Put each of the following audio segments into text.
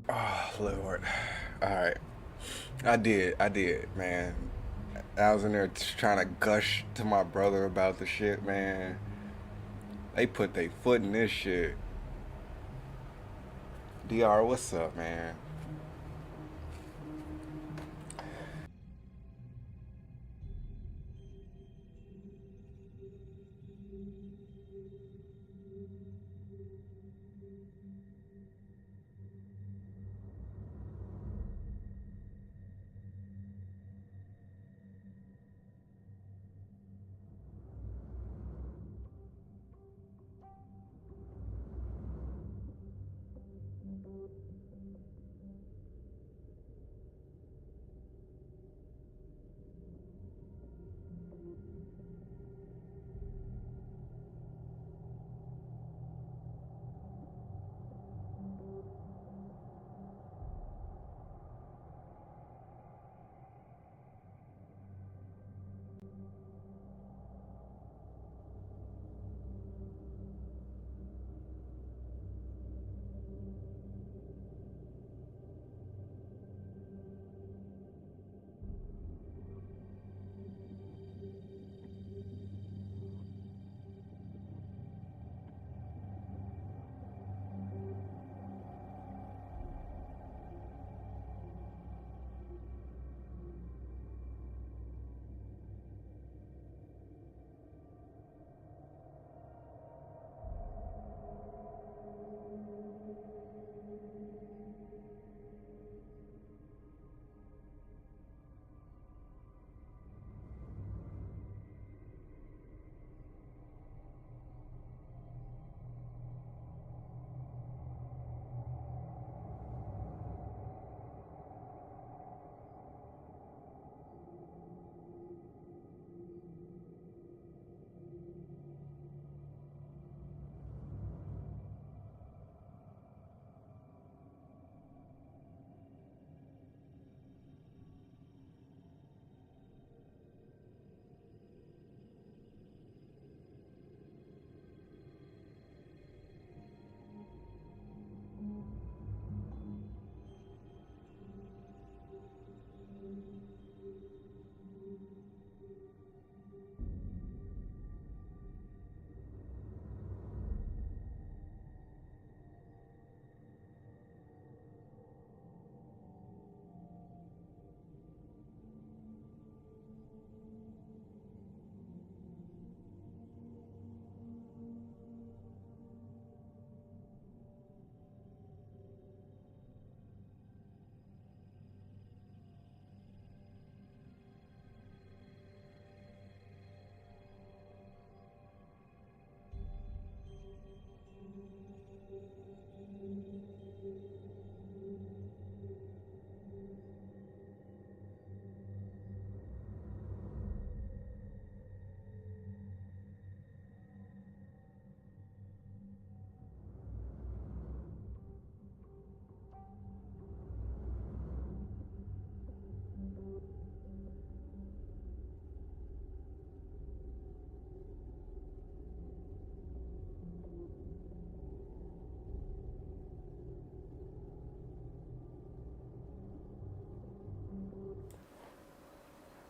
Oh Lord. All right. I did, man. I was in there trying to gush to my brother about the shit, man. They put their foot in this shit. Dr, what's up, man?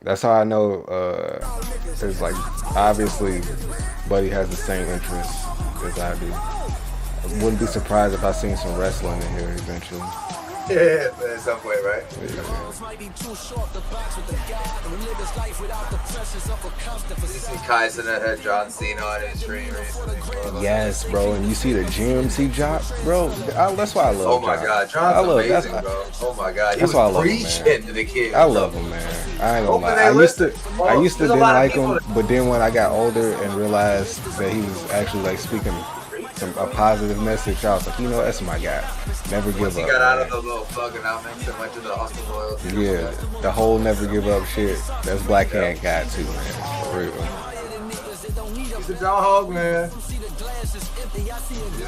That's how I know. It's like obviously, Buddy has the same interests as I do. I wouldn't be surprised if I seen some wrestling in here eventually. Yeah, at some point, right? Yeah. Did you see Kaisen that had John Cena on his screen recently? Yes, bro, and you see the GMC drop, bro. That's why I love. Oh my God, John's amazing, bro. Oh my God, he was preaching to the kids. I love him, man. I ain't gonna lie. I used to didn't like him, but then when I got older and realized that he was actually like speaking a positive message, I was like, you know, that's my guy. Never give up. He got out of the little thug and outmix and went to the Austin Royals. Yeah, the whole never give up shit. That's Black Hand guy too, man. For real. He's a dog, man. He's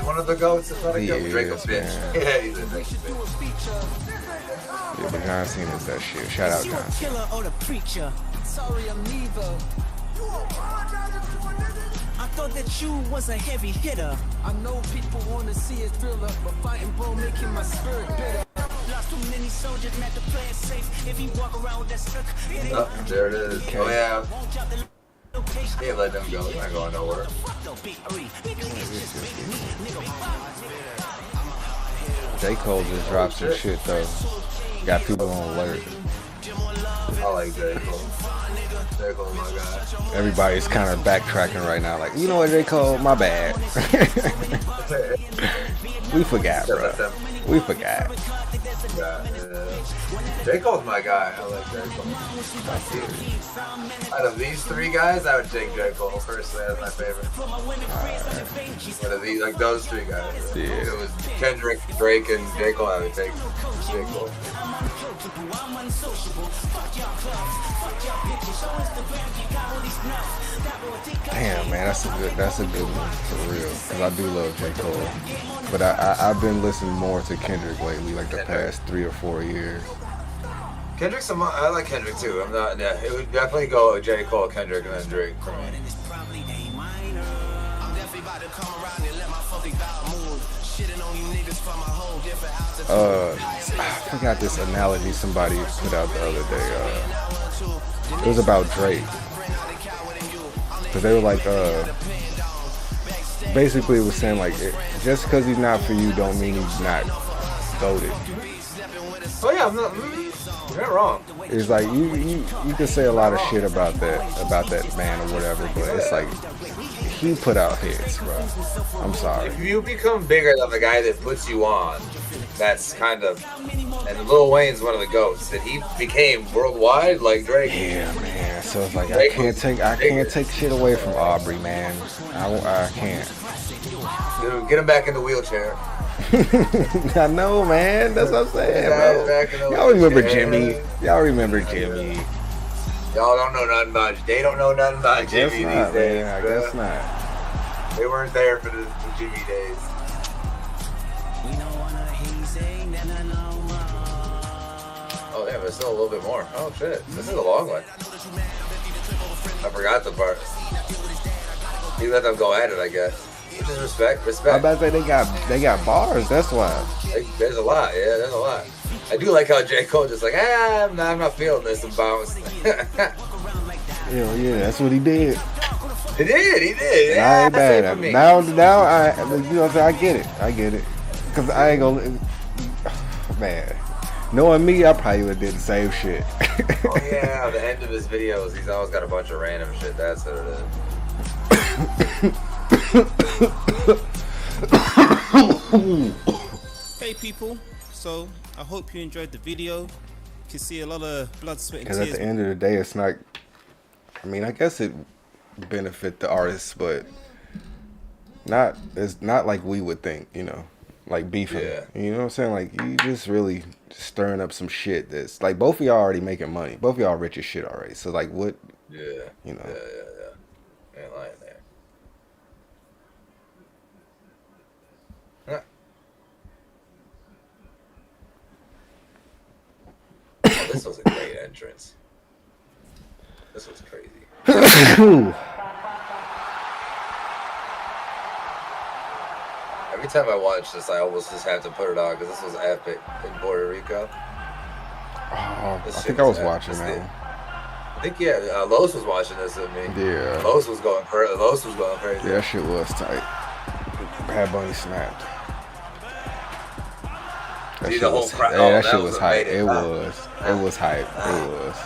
one of the goats. It's not a goat. Drake a bitch. Yeah, he's a Drake bitch. Yeah, but John Cena's that shit. Shout out John Cena. Sorry, I'm neither. I thought that you was a heavy hitter. I know people wanna see it thriller, but fighting bro making my spirit bitter. Oh, there it is. Okay. Oh yeah. Can't let them go. They're not going nowhere. J. Cole just dropped some shit though. Got people on alert. I like J. Cole. J. Cole's my guy. Everybody's kind of backtracking right now. Like, you know what, J. Cole? My bad. We forgot, bro. We forgot. Yeah. J. Cole's my guy. I like J. Cole. Out of these three guys, I would take J. Cole personally as my favorite. Out of these, like those three guys. Yeah. If it was Kendrick, Drake, and J. Cole, I would take J. Cole. Damn, man, that's a good one for real. Cause I do love J. Cole, but I've been listening more to Kendrick lately, like the past 3 or 4 years. Kendrick's I like Kendrick too. I'm not. Yeah, it would definitely go J. Cole, Kendrick, and then Drake for me. I forgot this analogy somebody put out the other day. It was about Drake. Cause they were like, basically it was saying like, just because he's not for you don't mean he's not goated. Oh yeah, you're not wrong. It's like you can say a lot of shit about that man or whatever, but it's like he put out hits, bro. I'm sorry. If you become bigger than the guy that puts you on, that's kind of. And Lil Wayne's one of the goats that he became worldwide, like Drake. Yeah, man. So it's like I can't take shit away from Aubrey, man. I can't. Dude, get him back in the wheelchair. I know, man. That's what I'm saying, bro. Y'all remember Jimmy? Y'all remember Jimmy? Y'all don't know nothing about. They don't know nothing about Jimmy these days. I guess not. They weren't there for the Jimmy days. Oh yeah, but still a little bit more. Oh shit, this is a long one. I forgot the part. You let them go at it, I guess. Which is respect. I'm about to say they got bars. That's why. There's a lot. Yeah, there's a lot. I do like how J. Cole just like, I'm not feeling this and bounced. Yeah, that's what he did. He did. Yeah, I ain't mad at him. Now, I get it. Cause I ain't gonna, man. Knowing me, I probably would have did the same shit. Oh yeah, the end of his videos, he's always got a bunch of random shit. That's what it is. Hey people, so I hope you enjoyed the video. You can see a lot of blood, sweat, and tears. Because at the end of the day, it's not. I mean, I guess it benefit the artists, but not. It's not like we would think, like beefing. Yeah. You know what I'm saying? Like you just really stirring up some shit that's like both of y'all already making money. Both of y'all rich as shit already. So like what? Yeah. Yeah. Ain't lying there. Huh. Oh, this was a great entrance. This was crazy. Every time I watch this, I almost just have to put it on because this was epic in Puerto Rico. I think I was watching that one. I think Los was watching this with me. Yeah. Los was going crazy. Yeah, that shit was tight. Bad Bunny snapped. That shit was hype. It was hype. It was hype. It was.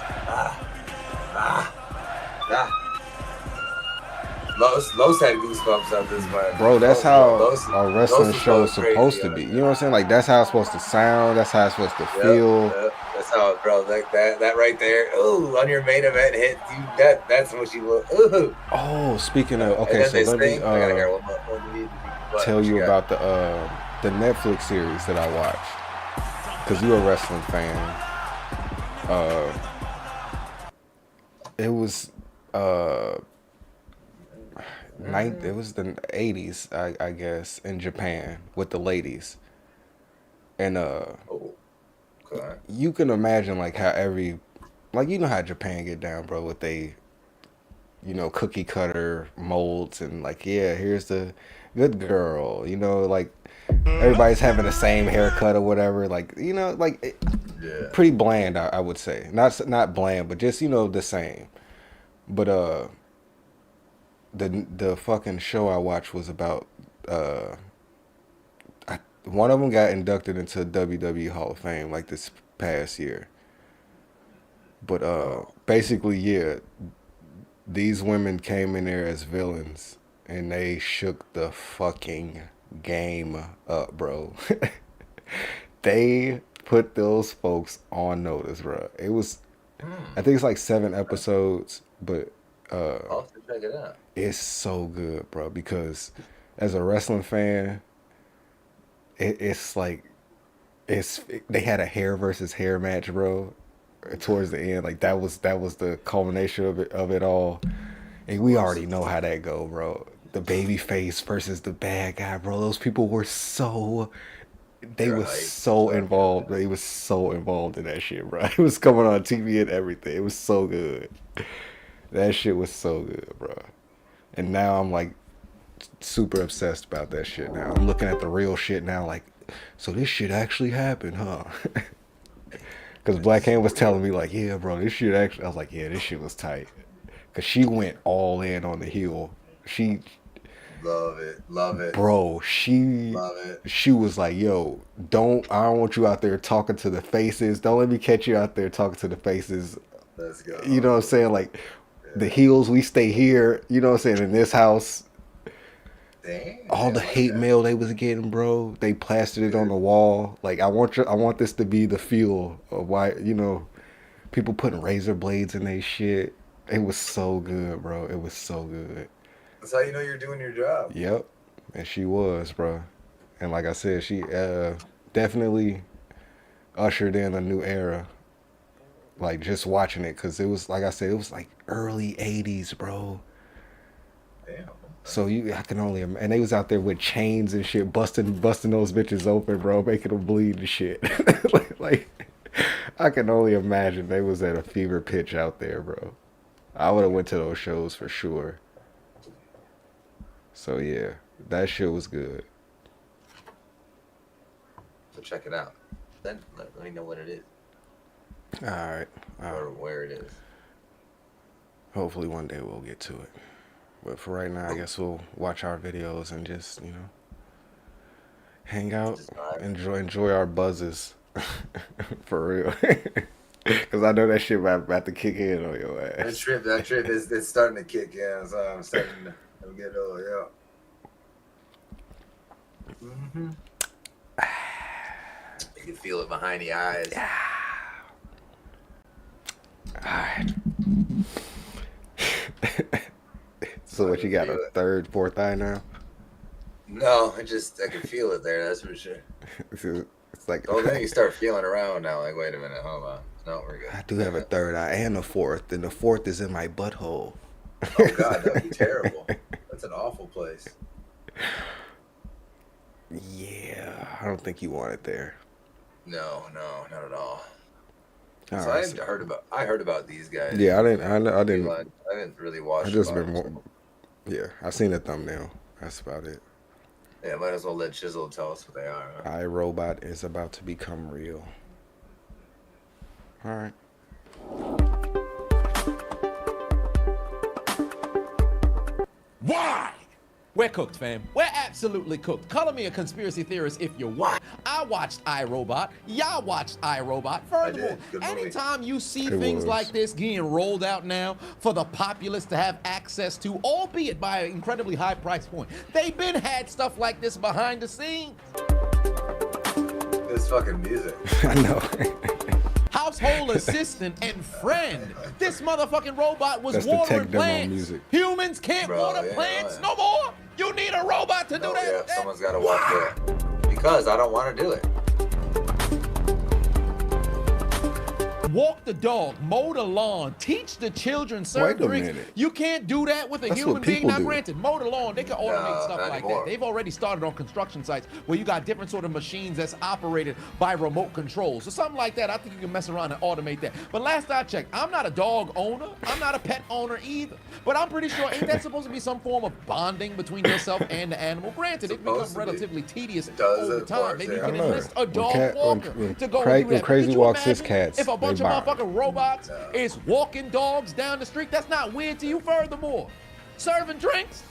Los had goosebumps on this part. Bro, that's how a wrestling show is supposed to be. You know what I'm saying? Like that's how it's supposed to sound. That's how it's supposed to feel. Yep. That's how, bro. Like that right there. Ooh, on your main event hit. That's what you will. Ooh. Oh, speaking of, okay, so let me tell you about the Netflix series that I watched. Cause you're a wrestling fan. It was it was the 80s, I guess, in Japan with the ladies, and you can imagine like how how Japan get down, bro, with they, cookie cutter molds and like here's the good girl. You know, like everybody's having the same haircut or whatever. Like, you know, like pretty bland, I would say. Not bland, but just, you know, the same. But the fucking show I watched was about one of them got inducted into WWE Hall of Fame like this past year. But basically, yeah, these women came in there as villains and they shook the fucking game up, bro. They put those folks on notice, bro. It was, I think it's like 7 episodes, but I'll have to check it out. it's so good, bro. Because as a wrestling fan, it's like they had a hair versus hair match, bro. Towards the end, like that was the culmination of it all, and we already know how that go, bro. The baby face versus the bad guy, bro. Those people were so. They was so involved. They was so involved in that shit, bro. It was coming on TV and everything. It was so good. That shit was so good, bro. And now I'm like super obsessed about that shit now. I'm looking at the real shit now, like, so this shit actually happened, huh? Because Black Hand was telling me, like, yeah, bro, this shit actually. I was like, yeah, this shit was tight. Because she went all in on the heel. She. Love it. Bro, she was like, yo, I don't want you out there talking to the faces. Don't let me catch you out there talking to the faces. Let's go. You know what I'm saying? Like, the heels, we stay here, you know what I'm saying, in this house. Dang, all the hate mail they was getting, bro, they plastered it on the wall. Like, I want this to be the fuel of why, you know, people putting razor blades in their shit. It was so good, bro. It was so good. That's how you know you're doing your job. Yep. And she was, bro. And like I said, she definitely ushered in a new era. Like, just watching it, because it was, like I said, it was like early 80s, bro. Damn. So I can only, and they was out there with chains and shit, busting those bitches open, bro, making them bleed and shit. like, I can only imagine they was at a fever pitch out there, bro. I would have went to those shows for sure. So yeah, that shit was good. So check it out. Then let me know what it is. All right. Or where it is. Hopefully one day we'll get to it. But for right now, I guess we'll watch our videos and just, you know, hang out, enjoy our buzzes. For real. Because I know that shit about to kick in on your ass. That trip is starting to kick in. So I'm starting to get old, yeah. Mm-hmm. You can feel it behind the eyes. Yeah. Alright. So what, you got a third, fourth eye now? No, I can feel it there, that's for sure. It's like, oh, then you start feeling around now, like, wait a minute, hold on. No, we're good. I do have a third eye and a fourth, and the fourth is in my butthole. Oh God, that would be terrible. That's an awful place. Yeah, I don't think you want it there. No, not at all. So right, I heard about these guys. Yeah, I didn't really watch. I just been more. Yeah, I seen the thumbnail. That's about it. Yeah, might as well let Chisel tell us what they are. Huh? iRobot is about to become real. All right. Why? We're cooked, fam. We're absolutely cooked. Color me a conspiracy theorist if you want. I watched iRobot. Y'all watched iRobot. Furthermore, anytime you see things like this getting rolled out now for the populace to have access to, albeit by an incredibly high price point, they've been had stuff like this behind the scenes. This fucking music. I know. Household assistant and friend. This motherfucking robot was That's the watering tech demo plants. music. Humans can't water plants no more. You need a robot to do that. Yeah, someone's got to watch that. Because I don't want to do it. walk the dog, mow the lawn, teach the children certain Wait a drinks. minute. You can't do that with a That's human what being. people Now, do. granted, mow the lawn, they can automate No, stuff not like anymore. that. They've already started on construction sites where you got different sort of machines that's operated by remote control. So something like that, I think you can mess around and automate that. But last I checked, I'm not a dog owner. I'm not a pet owner either. But I'm pretty sure, ain't that supposed to be some form of bonding between yourself and the animal? Granted, it becomes Supposed to be. relatively tedious Does, over of time. course, Maybe you yeah. can I know. enlist a When dog cat- walker when to go Cra- and do when that. Crazy Could you walks his imagine cats, if a bunch they of bark. motherfucking robots is walking dogs down the street? That's not weird to you. Furthermore, serving drinks?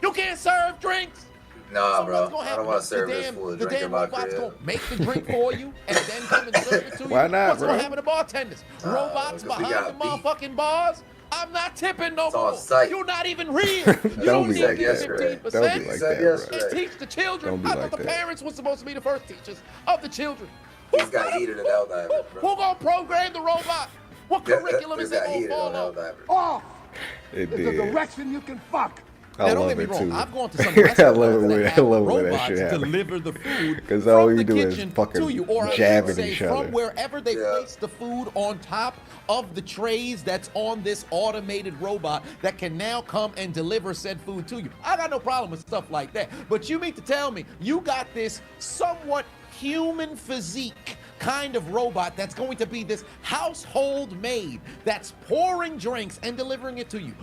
You can't serve drinks. Nah, So bro. what's gonna I happen? don't want to The serve this damn- fool a The drink in damn my robot's crib. gonna make the drink for you and then come and serve it to you. Why not, What's gonna bro? happen to bartenders? Robots 'cause we behind got the beat. motherfucking bars? I'm not tipping no It's on more. site. You're not even real. You Don't be need like to that. 15%. Don't be like Said that, yesterday. bro. And teach the children. Don't be I like thought the that. parents were supposed to be the first teachers of the children. He's got heated in Alzheimer's, bro. Who gonna program the robot? What curriculum He's is it got gonna heated on follow? Alzheimer's. Off It is the did. direction you can fuck. I Now, don't love get me it wrong. too. I've gone to some I restaurants love it that when have I love when that robots shit happens. deliver the food 'Cause from all the you do is kitchen fucking to you, or I should jabbing say, each from other. wherever they Yeah. place the food on top of the trays that's on this automated robot that can now come and deliver said food to you. I got no problem with stuff like that. But you mean to tell me you got this somewhat human physique kind of robot that's going to be this household maid that's pouring drinks and delivering it to you,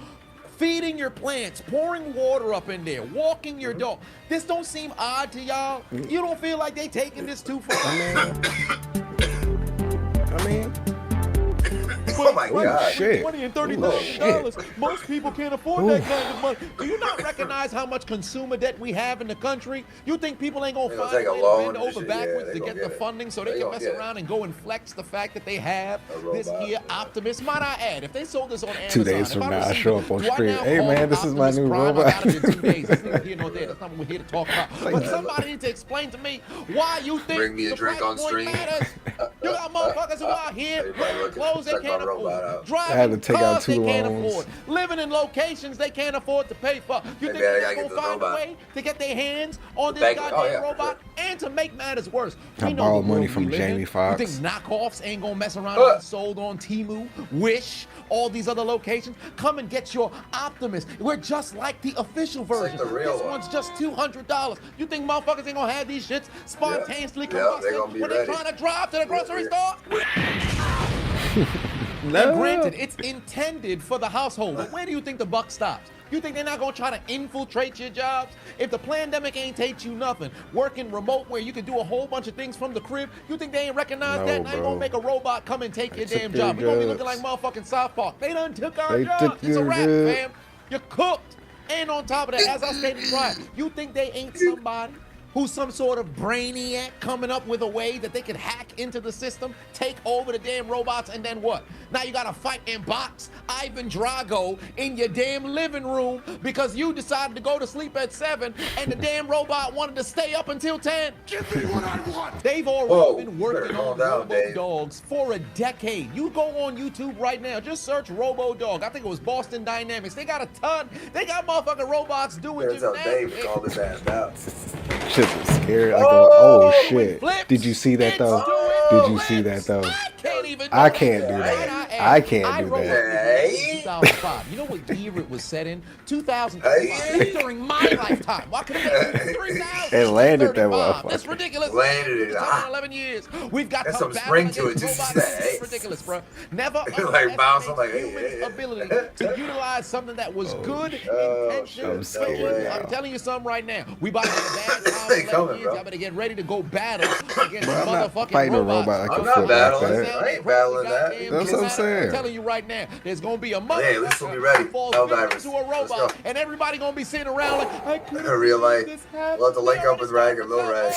feeding your plants, pouring water up in there, walking your dog. This don't seem odd to y'all? You don't feel like they taking this too far? I mean, Oh my God. shit. $20,000 and Ooh, $30,000. Most people can't afford that kind of money. Do you not recognize how much consumer debt we have in the country? You think people ain't gonna They gonna find take a a way loan to bend and over shit. backwards Yeah, to they get gonna the get it. funding so They they can gonna mess get it. around and go and flex the fact that they have A this robot, here yeah. Optimus? Might I add, if they sold this on Amazon, 2 days if from I now, I received show it, up on do I screen. now Hey, call man, it this is my Optimus new Prime? robot. I got it in 2 days. That's neither here nor there. That's not what we're here to talk about. But somebody needs to explain to me why you think Bring me a the drink price on point stream. matters. You got motherfuckers who out here Everybody wearing looking- clothes they check my can't robot afford, out. driving I had to take out cars 2 they can't loans. afford, living in locations they can't afford to pay for. You Hey, think man, I they're gotta gonna get this find a robot. way to get their hands on this Bank- oh, goddamn yeah, for robot? And to make matters worse, I we know borrowed the money world from we live in. Jamie Foxx. You think knockoffs ain't gonna mess around and get sold on Temu, Wish, all these other locations? Come and get your Optimus. We're just like the official like version. the real This one. one's just $200. You think motherfuckers ain't gonna have these shits spontaneously Yeah, combusting they gonna be when ready. they're trying to drive to the grocery Yeah. store? Now, granted, it's intended for the household, but where do you think the buck stops? You think they're not gonna try to infiltrate your jobs? If the pandemic ain't taught you nothing, working remote where you can do a whole bunch of things from the crib, you think they ain't recognize No, that? And I ain't bro. gonna make a robot come and take your They took damn your job. We're gonna be looking like jobs. motherfucking South Park. They done took our They jobs. took It's a your wrap, job. fam. You're cooked. And on top of that, as I stated prior, you think they ain't somebody who's some sort of brainiac coming up with a way that they could hack into the system, take over the damn robots, and then what? Now you gotta fight and box Ivan Drago in your damn living room because you decided to go to sleep at 7 and the damn robot wanted to stay up until 10. Give me what I want. They've already Whoa, been you working better calm on down, Robo Dave. Dogs for a decade. You go on YouTube right now, just search Robo Dog. I think it was Boston Dynamics. They got a ton. They got motherfucking robots doing Better tell Dave to gymnastics. calm his ass down. Shit was scary. Like, oh shit! Flips, Did you see that it's though? doing Did you see that flips. though? I can't even. I do can't that. do that. Might add, I can't do wrote that. it in 2005. You know what year it was set in? 2005. Hey. This is during my lifetime. Why couldn't it be 3000? It landed that 35. motherfucker. That's ridiculous. Landed it. It's Ah. been 11 years. We've got That's to some battle spring to against it, just robots. say. It's ridiculous, bro. Never Like bounce, I'm underestimate like, hey, humans' hey, hey. ability to utilize something that was good Oh, intention. shit. No way. I'm telling you something right now. We about to get a bad time They in 11 coming, years. bro. Y'all better get ready to go battle against Bro, I'm not motherfucking fighting a robots. robot. I I'm can not flip like battling. that. I ain't battling that. That's what I'm saying. I'm telling you right now, there's gonna be a Hey, at least we'll be motherfucker ready. who falls Helldivers. victim to a Let's robot, go. and everybody gonna be sitting around like, I couldn't Real believe life. this happened. We'll have to link They up with Rag or Lil already Rag.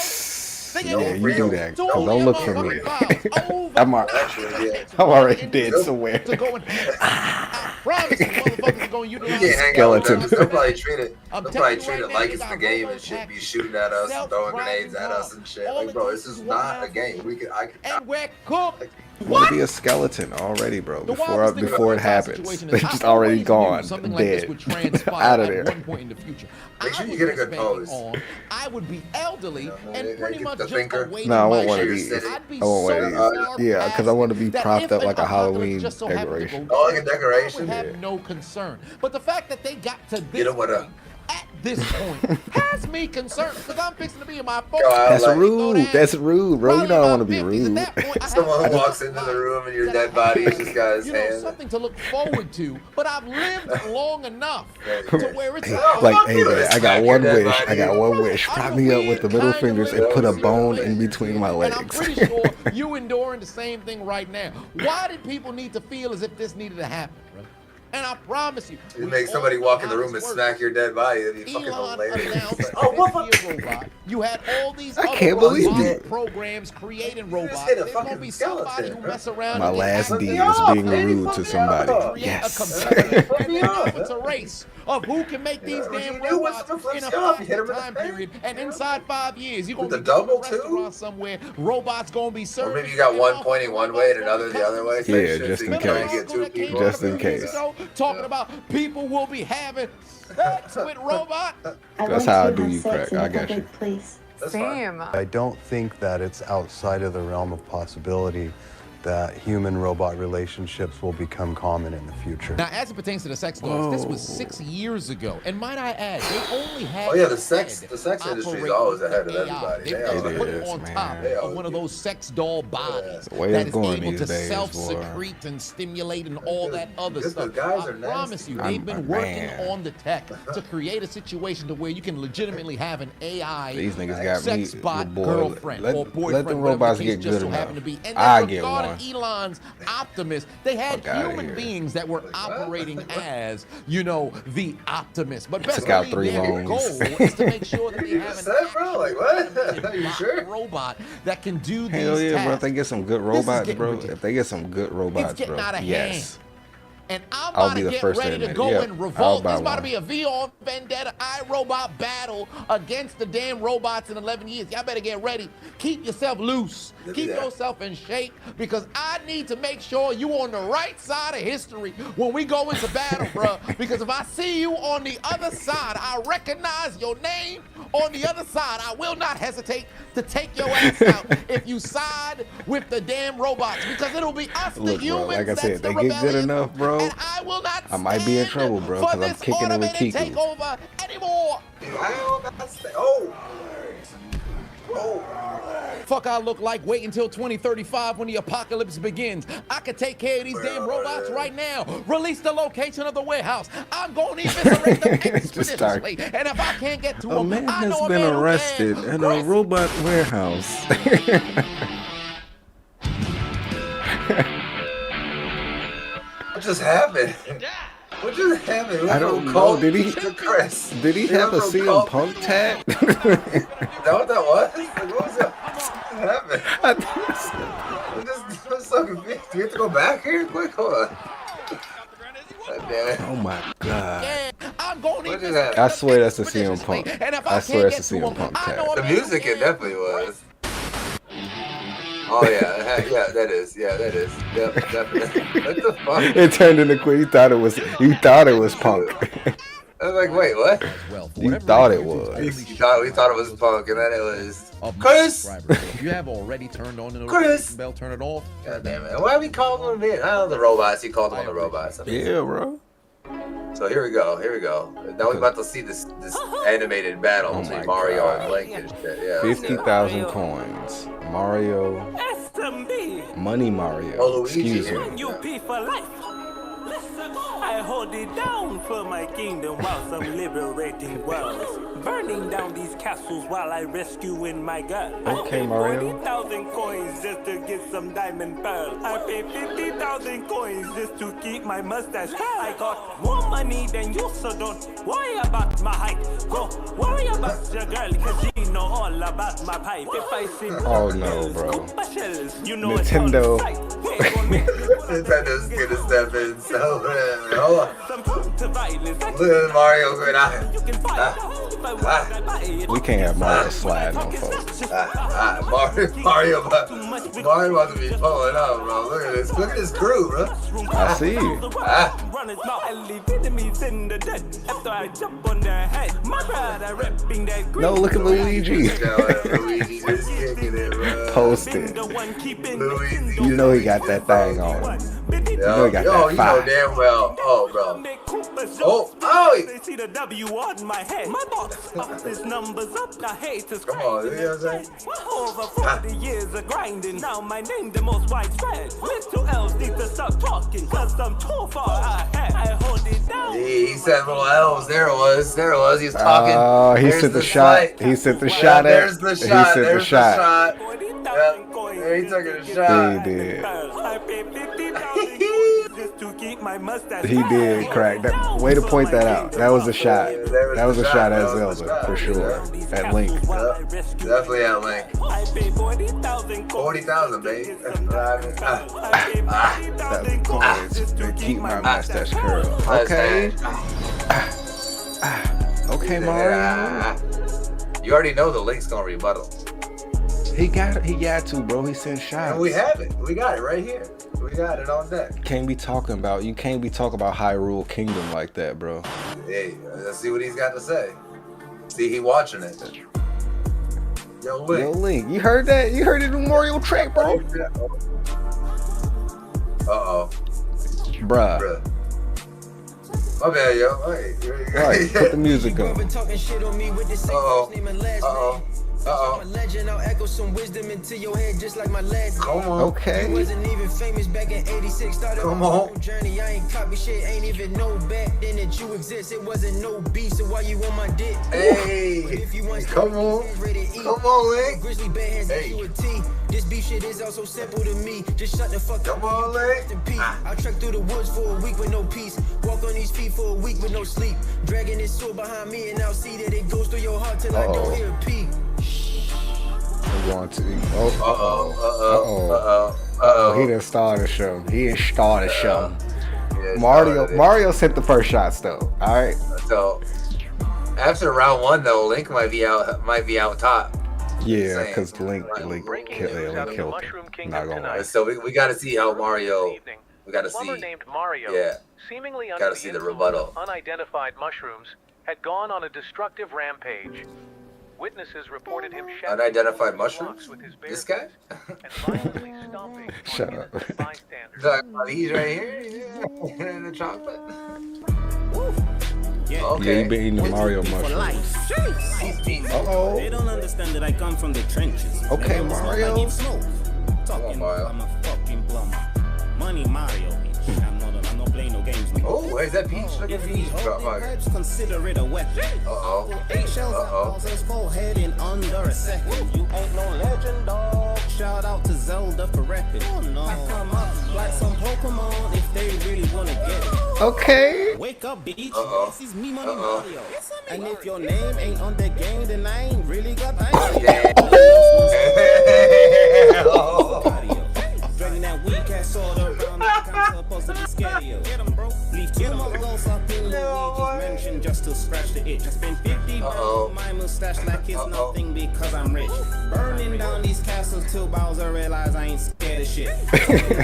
They Yeah, get you do that. so Don't many look for me. motherfucking files over I'm Actually, yeah. I'm already dead somewhere. to go and I promise you, motherfuckers are gonna You utilize can't hang out with them. Skeleton. They'll probably treat it. I'm They'll telling probably you treat right it now, like they it's the got game robo and shit. Be taxis, shooting at us, and throwing self-driving grenades at us cars. and shit. All Like, it bro, takes this is is one not a house. game. I can And not we're cooked. I want to be a skeleton already, bro. The Before wildest thing before it about that happens, situation they're is I just already always gone, knew something like this dead, would transpire out of at there. one point in the future. Make sure I you was get a just good banking pose. on I would be elderly and yeah, pretty get much the just finger. awaiting No, I want my one of share. these. I'd be I want one so of far these. Yeah, because I want to be that propped if up an like a apocalypse Halloween just so happened to decoration. go Oh, like a down, decoration? I would have Yeah. no concern. But the fact that they got to You this know what, point, at this point, has me concerned because I'm fixing to be in my 40s. That's like- rude. That's rude, bro. You Probably know I in want my to be 50s. At rude. that point, I Someone have who walks a into the life room and your that dead I body have, is just got his you know, hand. something to look forward to. But I've lived long enough to where it's Like, fuck hey you, man, I smack got your one dead wish. body. I got one wish. Prop me up with the middle fingers and put a bone in between my And I'm legs. pretty sure you enduring the same thing right now. Why did people need to feel as if this needed to happen, bro? And I promise you, You we make all somebody know walk in how the room this and works. smack your dead body. That'd be fucking Elon hilarious. announced Oh, what this year's robot. You had all these I other can't believe robotic it. programs creating just robots. hit a There's gonna fucking be somebody skeleton, who bro. mess around My and get last access deed to is the being Hey, rude fuck to me somebody. up. create Yes. a computer. Fuck And me then up. now it's a race of who can make these what damn you do once robots the flips in a you off, you hit faster 'em in the time face. period. And inside 5 years, you're gonna With be the double, in a too? restaurant somewhere. Robots gonna be Or serving. maybe you got one and pointing one way and another the other way. Yeah, Same shit, just so in you can only case. get two people. Just in case. Talking about people will be having sex with robots. That's how I do you, Crack. I got you. That's fine. Same. I don't think that it's outside of the realm of possibility that human-robot relationships will become common in the future. Now, as it pertains to the sex dolls, this was 6 years ago, and might I add, they only had. Oh, yeah, the sex industry is always ahead of everybody. They They just always put it is, on man. top They of always one of those sex doll bodies The way that it's is going able these to days, boy. self-secrete and stimulate and all that other Because the stuff. guys I are nasty. promise you, they've been working Man. on the tech to create a situation to where you can legitimately have an AI These niggas got me. sex bot Boy, girlfriend let- or let boyfriend, them whatever robots the case get just good so enough. happened to be. And I they get regarded one. Elon's Optimus. They had Fuck outta human here. beings that were operating as, you know, the Optimus. But best Took out believe 3 their loans. goal is to make sure that they You have just an said, bro, like, what? actual You sure? robot that can do Hell these yeah, bro. If tasks. they get some good This is robots, getting bro. ridiculous. If they get some good robots, getting bro. out of Yes. And I'm I'll about be to the get first to ready to admit it. go Yeah, and I'll revolt. buy This about to one. be a V on Vendetta iRobot battle against the damn robots in 11 years. Y'all better get ready. Keep yourself loose. Keep Yeah. yourself in shape because I need to make sure you on the right side of history when we go into battle, bro. Because if I see you on the other side, I recognize your name on the other side. I will not hesitate to take your ass out if you side with the damn robots because it'll be us, Look, the bro, humans, like I that's said, the they get good rebellion, enough, bro. and I will not I might be in stand trouble, bro, for 'cause I'm this kicking it with automated Kiku. takeover anymore. Oh. Oh. Fuck I look like wait until 2035 when the apocalypse begins. I could take care of these damn robots right now. Release the location of the warehouse. I'm going to eviscerate them Just start. expeditiously. And if I can't get to A them, man I has know a been man who arrested can. in a Chris, robot warehouse. What just happened? What just happened? I don't know. Did he- Chris. Did he They have a went from CM cult- Punk tag? Is that what that was? Like, what was that? What happened? I'm so confused. Do we have to go back here? Quick, hold on. God damn it. Oh my god. yeah, I'm going to What is eviscerate that? I them swear that's a CM expeditiously. Punk. And if I I swear can't it's get a to CM them, Punk I know tag. a The man who music, it can. definitely was. Oh yeah, yeah, that is. Yeah, that is. Yep, definitely. What the fuck? It turned into Queen. You thought it was Punk. I was like, wait, what? Well, for You whatever thought reason, it YouTube's was. only We thought it was Punk, and then it was of my Chris. subscribers. So if you have already turned on the Chris. notification bell, turn it off. God damn it! Why are we calling them in? I know the robots. He called them on the robots. Yeah, bro. So here we go. Here we go. Now we're about to see this animated battle Oh between my Mario God. and Link and shit. Yeah. 50,000 coins. Mario. Money Mario. Oh, Luigi. Excuse me. Yeah. UP for life. I hold it down for my kingdom whilst I'm liberating worlds. Burning down these castles while I rescuing my girl. Okay, I paid Mario. 40,000 coins just to get some diamond pearl. I paid 50,000 coins just to keep my mustache. I got more money than you, so don't worry about my height. Go worry about your girl, cause she know all about my pipe. If I see Oh, no, bro. Koopa shells, you know Nintendo. it's on sight. We ain't gonna make this one Nintendo's gonna step in. So hold on. some proof to violence. Look at Mario going out. You can fight. If I want, I buy it. We can't have Mario slide on folks. Mario about to be pulling up, bro. Look at this. Look at this crew, bro. I see you. No, look at Luigi. Luigi just kicking it, bro. Posted. You know he got that thing on. You know he got that you fire. know damn well. Oh, bro. They see the W on my head. My box office numbers up. The haters Come on, you know what I'm saying? over 40 years of grinding. Now my name the most widespread. Little L's need to stop talking, cause I'm too far ahead. I hold it down. He said little L's. There it was. There it was. He was talking. Oh, he There's sent the shot. slight. He sent the shot at. There's the shot. He sent There's the shot. Yep. Yeah, he took a shot. He did. I pay 50,000 just to keep my mustache. He did crack that. Way to point that out. That was a shot. That was a shot at Zelda for sure. At Link. Yep. Definitely at Link. I pay 40,000, 40,000, baby. That coins to keep my mustache curl. Okay. Okay, Mario. You already know the Link's gonna rebuttal. He got to, bro. He sent shots. And we have it. We got it right here. We got it on deck. You can't be talking about Hyrule Kingdom like that, bro. Hey, let's see what he's got to say. See, he watching it. Yo, Link. Yo, Link. You heard that? You heard it in Mario track, bro? Uh-oh. Bruh. My bad, yo. Hey, Right, put the music on. Uh-oh. Uh-oh. Uh-oh. Legend, I'll echo some wisdom into your head just like my last. Come on. Okay. Wasn't even famous back in 86. Started Come my on. own journey. I ain't copy shit. Ain't even know back then that you exist. It wasn't no beef. So why you on my dick? Hey. But if you want Come on. Come on, Link. Grizzly bad hands Hey. you a T. This beef shit is also simple to me. Just shut the fuck Come up. on, Link. I trek through the woods for a week with no peace. Walk on these feet for a week with no sleep. Dragging this sword behind me and I'll see that it goes through your heart till I don't hear a peep. I'm going to. He didn't start the show. He didn't start the show. Yeah, Mario sent the first shots though. All right. So after round one, though, Link might be out top. Yeah, because Link killed him. Not gonna lie. So we got to see how Mario. We got to see. named Mario, Yeah. seemingly Gotta under see the the influence rebuttal. of unidentified mushrooms, had gone on a destructive rampage. Witnesses reported him shattering Unidentified blocks mushrooms? with his bare This guy? feet and violently stomping on Shut innocent up. bystanders. Talking about these right here. Yeah. The chocolate. Yeah. Okay. Yeah, he been eating the Mario For mushrooms. life. He's being. Uh-oh. They don't understand that I come from the trenches. Okay, Nigga, smoke Mario. like it smoke. Talking Mario. I'm a fucking plumber. Money Mario, bitch. I'm not playing no games, nigga. Oh, where's that peach? Look at If peach. these Drop holding by. herbs, consider it a weapon. Uh-oh. 8 shells Uh-oh. out his forehead in under a second. You ain't no legend, dog. Shout out to Zelda for repping. Oh no. I come up like some Pokemon if they really wanna get it. Okay. Wake up, bitch. Uh-oh. This is me, Money Uh-oh. Mario. And if your name ain't on the game, then I ain't really got time. Yeah. Dragging that weak ass sword around like I'm supposed to be scared of you. Get 'em, bro. Leave 2 more ghosts up in Luigi's mansion just to scratch the itch. I spent 50 Uh-oh. on my mustache like it's Uh-oh. nothing because I'm rich. Burning down these castles till Bowser realize I ain't scared of shit.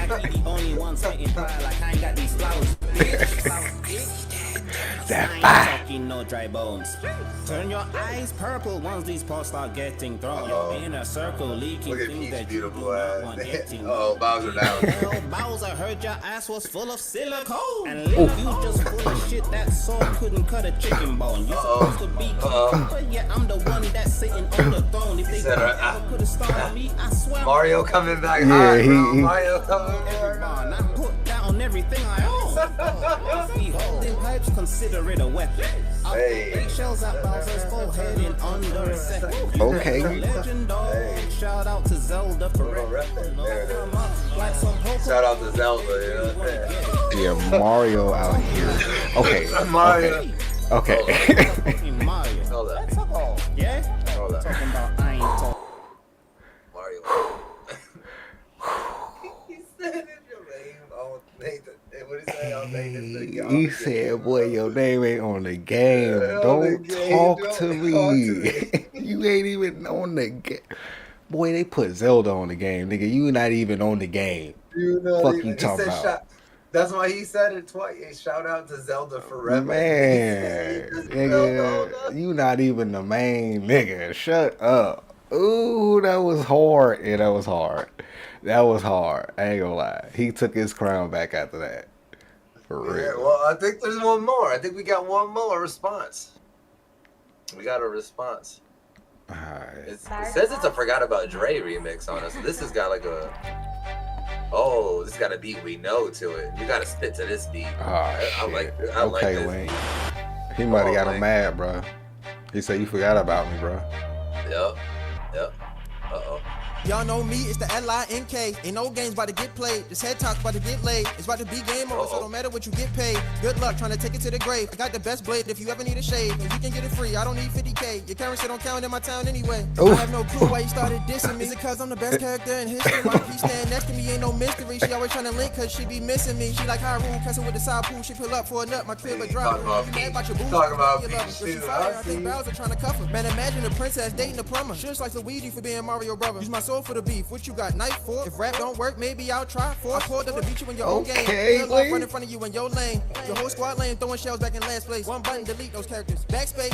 Like he the only one fighting fire like I ain't got these flowers. That I ain't fire. talking no dry bones. Turn your eyes purple once these paws start getting thrown. You're in a circle leaking Look at things Peach, that you do beautiful not want ass. getting. Oh, Bowser down. Well, Bowser heard your ass was full of silicone. And Link, you just full of shit. That sword couldn't cut a chicken bone. You're supposed to be king, but yeah, I'm the one that's sitting on the throne. If they said, ever put a star on me, I swear. Mario coming back Yeah, hard, he- bro. he- Mario coming back. And I put down everything I own. If he holding pipes, consider it a weapon. Hey. 8 shells at Bowser's forehead in under a second. Okay. Legend dog. Shout out to Zelda for There it is. like some Pokemon. Shout out to Zelda, you know what I'm saying? Yeah, Mario out here. Okay. Mario. Okay. Fucking Mario. Hold up. Yeah? Hold up. Talking about I ain't talking. Mario. He said if your name on Nathan. What did he say? On Nathan. He said, boy, your name ain't on the game. Yeah, on Don't the game. talk Don't to talk to me. You ain't even on the game. Boy, they put Zelda on the game, nigga. You not even on the game. You know, Fuck you he talking said about? that's why he said it twice. Hey, shout out to Zelda forever. Man, nigga, you not even the main nigga. Shut up. Ooh, that was hard. Yeah, that was hard. That was hard. I ain't gonna lie. He took his crown back after that. For real. Yeah, well, I think there's one more. I think we got one more response. We got a response. Alright. It says it's a Forgot About Dre remix on it. So this has got like a... Oh, this got a beat we know to it. You gotta spit to this beat. Oh, I like okay, this. Link. He might have got him mad, bro. He said, you forgot about me, bro. Yep. Uh-oh. Y'all know me, it's the L-I-N-K. Ain't no games about to get played. This head talk's about to get laid. It's about to be game over, so don't matter what you get paid. Good luck trying to take it to the grave. I got the best blade if you ever need a shave. And you can get it free, I don't need 50K. Your currency don't count in my town anyway. Ooh. I have no clue why you started dissing me. Is it cause I'm the best character in history? Why he stand next to me, ain't no mystery. She always trying to link cause she be missing me. She like Hyrule, cussing with the side pool. She pull up for a nut, my crib a drop. Talk about beats too. I think Bowser trying to cuff her. Man, imagine a princess dating a plumber. Just like Luigi for being Mario brother. Use my soul for the beef. What you got, knife for? If rap don't work, maybe I'll try for. I pulled up to beat you in your own game. Good luck right in front of you in your lane. Your whole squad lane throwing shells back in last place. One button, delete those characters. Backspace.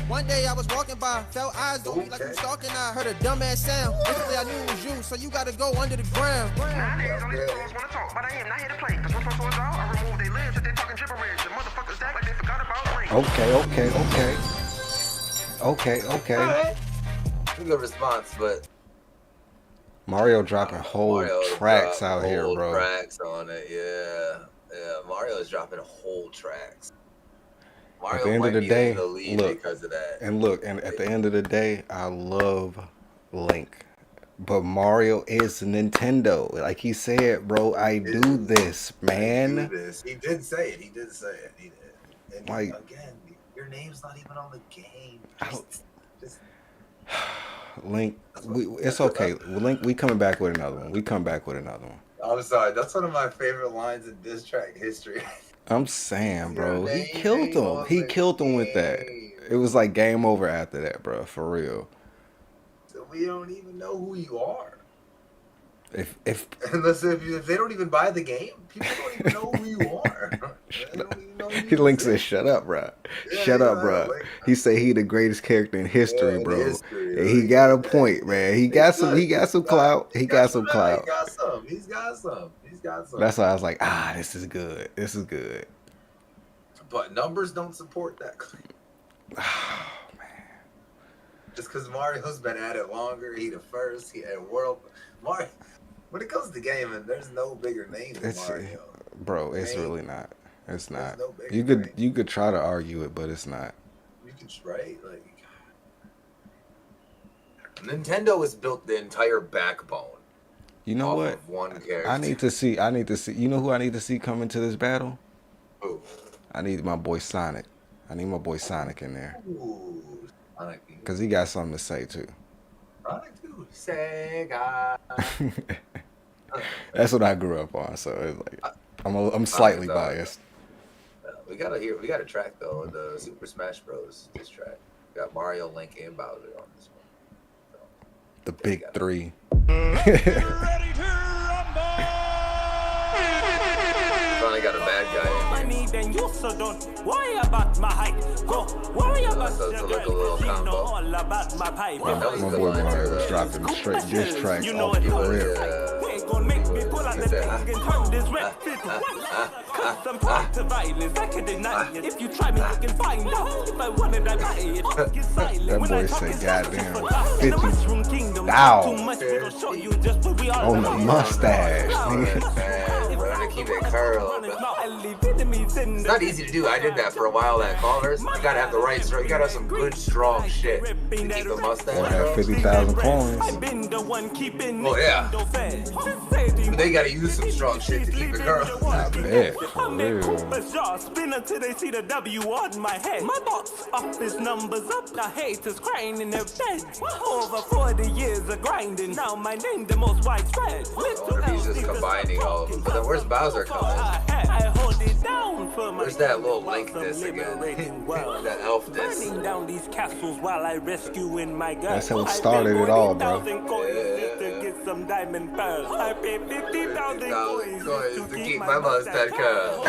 One day I was walking by, felt eyes on me like you stalking. I heard a dumbass sound. Instantly I knew it was you, so you gotta go under the ground. Nowadays, all these fools wanna talk, but I am not here to play. Cause once my soul's out, I remove their limbs if they talking gibberish. The motherfuckers act like they forgot about ring. Okay. Good response, but Mario dropping whole tracks out here, bro. Tracks on it, yeah. Mario is dropping whole tracks. Mario at the end of the day, look, because of that. And at the end of the day, I love Link. But Mario is Nintendo. Like he said, bro, I do this, man. He did say it. He did. And like, again, your name's not even on the game. Just Link, it's okay. Link, we coming back with another one. I'm sorry. That's one of my favorite lines in diss track history. I'm saying, bro, he killed him. He killed him with that. It was like game over after that, bro. For real. So we don't even know who you are. If they don't even buy the game, people don't even know who you are. He Link said, "Shut up, bro. Shut up, bro." Like, he said he the greatest character in history, bro. And he got a point, man. He got some clout. He's got some. That's why I was like, this is good. But numbers don't support that claim. Oh man. Just because Mario's been at it longer, he the first. He had world. Mario. When it comes to gaming, there's no bigger name than Mario. Bro, it's really not. It's not. No you could try to argue it, but it's not. You can like Nintendo has built the entire backbone. You know what? Of one character. I need to see. You know who I need to see come into this battle? Who? I need my boy Sonic. I need my boy Sonic in there. Ooh, Sonic. Cause he got something to say too. Sonic too. Sega. That's what I grew up on, so it's like I'm slightly biased. We got a track though, the Super Smash Bros. This track. We got Mario, Link, and Bowser on this one. So, the big three. Ready to rumble! Finally got a bad guy in here. Then you so don't worry about my height. Go worry about So your it's like a girl. little She know combo. all about my pipe. That was a My good boy line Mario too, was though. dropping straight diss tracks You know off the what rip. They gon' make me pull out the thing and turn this rap fit. Cause I'm prone to violence, I can deny it. If you try me, you can find out. If I wanted, I buy it. Get silent. That When I boy talk, said, it's goddamn, just 50 the mushroom kingdom. Dow. Too much, we gon' show you just what we are On the about. mustache, nigga. Man, bro, to keep it curled. It's not easy to do. I did that for a while at Converse. You gotta have the right strong. You gotta have some good strong shit to keep the mustache. Or have 50,000 coins. Oh yeah. But they gotta use some strong shit to keep it curled. I bet. For real. Spin until they see the W on my head. My box office numbers up. The haters crying in their beds. Over 40 years of grinding. Now my name the most widespread. I wonder if he's just combining all of them. But then where's Bowser? Bowser come in? I hold it down for my Where's that little Link disc again? That elf disc. burning down these castles while I rescue in my gun. That's how it started it all, bro. To get some diamond pearls. I pay 50,000 coins to keep my mustache curl.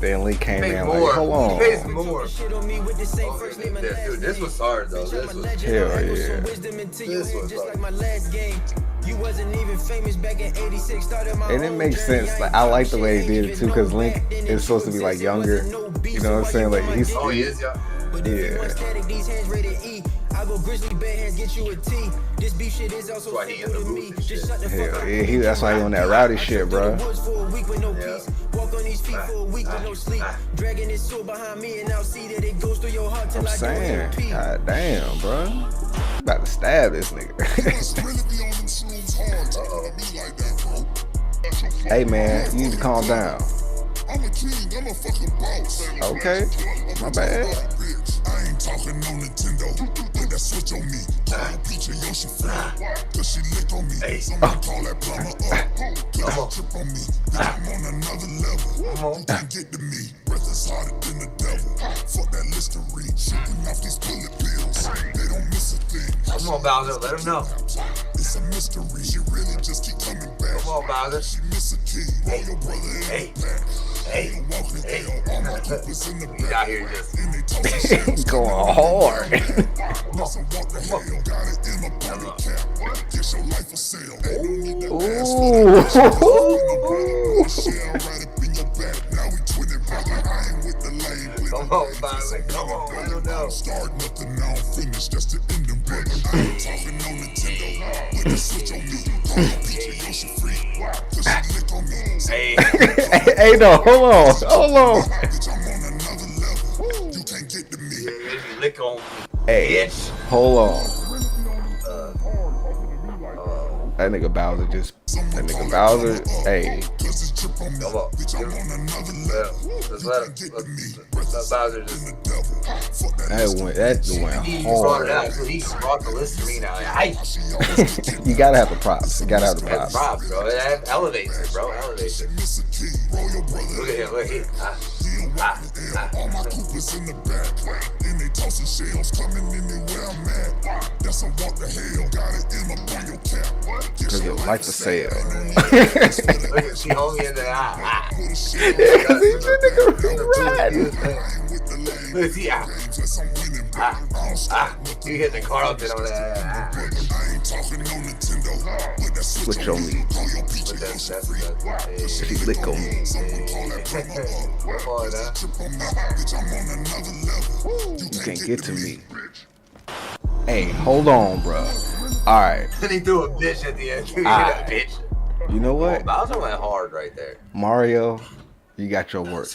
Then Lee came He in pays like, more. hold on. He pays more. Dude, this was hard though. This was Hell yeah. This was hard. You wasn't even famous back in 86. And it makes sense. Like, I like the way he did it too, because Link is supposed to be like younger. You know what I'm saying? Like he's Oh, he is, yeah. I go grizzly bare hands, get you a T. This beef shit is also That's why he in the booth and shit. hell yeah. That's why he on that rowdy shit, bro. Walk on these feet for a week with no sleep. Dragging his soul behind me and I'll see that it goes through your heart till I'm I saying, go god damn, bro. You about to stab this nigga. Hey man, you need to calm down. I'm a king, I'm a fucking boss. Okay, my bad. I ain't talking no Nintendo. Put that switch on me. Call Peach and Yoshi friend. Cause she lick on me. Someone call that plumber up. Cause she trip on me. I'm on another level. You can't get to me. Breath is harder than the devil. Fuck that Listerine. Shooting off these bullet pills. They don't miss a thing. Come on, Bowser, let him know. It's a mystery. She really just keep coming back. Come on, Bowser. She miss a key. Roll your brother in the back. Hey. All my coopers in the He's out here just going hard. Come on, Bowser. Come on, let him know. Start nothing now, finish just to end them, brother. I ain't talking no Nintendo. Put the switch on me. Call Peach and Yoshi free. Cause she lick on me. Hey. Hey, no, hold on. Bitch, I'm on another level. You can't get to me. Yeah, lick on me. Hey, Bitch. hold on. That nigga Bowser hey. Come on. Just let Bowser just. That went He brought hard. it out. He brought the Listerine out. You gotta have the props. You gotta have the That's props. props, bro. That elevates it, bro. Elevates it. Look at him. Look at him. All my coopers in the back. And they tossing shells coming anywhere I'm at. That's a walk to hell. Got it in my on your cap. Cause you like to say it. Look at she hold me in the eye. Yeah, cause he's a nigga riding. Look at he out. You hit the car up and on that. Switch on me. If he lick on me. You can't get to me. Hey, hold on, bro. Alright. Then he threw a bitch at the end. Bitch. You know what? Bowser went hard right there. Mario, you got your work.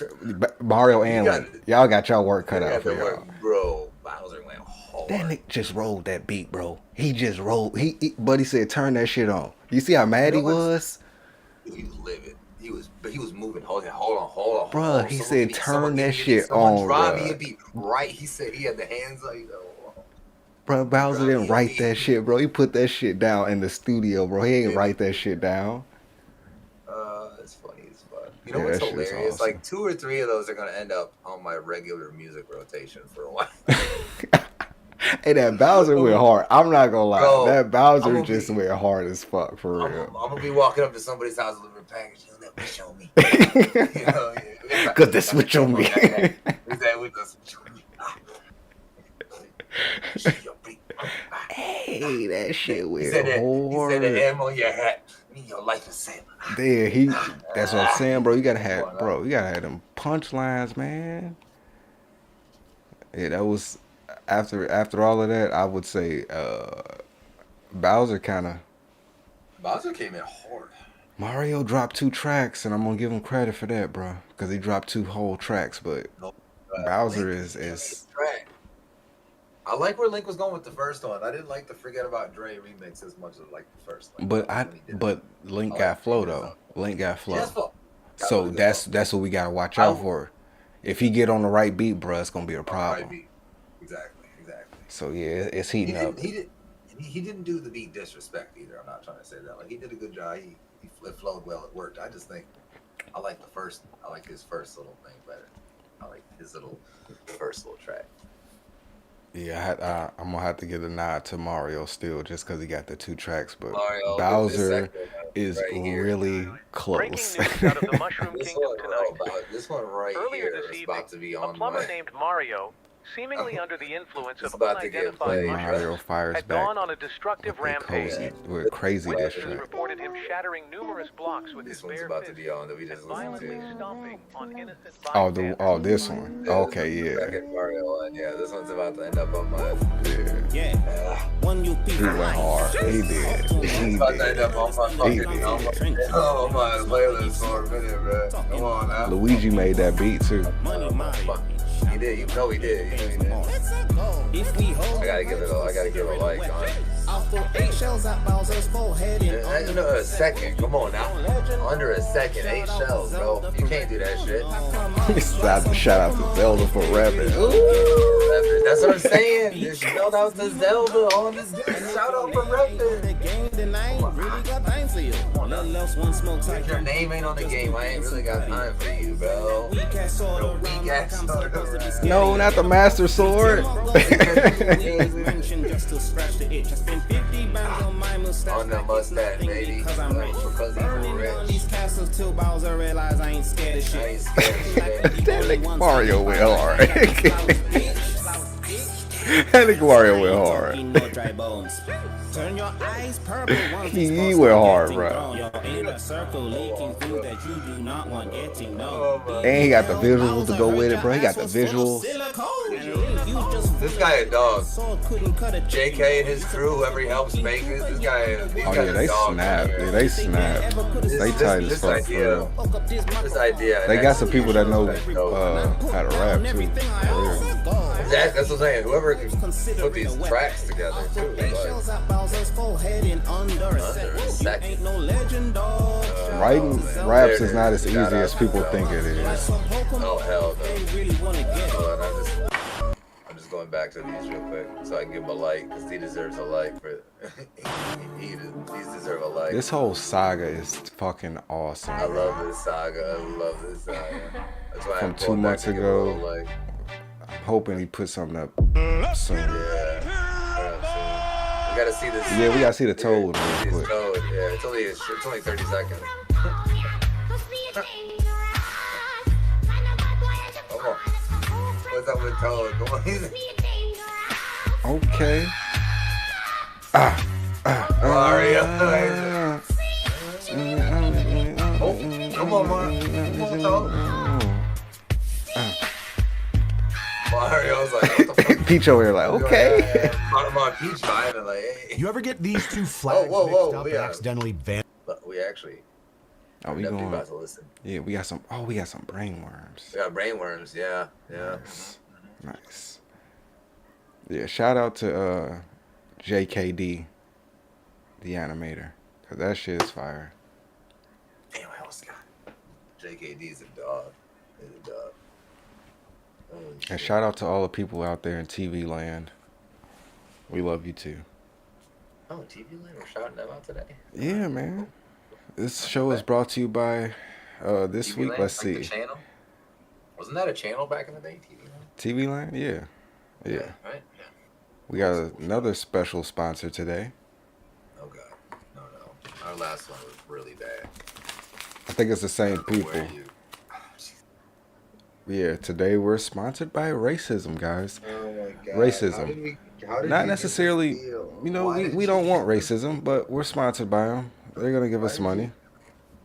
Mario and Link, y'all got y'all work cut out for y'all. Bro, Bowser went hard. That nigga just rolled that beat, bro. He just rolled. Buddy said, turn that shit on. You see how mad he was? He was livid. He was moving. Hold on. Bro, he said, turn that shit on, bro. Right, he said he had the hands like, bro, Bowser didn't write that shit, bro. He put that shit down in the studio, bro. He ain't write that shit down. It's funny as fuck. You know what's hilarious? Awesome. Like 2 or 3 of those are gonna end up on my regular music rotation for a while. Hey, that Bowser went hard. I'm not gonna lie. Bro, that Bowser just went hard as fuck, for real. I'm gonna be walking up to somebody's house delivering a package. You'll never show me. You know, yeah. Got the switch on me. Is that with the switch on me? Hey, that shit went He said hard. the M on your hat. I mean, your life is sad. There, that's what I'm saying, bro. You gotta have them punchlines, man. Yeah, that was after all of that. I would say Bowser came in hard. Mario dropped 2 tracks, and I'm gonna give him credit for that, bro, because he dropped 2 whole tracks. But Bowser is. I like where Link was going with the first one. I didn't like the Forget About Dre remix as much as like the first one. But Link got flow though. Link got flow. Yes, so that's what we gotta watch out for. If he get on the right beat, bro, it's gonna be a problem. Right, exactly. So yeah, it's heating up. He didn't do the beat disrespect either. I'm not trying to say that. Like he did a good job. it flowed well. It worked. I just think I like his first little thing better. I like his first little track. Yeah, I'm gonna have to give a nod to Mario still, just because he got the 2 tracks. But Mario, Bowser is right here. really Breaking close. news out of the Mushroom Kingdom tonight. This one right Earlier here this is evening, about to be a on plumber my. named Mario, seemingly under the influence It's of about to get unidentified played. Mario mushrooms, fires had back gone on a destructive with rampage. crazy diss Witnesses track. reported him shattering numerous blocks with This his one's bare about to fist be on that we and just listened violently to. stomping on innocent Oh, bystanders. this one. Okay, yeah. Second Mario one. Yeah, this one's about to end up on my. One you He went hard. He did. He About to end did. up on my fucking. On my playlist for a minute, bro. Come on now. Luigi made that beat too. He did. You know he did. I gotta give it a like on it. Under a second. Come on now. Under a second. 8 shells, bro. You can't do that shit. Shout out to Zelda for rapping. That's what I'm saying. Just shout out to Zelda on this disc. Shout out for rapping. If your name ain't on the game, I ain't really got time for you, bro. Weak ass sword. No, not the Master Sword. On the mustache, baby. Because he's rich. These castles till Bowser realize I ain't scared of shit. I ain't scared of shit. That nigga Mario went hard. That nigga Mario went hard. Turn your eyes purple once He went hard, bro. You're in a circle leaking things that you do not want getting no. And he got the visuals to go with it, bro. He got the visuals. This guy a dog. JK and his crew, whoever he helps make this guy. Oh yeah, they snap. Yeah, they snap. They tight as fuck, for real. This idea. They got some people that know how to rap too. For real. That's what I'm saying. Whoever can put these tracks together too. Under a second. Writing raps is not as easy as people think it is. Oh hell no. I'm just going back to these real quick so I can give him a like because he deserves a like for he deserve a like. This whole saga is fucking awesome. I love this saga. That's why From 2 months ago. Like. I'm hoping he puts something up soon. Yeah. We gotta see this. Yeah, we gotta see the Toad real quick. Yeah, it's only 30 seconds. Come on. What's up with Toad? Come on. Okay. Mario. Come on, Mario. Come on, Toad. Mario's like, what the fuck? Peach over here like, okay. I'm on Peach vibing like, hey. You ever get these two flags mixed up and accidentally van? But we actually. We going? About to listen. Yeah, we got some. Oh, we got some brainworms. We got brainworms. Yeah. Nice. Yeah, shout out to JKD, the animator, cause that shit is fire. Damn, I almost got JKD's a dog. He's a dog. And shout out to all the people out there in TV land. We love you too. Oh, TV land, we're shouting them out today. Yeah, man. This show is brought to you by this TV week. Land, Let's like see. the channel? Wasn't that a channel back in the day? TV Land? Yeah. Right? Yeah. We got another special sponsor today. Oh god. No. Our last one was really bad. I think it's the same people. Yeah, today we're sponsored by racism, guys. Oh my god. Racism. Not necessarily, we don't want racism, but we're sponsored by them. They're going to give us money.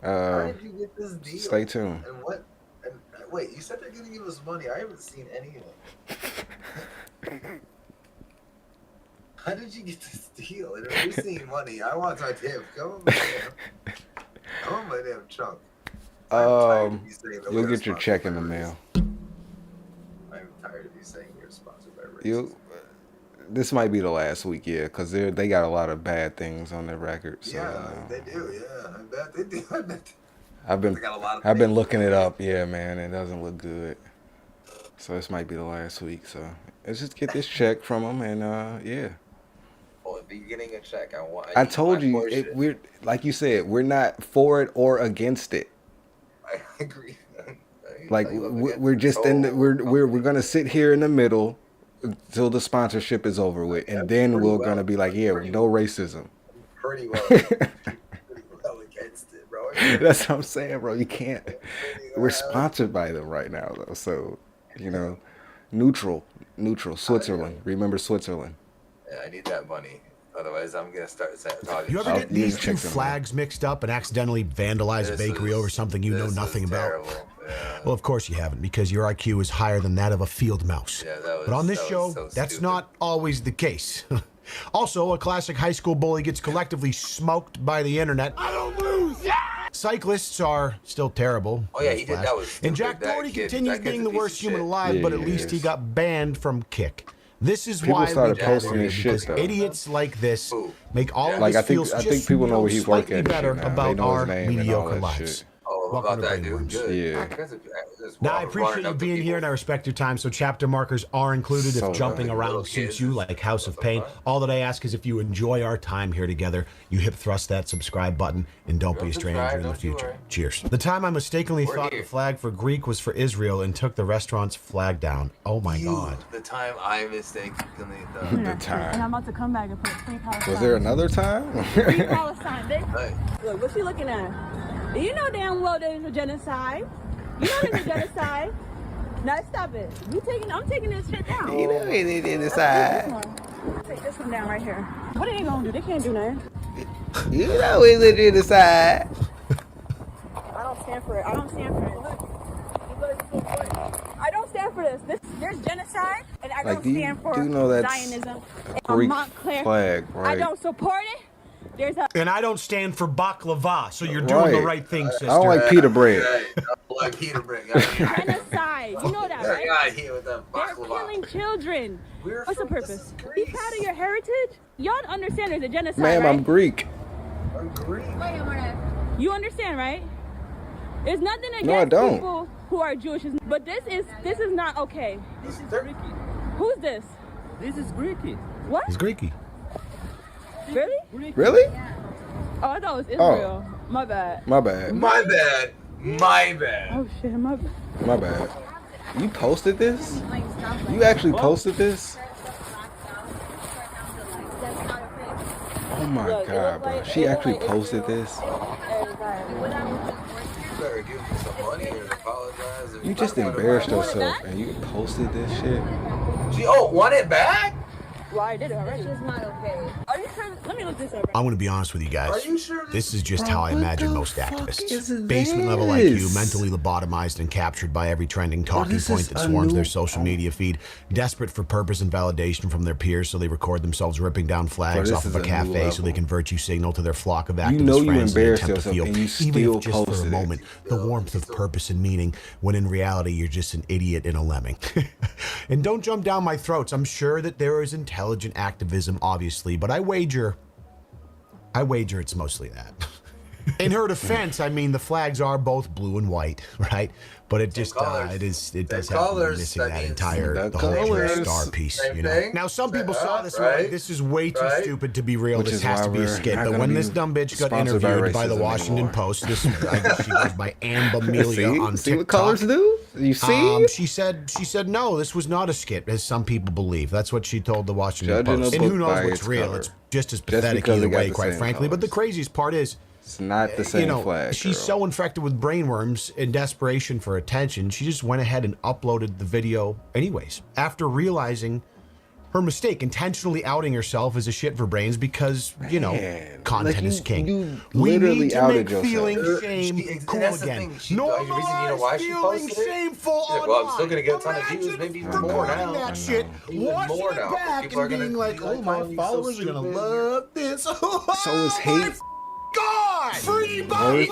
How did you get this deal? Stay tuned. And what? And wait, you said they're going to give us money. I haven't seen any of it. How did you get this deal? And if you're seeing money, I want my tip. Come on, my damn chunk. You'll get your check in the mail. I'm tired of you saying you're sponsored by racism. This might be the last week, yeah, because they got a lot of bad things on their record. So, they do, yeah. I bet they do. I've been looking it up, yeah, man. It doesn't look good. So this might be the last week. So let's just get this check from them, and yeah. Well, if you're getting a check, I told you, we're like you said, we're not for it or against it. I agree. Like we're just we're gonna sit here in the middle until the sponsorship is over with, and then we're gonna be like, yeah, no racism. Pretty well against it, bro. That's what I'm saying, bro. You can't. We're sponsored by them right now, though. So, neutral. Switzerland. Remember Switzerland. Yeah, I need that money. Otherwise, I'm gonna start talking. You ever get these two flags mixed up and accidentally vandalize a bakery over something you know nothing about? Yeah. Well, of course you haven't, because your IQ is higher than that of a field mouse. Yeah, but on this show, that's not always the case. Also, a classic high school bully gets collectively smoked by the internet. I don't lose! Yeah! Cyclists are still terrible. Oh, yeah, he did. That was stupid. And Jack Doherty continues being the worst human alive, but at least he got banned from Kick. This is people why started posting this shit, though. Idiots like this make all of like, us feel I think people know where he works at better now. about our name mediocre lives. Oh, about that dude. Good. Yeah. Now, I appreciate you being here, and I respect your time, so chapter markers are included So if jumping around suits you like House of Pain. All that I ask is if you enjoy our time here together, you hip thrust that subscribe button, and don't be a stranger in the future. Cheers. The time I mistakenly thought the flag for Greek was for Israel and took the restaurant's flag down. Oh my God. The time I mistakenly thought. The time. And I'm about to come back and put Free Palestine. Was there another time? Free Palestine, bitch. Look, what's she looking at? You know damn well there's a genocide. You know there's a genocide. Now stop it. I'm taking this shit down. You know it is genocide. Take this one down right here. What are they gonna do? They can't do nothing. You know it's a genocide. I don't stand for it. I don't stand for it. I don't stand for this. There's genocide, and I don't stand for Zionism. Greek Montclair. flag, right? I don't support it. And I don't stand for baklava, so you're doing the right thing, sister. I don't like pita bread. I don't like pita bread. Genocide. You know that, right? Yeah, here with that They're killing children. What's the purpose? Be proud of your heritage. Y'all understand there's a genocide, Ma'am, right? I'm Greek. I'm Greek. You understand, right? There's nothing against No, I don't. people who are Jewish, but this is not okay. This is Greek. Who's this? This is Greeky. What? It's Greeky. Really? Really? Oh, I thought it was Israel. My bad. My bad. My bad. My bad. Oh shit, my bad. My bad. You posted this? You actually posted this? Oh my God, bro. She actually posted this? You better give me some money and apologize. You just embarrassed yourself and you posted this shit? Want it back? Well, I did it already. It's not okay. Are you trying to... Let me look this up. I'm going to be honest with you guys. Are you sure This is just how I imagine most activists. Basement level this? IQ, mentally lobotomized and captured by every trending talking point that swarms their social media feed, desperate for purpose and validation from their peers, so they record themselves ripping down flags off of a cafe so they can virtue signal to their flock of activist You know you friends and embarrassed attempt to yourself feel, and you even still if just for a posted it. moment, the warmth of purpose and meaning, when in reality you're just an idiot and a lemming. And don't jump down my throats. I'm sure that there is intelligent activism, obviously, but I wager it's mostly that. In her defense, I mean, the flags are both blue and white, right? But it just it does have me missing that entire the whole star piece, you know. Now some people saw this and were like, this is way too stupid to be real. This has to be a skit. But when this dumb bitch got interviewed by the Washington Post, I guess she goes by Ann Bamelia on TikTok. See what colors do? You see? She said no, this was not a skit, as some people believe. That's what she told the Washington Judging Post. a And who book knows by what's its real? cover. It's just as Just pathetic because either they got way, the quite same frankly. But the colors. craziest part is, It's not the same flag. she's girl. so infected with brainworms in desperation for attention, she just went ahead and uploaded the video anyways, after realizing her mistake, intentionally outing herself as a shit for brains because, content is king. We literally need to outed make yourself. feeling shame cool again. Normalize feeling shameful online. Well, I'm still gonna get a ton of views, maybe even more now. That shit, washing more it now. back People are and being gonna like, be oh, like, my oh, he's followers so are gonna stupid. love this. So is hate. God! Free Hate.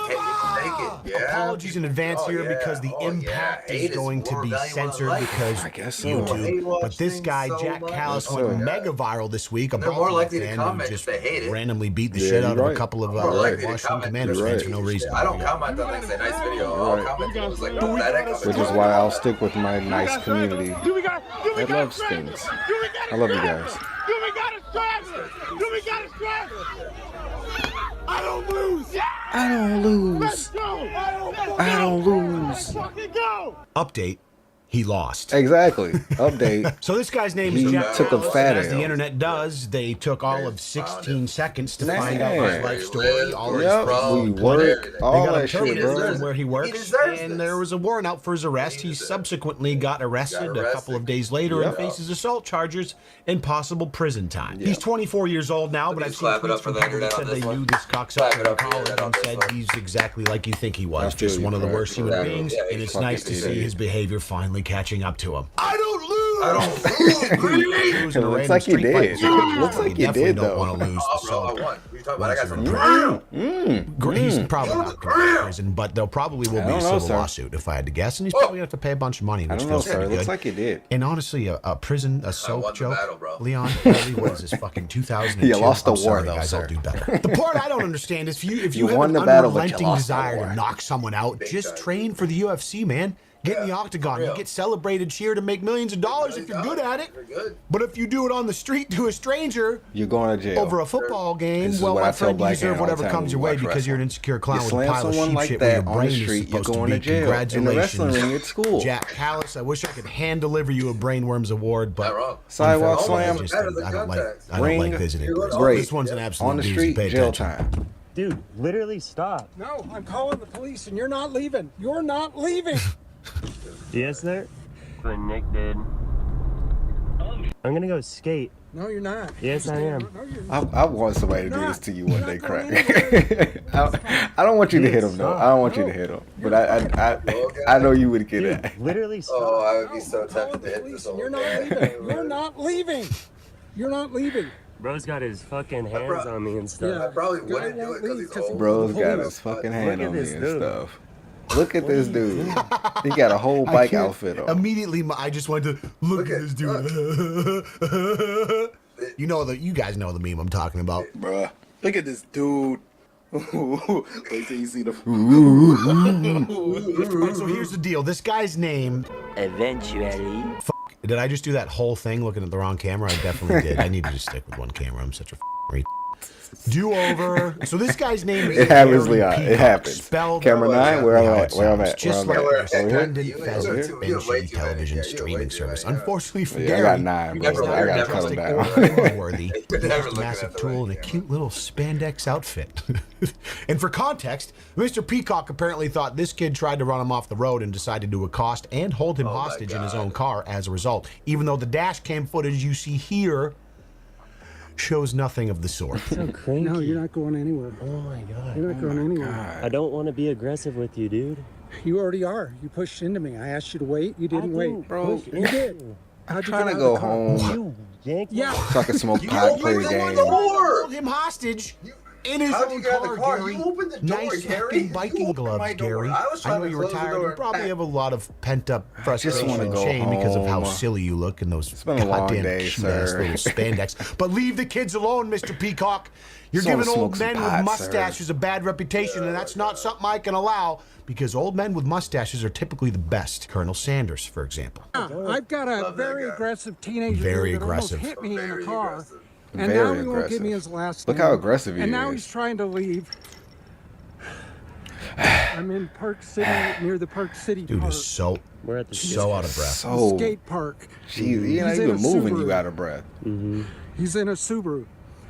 Apologies in advance here because the impact is going to be censored because I guess so. YouTube. But this guy, Jack Callis, went mega viral this week. A They're more likely to fan who comment just if they hate it. randomly beat the Yeah, shit out you're of a right. couple of More likely to Washington comment Commanders you're fans right. for no reason. I don't comment on like, say, nice video. I'll comment on it was like pathetic. Which is why I'll stick with my nice community that loves things. I love you guys. Do we got a strategy? Do we got a strike? I don't lose. I don't lose. Let's go. I don't lose. Let's fucking go. Update. He lost. Exactly. Update. So this guy's name is He Jack took a Alice, fat and as the L. internet does, they took all of 16 seconds to Man. find out his life story, all his Yep, personal we employment. work, all They got him that shit, terminated bro. from where he works, deserves and this. there was a warrant out for his arrest. He subsequently got arrested a couple of days later and Yep. faces assault charges and possible prison time. Yep. He's 24 years old now, but I've seen clap it up tweets for from the people that internet said on they this knew one. this Clap cocksucker it in up for the college internet on and this said one. he's exactly like you think he I was, feel just you, one of the Craig. worst human Yeah, beings, yeah, and he's it's fucking nice to see idiot. his behavior finally catching up to him. I don't lose. I don't lose. Losing a Looks random like he street fight did. is huge, Looks but like he definitely did, don't though. want to lose. Oh, So bro, I won. What are you talking about? I got some. He's probably not going to prison, but there probably will I be a don't know, civil sir. lawsuit if I had to guess, and he's probably going to have to pay a bunch of money, I which don't know, feels sir. pretty It looks good. like you did. And honestly, a prison, a won soap the joke, battle, bro. Leon, really, what is this, fucking 2002? You lost the I'm war, sorry, though, guys, sir. I'll do better. The part I don't understand is if you You have won an the battle, but you unrelenting lost the desire war. to knock someone out, Big just time. train for the UFC, man. Get in the octagon. You real. get celebrated, cheered, and make millions of dollars if you're good at it. You're good. But if you do it on the street to a stranger You're going to jail. over a football game, This is well, what I my tell friend, you black deserve men all the whatever time comes when your we way watch because you're an wrestling. insecure You clown with a slam pile of someone sheep like shit where your that on the brain is street, you're supposed to going be. to jail. In the Congratulations, wrestling ring at school. Jack Callis. I wish I could hand deliver you a Brainworms award, but Not wrong. Sidewalk unfortunately, slam. I don't like Ring. visiting. You're prisons. Great. This one's an absolute On the doozy. street, Pay jail attention. time. Dude, literally stop. No, I'm calling the police and you're not leaving. You're not leaving. Yes, sir? Connected. I'm gonna go skate. No, you're not. Yes, I am. No, you're not. I want somebody to do You're this not. to you one You're day, not going Craig. I don't want you to hit him, though. I don't want you to hit him. But I know you would get it. Literally stop. Oh, I would be No, so I'm calling tempted the to hit police this and you're old not guy. leaving. You're not leaving. You're not leaving. Bro's got his fucking hands on me and stuff. I probably Guy wouldn't do won't it because leave he's 'cause old. Bro's got Police. his fucking hand at on me this and dude. stuff. Look at this dude. He got a whole I bike can't- outfit on. Immediately, I just went to look at this dude. You guys know the meme I'm talking about. Bruh, look at this dude. Wait till you see the. Alright, so here's the deal. This guy's name. Eventually. Did I just do that whole thing looking at the wrong camera? I definitely did. I need to just stick with one camera. I'm such a retard. Do over. So this guy's name is It happens, Gary Leon. It Peacock, happens. Spelled Camera 9, where I'm how at, it where I'm sounds. at, Just where I'm like at. their Over here? splendid pheasant You and have way shitty too many. television Yeah, you have way streaming too service. many, yeah. Unfortunately for Yeah, I Gary, got 9, bro. he's I not gotta never cut artistic him or down. cringeworthy. Never Just a looking massive at the tool right and a camera. cute little spandex outfit. And for context, Mr. Peacock apparently thought this kid tried to run him off the road and decided to accost and hold him hostage in his own car as a result, even though the dash cam footage you see here shows nothing of the sort. So cranky. No, you're not going anywhere. Oh my god. You're not going anywhere. I don't want to be aggressive with you, dude. You already are. You pushed into me. I asked you to wait. You didn't wait. Bro, You did. How'd you trying get to out go of the car? home. You yanked me. Yeah. So I can smoke pot pre-game. Hold him hostage in his How'd you own get out of the car, car? Gary. You opened the door, Nice Gary. fucking You biking opened gloves, my door. Gary. I was I trying know to you're close the retired. door You and probably back. have a lot of pent-up frustration wanna and go shame because of how home. silly you look in those It's been a long goddamn day, cute-ass sir. little spandex. But leave the kids alone, Mr. Peacock. You're Just wanna giving old smoke some men pot, with sir. mustaches a bad reputation, and that's not something I can allow because old men with mustaches are typically the best. Colonel Sanders, for example. I've got a very aggressive teenager Very that almost aggressive. hit me in the Very car. aggressive. And Very now he won't give me aggressive. his last Look name. how aggressive he And now is. he's trying to leave. I'm in Park City, near the Park City Dude Park. is so We're at the out of breath. So, skate park. geez, you know, He's you in been a moving, you Subaru. out of breath. He's in a Subaru.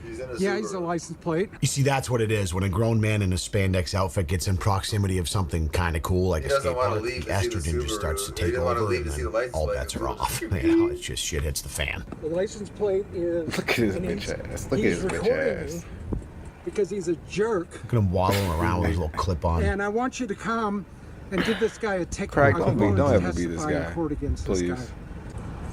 He's in a Yeah, he's a Subaru. license plate. You see, that's what it is. When a grown man in a spandex outfit gets in proximity of something kind of cool, like He a doesn't skate wanna park, leave the to see the estrogen just Subaru. starts to He take doesn't wanna over, leave and to see then the license all plate. bets are off. You know, it's just shit hits the fan. The license plate is. Look at his and bitch he's- ass. Look at he's his bitch recording ass. me Because he's a jerk. Look at him waddling around with his little clip on. And I want you to come and give this guy a ticket. Craig, I'm going don't to ever be this testify in guy. court against this Please. guy.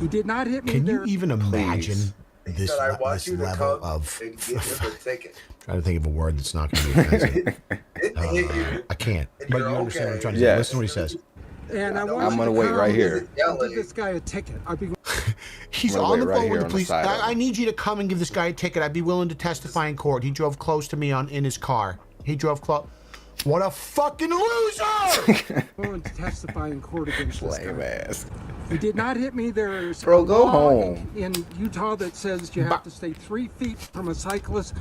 He did not hit me Can there. you even imagine He this, said, I want this you to level come of... and get him a ticket. trying to think of a word that's not going to be offensive. Didn't hit you. I can't. And But you're you understand what I'm okay. trying to say. Yes. Listen to what he says. And I want I'm you gonna to wait come right here. and give this guy a ticket. I'd be He's I'm gonna on the wait right phone here with the on the police. side of him. I need you to come and give this guy a ticket. I'd be willing to testify in court. He drove close to me in his car. He drove close. What a fucking loser! going to testify in court against this Lame guy. ass. He did not hit me. There's Bro, a go law home. in Utah that says you have to stay 3 feet from a cyclist.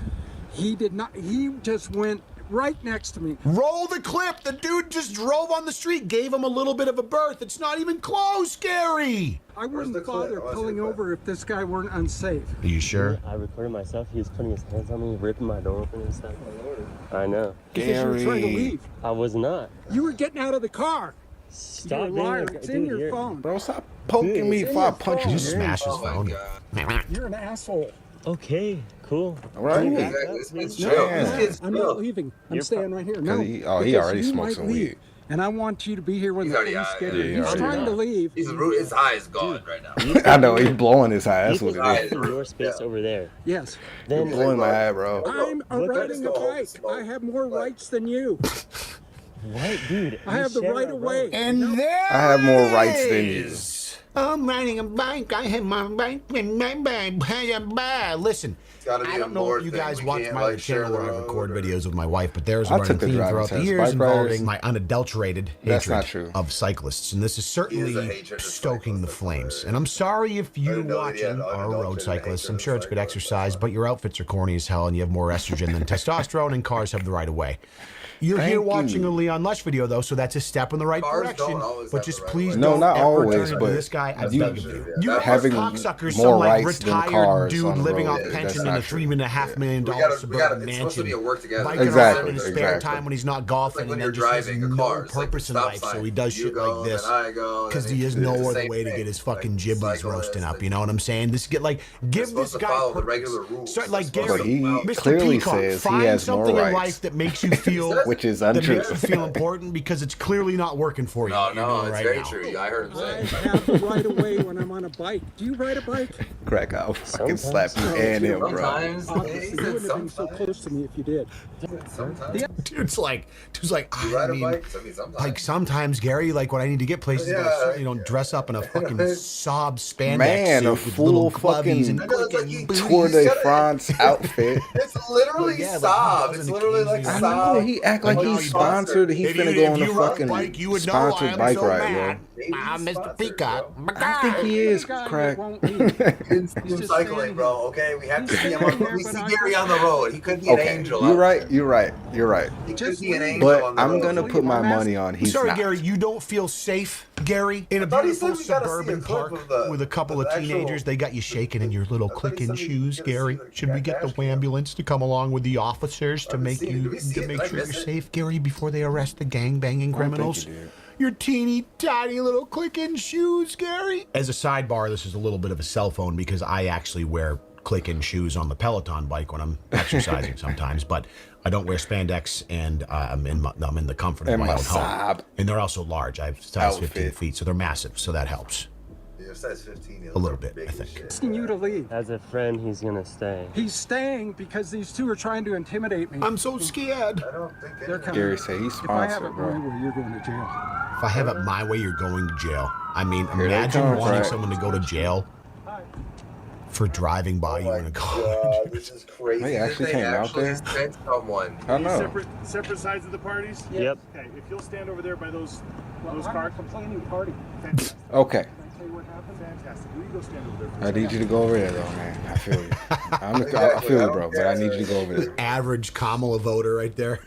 He did not. He just went right next to me. Roll the clip. The dude just drove on the street, gave him a little bit of a berth. It's not even close, Gary. I wouldn't bother pulling over if this guy weren't unsafe. Are you sure? I recorded myself. He was putting his hands on me, ripping my door open and stuff. I know. Because you were trying to leave. I was not. You were getting out of the car. Stop You're a liar. being a- It's dude, in your you're- phone. Bro, stop poking me before I punch you. Just smash his phone. You're an asshole. Okay, cool. All right. Cool. Yeah. This kid's No, chill. Yeah. This kid's I'm chill. not leaving. I'm You're staying right here. No. He because already you smoked might some leave. weed. And I want you to be here when He's the already police out, get yeah, here. he He's already trying to out. leave. His eye is gone right now. I know he's blowing his eye. That's You what can it is. in your space over there. Yes. Then You're blowing my eye, bro. I'm Look, riding a go home and bike. smoke. I have more rights than you. what, dude? I have the right of way. And there I have more it rights than you. is. I'm riding a bike. I have my bike in my bike. Listen, gotta be I a don't know more if you thing. guys We watch can't, my other like, share channel where I the record road or- videos with my wife, but there's a I running took the theme driving throughout the test. years Bike involving riders- my unadulterated That's hatred not true. of cyclists, and this is certainly He is a hatred of stoking the cyclists, flames. that's And I'm sorry if you're didn't know that he had watching are a road unadulterated cyclist. hatred I'm of sure it's good cyclists. exercise, but your outfits are corny as hell, and you have more estrogen than testosterone, and cars have the right of way. You're Thank here you. watching a Leon Lush video, though, so that's a step in the right Cars direction. don't always But have just the right please of way. No, don't not ever always, turn into but this guy. I you- beg of you. yeah. You That- having more cocksuckers, some like rights than retired cars dude on the living road. off Yeah, pension that's in a not true. $3.5 million We gotta, suburban it's supposed to be a mansion. work together. Biking Exactly, around in his spare exactly. time when he's not golfing, Like when and you're then just has driving a no car, it's like purpose the in stop life, so sign. he does You shit go, like this then I go, because then he has it's no the other same way to thing. get his fucking Like, giblies cyclists, roasting up. like- You know what I'm saying? Just give this supposed to guy follow the purpose. regular rules. Start like They're Gary, But he Mr. clearly Peacock, says he find has more something in rights. life that makes you feel Which is that untrue. makes you feel important because it's clearly not working for you. No, you know, it's right very now. true. I heard him I say. have the right of way when I'm on a bike. Do you ride a bike? Crack, I'll fucking slap you and him, bro. Sometimes. Obviously, He you said wouldn't have been so sometimes. close to me if you did. Sometimes. Dude's like, You I ride a mean, bike? I mean, sometimes. like sometimes, Gary, like when I need to get places, Yeah, you know, dress up in a fucking sob spandex Man, a suit with full little fucking clubbies and I know, it's like clicking you- booties. Tour de France outfit. It's literally Yeah, like, sob. he It's doesn't literally like occasionally- I sob. know, he act like Like, he's no, he sponsored. He's If finna you- go on if a you ride a fucking bike, you would know why sponsored I'm bike so ride, mad. Maybe I'm he's Mr. sponsored, Peacock. yo. I think he is, crack. He's just cycling, saying- bro. Okay, we have to see him. standing there, We but see I- Gary on the road. He could be an Okay, angel. you're out right. there. You're right. You're right. He could Just be an leave. angel But on the I'm road. gonna put my money on he's Sorry, not. Gary, you don't feel safe, Gary, in a I thought he beautiful said we gotta see a suburban clip park of the- with a couple of of the teenagers. actual- They got you shaking in your little I thought he clicking said we shoes, gotta see Gary. the Should we get dash the cam. ambulance to come along with the officers to haven't make seen it. you Did we see to it? make Did I sure you're miss it? safe, Gary, before they arrest the gangbanging criminals? you did. Your teeny tiny little clicking shoes, Gary. As a sidebar, this is a little bit of a cell phone because I actually wear clicking shoes on the Peloton bike when I'm exercising sometimes, but I don't wear spandex, and I'm in the comfort of And my my own home. sob And they're also large. I have size 15 outfit. feet, so they're massive, so that helps. Your size 15 is A little bit, big I as think. shit. Asking you to leave. As a friend, he's gonna stay. He's staying because these two are trying to intimidate me. I'm so scared. I don't think They're coming. Gary say he's If I have sponsored, it bro. my way, you're going to jail. If I have it my way, you're going to jail. I mean, Here they imagine come, wanting right? someone to go to jail for driving by Oh you my in a car. God, this is crazy. They actually They came out actually there? sent someone. I know. Separate sides of the parties? Yep. Okay, if you'll stand over there by those I'm cars. a complaining party. Fantastic. Okay. Can I tell you what happened? Fantastic. Will you go stand over there for a I need you to go over there, though, man. I feel you. I feel you, bro, but I need you to go over there. Average Kamala voter right there.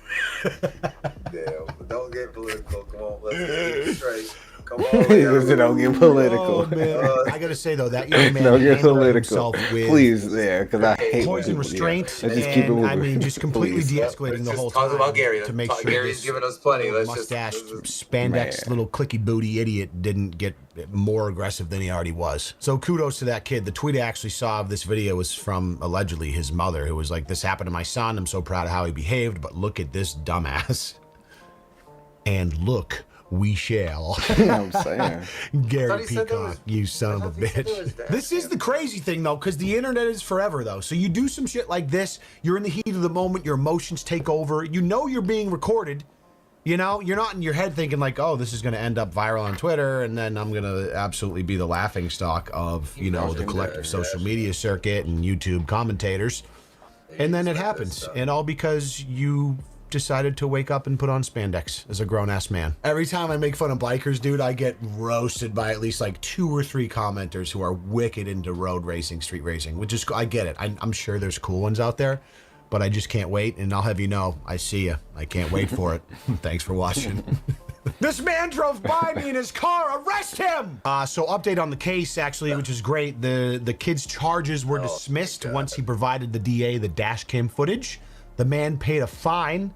Damn, don't get political. Come on, let's keep it straight. Come on. Listen, don't get political. Oh, man. I gotta say though, that young man Don't get handled political. himself with Please, yeah, because I hate when poison people- restraint, yeah. Let's just keep it and moving. I mean, just completely Please. de-escalating the Let's whole just talk time about Gary. to make sure Gary's this giving us plenty. Let's just mustached, this is- spandex, Man. little clicky booty idiot didn't get more aggressive than he already was. So kudos to that kid. The tweet I actually saw of this video was from allegedly his mother, who was like, "This happened to my son. I'm so proud of how he behaved, but look at this dumbass." And look, we shall. I'm saying. Gary he said there Peacock, was- you son of a he said there was bitch. dash This is the crazy thing, though, because the internet is forever, though. So you do some shit like this, you're in the heat of the moment, your emotions take over, you know you're being recorded. You know, you're not in your head thinking like, oh, this is going to end up viral on Twitter, and then I'm going to absolutely be the laughing stock of, you know, the collective social media circuit and YouTube commentators. And then it happens, and all because you decided to wake up and put on spandex as a grown-ass man. Every time I make fun of bikers, dude, I get roasted by at least like 2 or 3 commenters who are wicked into road racing, street racing, which is, I get it. I'm sure there's cool ones out there, but I just can't wait. And I'll have you know, I see you. I can't wait for it. Thanks for watching. This man drove by me in his car. Arrest him! So update on the case, actually, which is great. The kid's charges were dismissed once he provided the DA the dash cam footage. The man paid a fine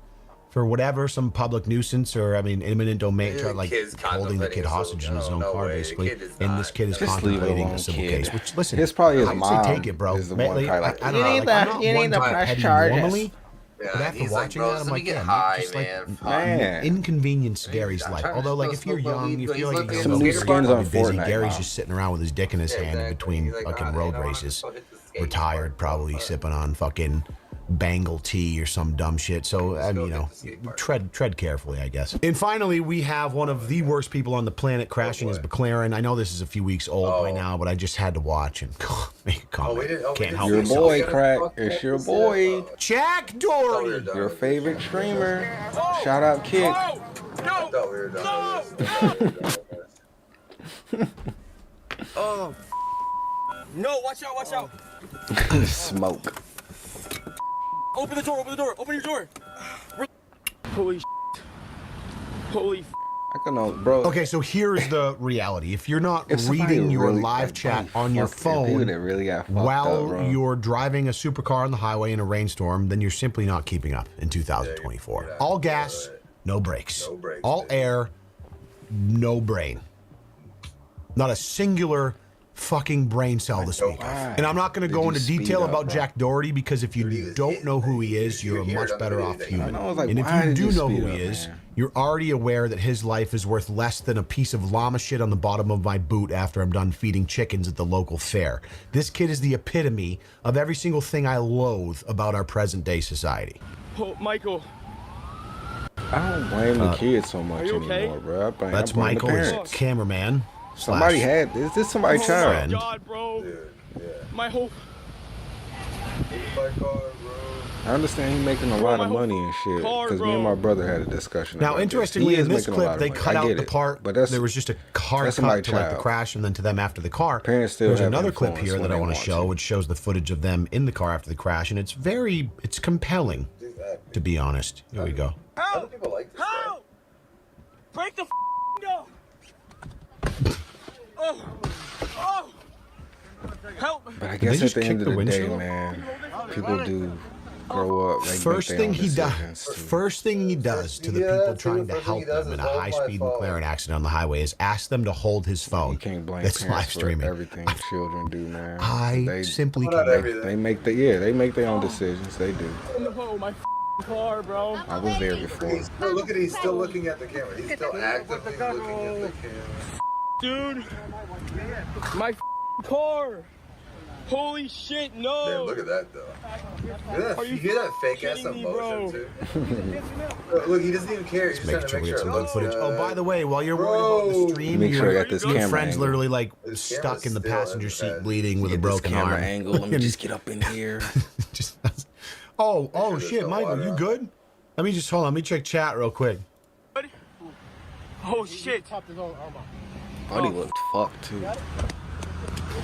for whatever, some public nuisance or, I mean, imminent domain, like holding the kid hostage in his own car, basically. And this kid is contemplating a civil case, which, listen, it's probably his I'd mom. Say take it, bro. Is the one Like, like, I don't know, like, I'm not one to press petty charges. normally, Yeah, but after he's like, watching bro, that, I'm let me like, get yeah, high, just man. Man. inconvenience Gary's life. trying to Although, like, still if you're smoke young, weed, you but feel he's like you're looking young, at you're some probably skins on busy. Fortnite Gary's now. just sitting around with his dick in his hand in between He's like, fucking "Alright, road man, I wanna races. go hit the skate Retired, probably sipping on fucking Bengal tea or some dumb shit. So, I mean, you know, tread carefully, I guess. And finally, we have one of the worst people on the planet crashing his McLaren. I know this is a few weeks old by now, but I just had to watch and make a comment. Can't help Your myself. boy, Crack. It's your boy. Jack Doherty. Your favorite streamer. Shout out, Kick. I thought we were done with this. Oh. No, watch out, watch out. Smoke. Open the door, open the door, open your door. Holy Holy I can know, bro. Okay, so here's the reality. If you're not If somebody reading your really live got chat fucked- on your if people phone that really got fucked while up, bro. you're driving a supercar on the highway in a rainstorm, then you're simply not keeping up in 2024. All gas, no brakes. All air, no brain. Not a singular fucking brain cell to speak of. And I'm not going to go into detail about Jack Doherty because if you don't know who he is, you're a much better off human. And if you do know who he is, you're already aware that his life is worth less than a piece of llama shit on the bottom of my boot after I'm done feeding chickens at the local fair. This kid is the epitome of every single thing I loathe about our present day society. Oh, Michael. I don't blame the kids so much Are you okay? anymore, bro. That's I blame Michael, the his parents. cameraman. Somebody had. Is this somebody's Oh child? my God, bro. My whole. I understand he's making a lot of money and shit. Because me and my brother had a discussion. Now, about interestingly, this. He in is this making a lot clip, of they money. cut I out get the it, part. but that's, There was just a car that's cut somebody's to like the child. crash and then to them after the car. Parents still There's have another clip influence here when that I they want to want show, to. which shows the footage of them in the car after the crash, and it's compelling, to be honest. Here we go. Help! Help! Break the door! Oh! Oh! Help! But I Did they guess at just the end kick of the the day, windshield? man, people do grow up. They First make their thing own he does, decisions, too. first thing he does to the people trying to help them in a high-speed McLaren accident on the highway is ask them to hold his phone. You can't blame That's live parents for streaming. everything children do, man. I simply Not can't. everything. They make their own decisions. They do. No, my car, bro. I was there before. Look at he's still looking at the camera. He's still actively looking at the camera. Dude. My car. Holy shit, no. Man, look at that though. Are You you hear that fake ass kidding me, emotion bro? too? Look, he doesn't even care. He's just Making trying to sure we make get sure some it good looks footage. good. Oh, by the way, while you're worried about the stream, Make sure I your, got this your camera friend's angle. literally like His stuck camera's in the still passenger in seat bed. bleeding with a Get this broken camera arm. angle. Let me just get up in here. Just- oh there's shit, no Michael, water you on good? Let me just hold on. Let me check chat real quick. Oh shit. Buddy looked fucked too.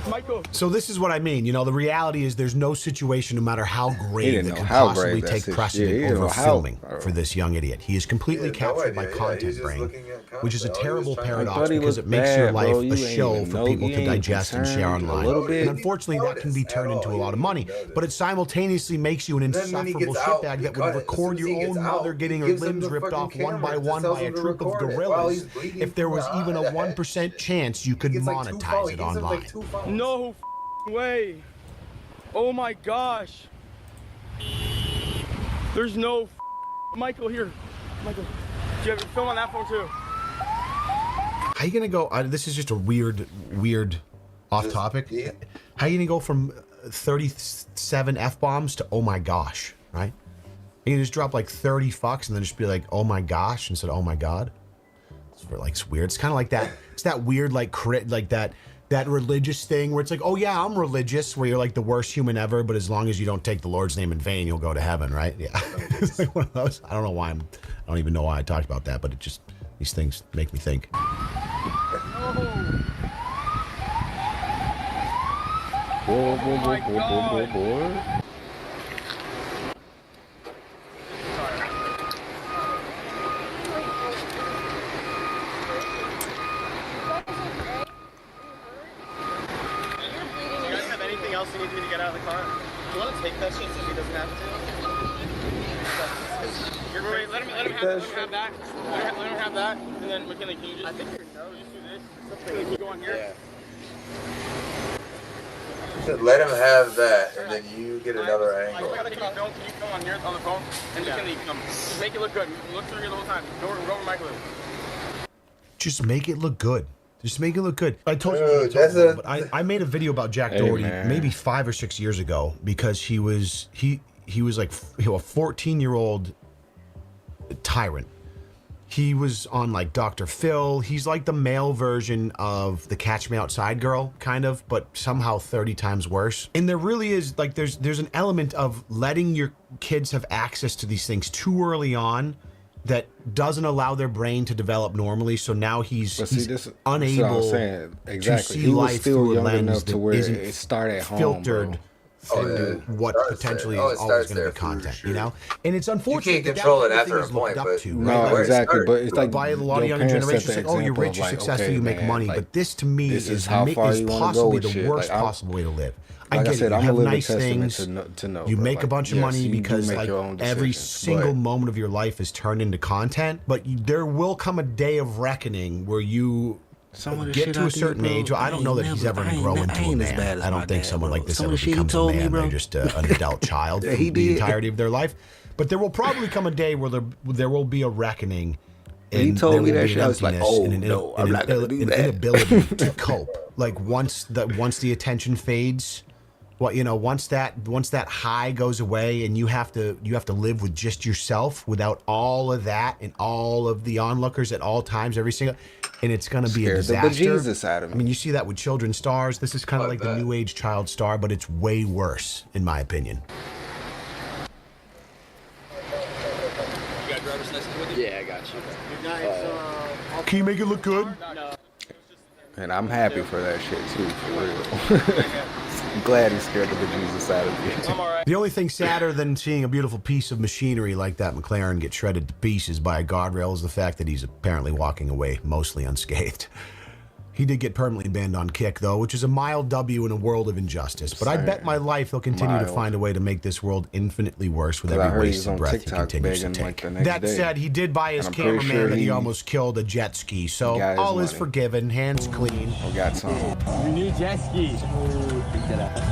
Michael. So this is what I mean. You know, the reality is there's no situation, no matter how grave, didn't that know can how possibly grave that take situation- precedent yeah, he didn't over know how- filming for this young idiot. He is completely He had no captured by idea. Yeah, content he's just brain, looking at which is a content. All he was terrible trying to- I paradox thought he because looked it makes bad, your life bro. a You ain't show even for know- people you to ain't digest and share concerned a online. little bit. And unfortunately, that can be Notice at turned into a all. lot of You money. didn't know But it this. simultaneously makes you an Then when he insufferable gets out, shitbag he that cut would it. record As soon as your he own gets mother out, getting he her gives him limbs the ripped fucking off one by camera, one tells by a him to troop of record it while gorillas. he's bleeding If there was from the even a head. 1% chance you could He gets like 2 monetize phones. it He gives him online. like 2 phones. No way. Oh my gosh. There's no Michael here. Michael, do you have film on that phone too? How you gonna go? This is just a weird off topic. Yeah. How you gonna go from 37 f bombs to oh my gosh, right? You can just drop like 30 fucks and then just be like oh my gosh instead of oh my god. It's weird. It's kind of like that. It's that weird like that that religious thing where it's like, oh yeah, I'm religious, where you're like the worst human ever, but as long as you don't take the Lord's name in vain, you'll go to heaven, right? Yeah. It's like one of those. I don't know why I don't even know why I talked about that, but it just, these things make me think. Boy. Else you need me to get out of the car? You want to take that shit so he doesn't have to? Wait, let him have that. Let him have that, and then McKinley, can you just... I think your nose, just do this. Can you go on here? Yeah. Let him have that, and then you get another angle. Can you film on here, on the phone? And McKinley, just make it look good. Look through here the whole time. Go over my glue. Just make it look good. Just make it look good. I told you, but I made a video about Jack Doherty maybe 5 or 6 years ago because he was like a 14-year-old tyrant. He was on like Dr. Phil. He's like the male version of the Catch Me Outside girl, kind of, but somehow 30 times worse. And there really is like there's an element of letting your kids have access to these things too early on that doesn't allow their brain to develop normally. So now he's unable to see life through a lens that isn't filtered through what potentially is always going to be content, you know? And it's unfortunate. You can't control it after a point, but no, exactly. But it's like by a lot of younger generations, it's like, oh, you're rich, you're successful, you make money. But this to me is possibly the worst possible way to live. Like I said, you I'm have a living nice testament things. to know. You bro. make like, a bunch of money because like every single but moment of your life is turned into content. But there will come a day of reckoning where you get to a certain age. I don't know that he's ever going to grow into a man. I don't think someone like this ever becomes a man. They're just an adult child for the entirety of their life. But there will probably come a day where there will be a reckoning. And he told me that shit. I was like, oh no, I'm not going to do that. An inability to cope. Like once the attention fades. Well, you know, once that high goes away and you have to live with just yourself without all of that and all of the onlookers at all times, every single, and it's going to be a disaster. The bejesus out of me. I mean, you see that with children's stars. This is kind of like the new age child star, but it's way worse, in my opinion. You got driver's license with you? Yeah, I got you. Can you make it look good? No. And I'm happy for that shit too, for real. I'm glad he scared the bejesus out of me. I'm all right. The only thing sadder than seeing a beautiful piece of machinery like that McLaren get shredded to pieces by a guardrail is the fact that he's apparently walking away mostly unscathed. He did get permanently banned on Kick, though, which is a mild W in a world of injustice. But I bet my life he'll continue to find a way to make this world infinitely worse with every wasted breath he continues to take. That said, he did buy his cameraman that he almost killed a jet ski, so all is forgiven, hands clean. Got some. Your new jet ski.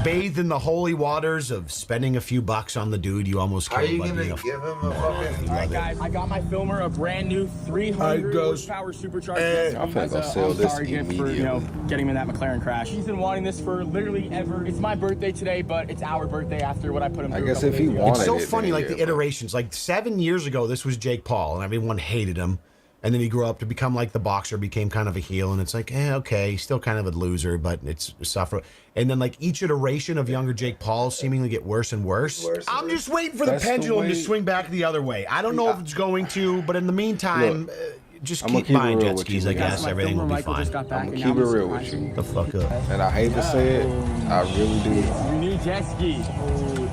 Bathed in the holy waters of spending a few bucks on the dude you almost killed. Are you going to give him a fucking... Alright guys, I got my filmer, a brand new 300 horsepower supercharged. I'm finna go sell this immediately. For, you know, getting him in that McLaren crash. He's been wanting this for literally ever. It's my birthday today, but it's our birthday after what I put him through. I guess if he wanted it's so funny, like the iterations. Like 7 years ago, this was Jake Paul, and everyone hated him. And then he grew up to become like the boxer, became kind of a heel, and it's like, okay, he's still kind of a loser, but it's suffer. And then like each iteration of younger Jake Paul seemingly get worse and worse. I'm just waiting for the pendulum to swing back the other way. I don't know if it's going to, but in the meantime. Just keep buying jet skis, I guess. Everything will be fine. I'm gonna keep it real with you. The fuck up. And I hate to say it, I really do. Your new jet ski.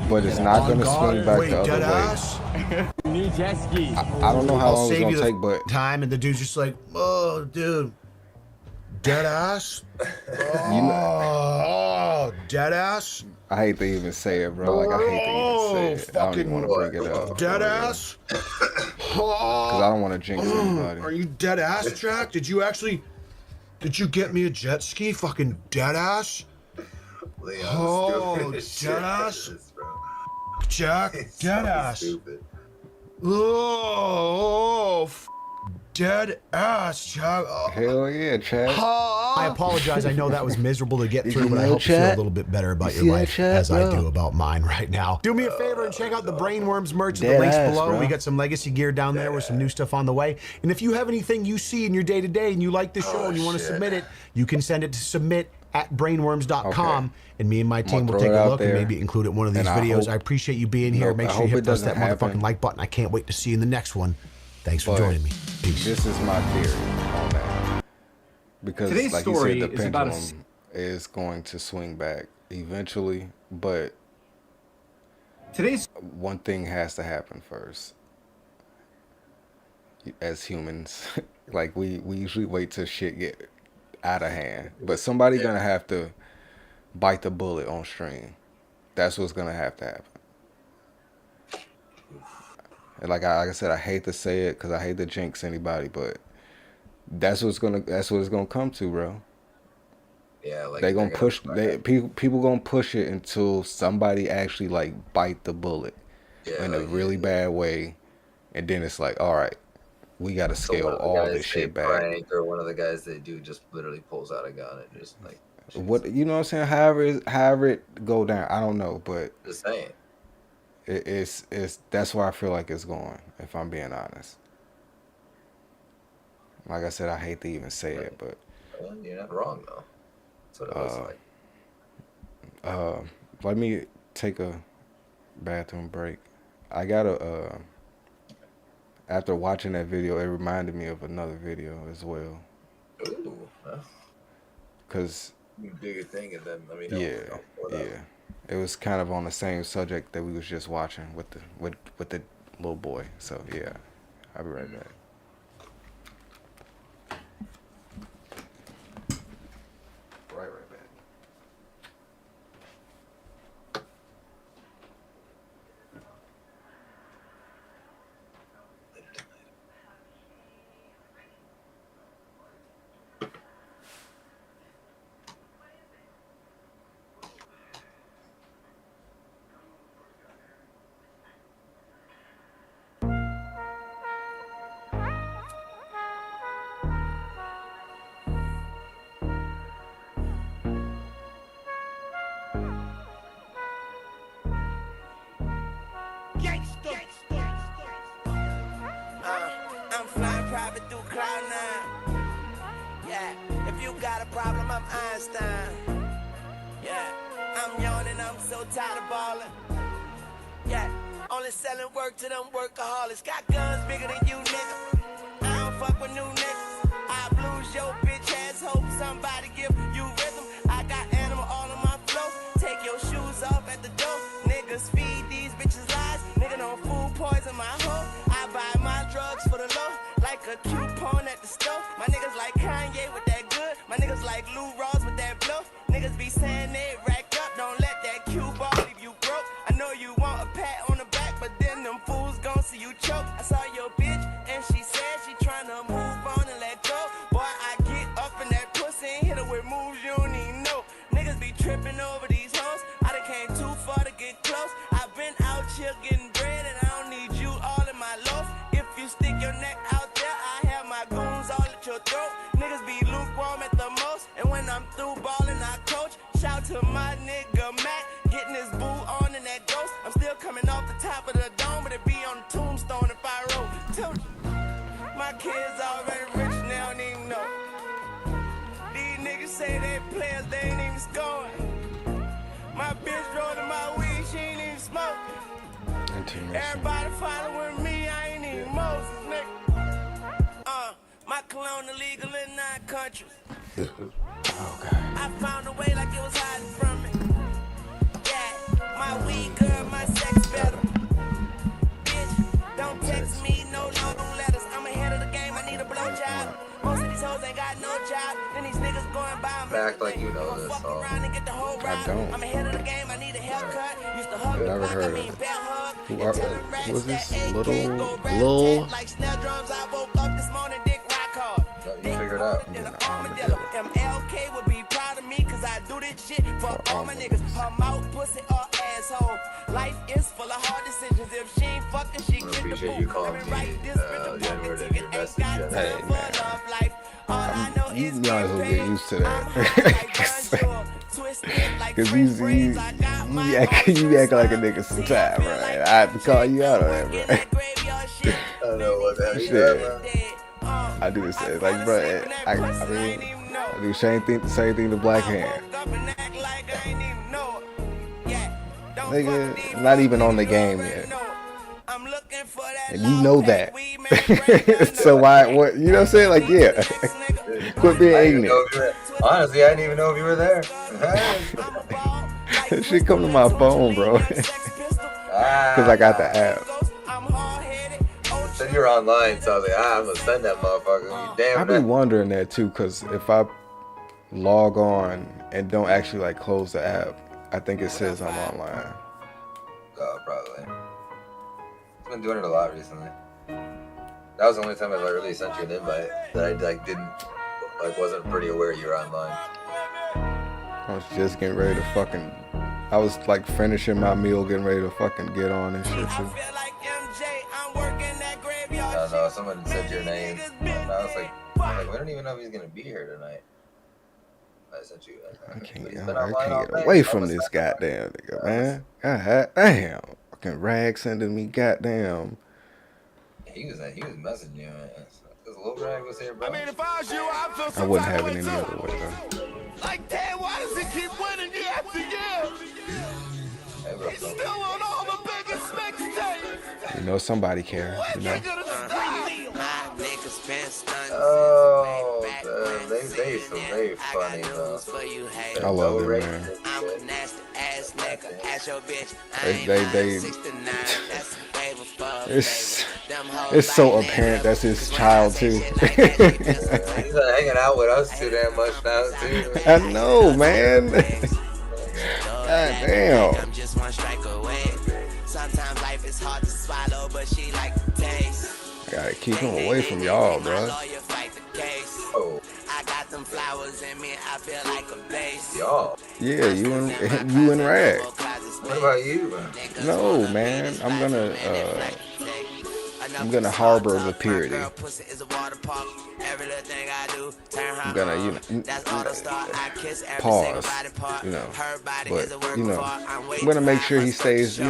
But it's not gonna swing back the other way. Your new jet ski. I don't know how long it's gonna take, but time, and the dude's just like, oh, dude, dead ass. Oh, dead ass. I hate to even say it, bro. Like, I hate to even say it. I don't even want to bring it up. Dead ass? Because I don't want to jinx anybody. Are you dead ass, Jack? Did you get me a jet ski? Fucking dead ass? Oh, dead ass? Jack, dead ass. Oh, dead ass, Chad. Hell yeah, Chad. I apologize. I know that was miserable to get through, but I hope you feel a little bit better about your life as I do about mine right now. Do me a favor and check out the Brainworms merch at the links below. Bro. We got some legacy gear down there with some new stuff on the way. And if you have anything you see in your day-to-day and you like the show and you want to submit it, you can send it to submit at brainworms.com, and me and my team will take a look and maybe include it in one of these videos. I appreciate you being here. Make sure you hit that motherfucking like button. I can't wait to see you in the next one. Thanks for joining me. Peace. This is my theory on that. Because today's like story you said, the is about pendulum is going to swing back eventually, but one thing has to happen first. As humans, like we usually wait till shit get out of hand, but somebody gonna have to bite the bullet on stream. That's what's gonna have to happen. And like I said, I hate to say it because I hate to jinx anybody, but that's what it's gonna come to, bro. Yeah, like they gonna push. People gonna push it until somebody actually like bite the bullet in a really bad way, and then it's like, all right, we gotta scale all this shit back. Prank, or one of the guys they do just literally pulls out a gun and just like what, you know what I'm saying? However it go down, I don't know, but just saying. It's that's where I feel like it's going. If I'm being honest, like I said, I hate to even say it, but you're not wrong though. That's what it looks like. Let me take a bathroom break. I gotta after watching that video, it reminded me of another video as well. Ooh, cause you do your thing and then let me know. Yeah. It was kind of on the same subject that we was just watching with the little boy. So yeah, I'll be right back. Right back. I'm flying private through Cloud9. Yeah, if you got a problem, I'm Einstein. Yeah, I'm yawning, I'm so tired of balling. Yeah, only selling work to them workaholics. Got guns bigger than you, nigga. I don't fuck with new niggas. I blues your bitch ass, hope somebody give you rhythm. I got animal all on my flow. Take your shoes off at the door. Niggas feed these bitches lies. Nigga don't food poison my hoe. I buy my drugs for the low, like a coupon at the store. My niggas like Kanye with that good. My niggas like Lou Rawls with that blow. Niggas be saying they rack up, don't let that cue ball leave you broke. I know you want a pat on the back, but then them fools gon' see you choke. I saw your bitch and she said she tryna move on and let go. Boy, I get up in that pussy and hit her with moves you don't even know. Niggas be tripping over these hoes. I done came too far to get close. I've been out here getting bread and I don't need you all in my loaf. If you stick your neck out there, I have my goons all at your throat. Niggas be lukewarm at the most, and when I'm through ballin', I coach. Shout to my nigga Matt, getting his boo on in that ghost. I'm still coming off the top of the dome, but it be on the tombstone if I roll. Told you, my kids already rich and they don't even know. These niggas say they players, they ain't even scoring. My bitch rolling my weed, she ain't even smoking. Everybody following me, I ain't even Moses, nigga. My cologne illegal in 9 countries. I found a way like it was hiding from me. Yeah, my weed girl, my sex better. Bitch, don't text me no long letters. I'm ahead of the game, I need a blowjob. Most of these hoes ain't got no job. Then these niggas going by me. Act like you know this song. I don't. I'm ahead of the game, I need a haircut. Used to hug Never the heard block, of bell hug. who was this? Lil like snare drums, I woke up this morning, dick rock hard. You figured out. MLK would be proud of me, cause I do this shit for all my niggas. Her mouth, pussy, or asshole. Life is full of hard decisions. If she ain't fucking, she get the Appreciate you calling me January to your message. Hey man, you might as well get used to that. Cause you act like a nigga sometimes, right? I have to call you out on that, bro. I don't know what the heck you're I do the same, like, bro. I mean, I do the same thing to Black Hand. Nigga, not even on the game yet. And you know that. So why, what, you know what I'm saying? Like, yeah. Quit being ignorant. Honestly, I didn't even know if you were there. That shit come to my phone, bro. Because I got the app. Said you're online, so I was like, I'm gonna send that motherfucker. You damn I be wondering that too, because if I log on and don't actually like close the app, I think it says I'm online. Oh, probably. I've been doing it a lot recently. That was the only time I really sent you an invite that I wasn't pretty aware you were online. I was just getting ready to fucking, I was like finishing my meal, getting ready to fucking get on and shit too. No, someone said your name, and I was like, we don't even know if he's gonna be here tonight. I sent you. I can't get away from this goddamn nigga, man. God damn, fucking Rag sending me goddamn. He was messaging you, man. This little Rag was here, bro. I mean, if I was you, I'd feel I wouldn't have it any other way though. Like, damn, why does he keep winning year after year? He's still on all the biggest mixtapes. You know somebody cares, you know. Oh, they funny though. I love them, man. It's so apparent that's his child too. He's hanging out with us too damn much now too. I know, man. God damn. Sometimes life is hard to swallow, but she like the taste. I gotta keep him away from y'all, bro. Oh. I got them flowers in me, I feel like a bass. Y'all. Yeah, you and Rag. What about you, man? No, man. I'm gonna harbor the purity. I'm gonna, pause, but, I'm gonna make sure he stays, he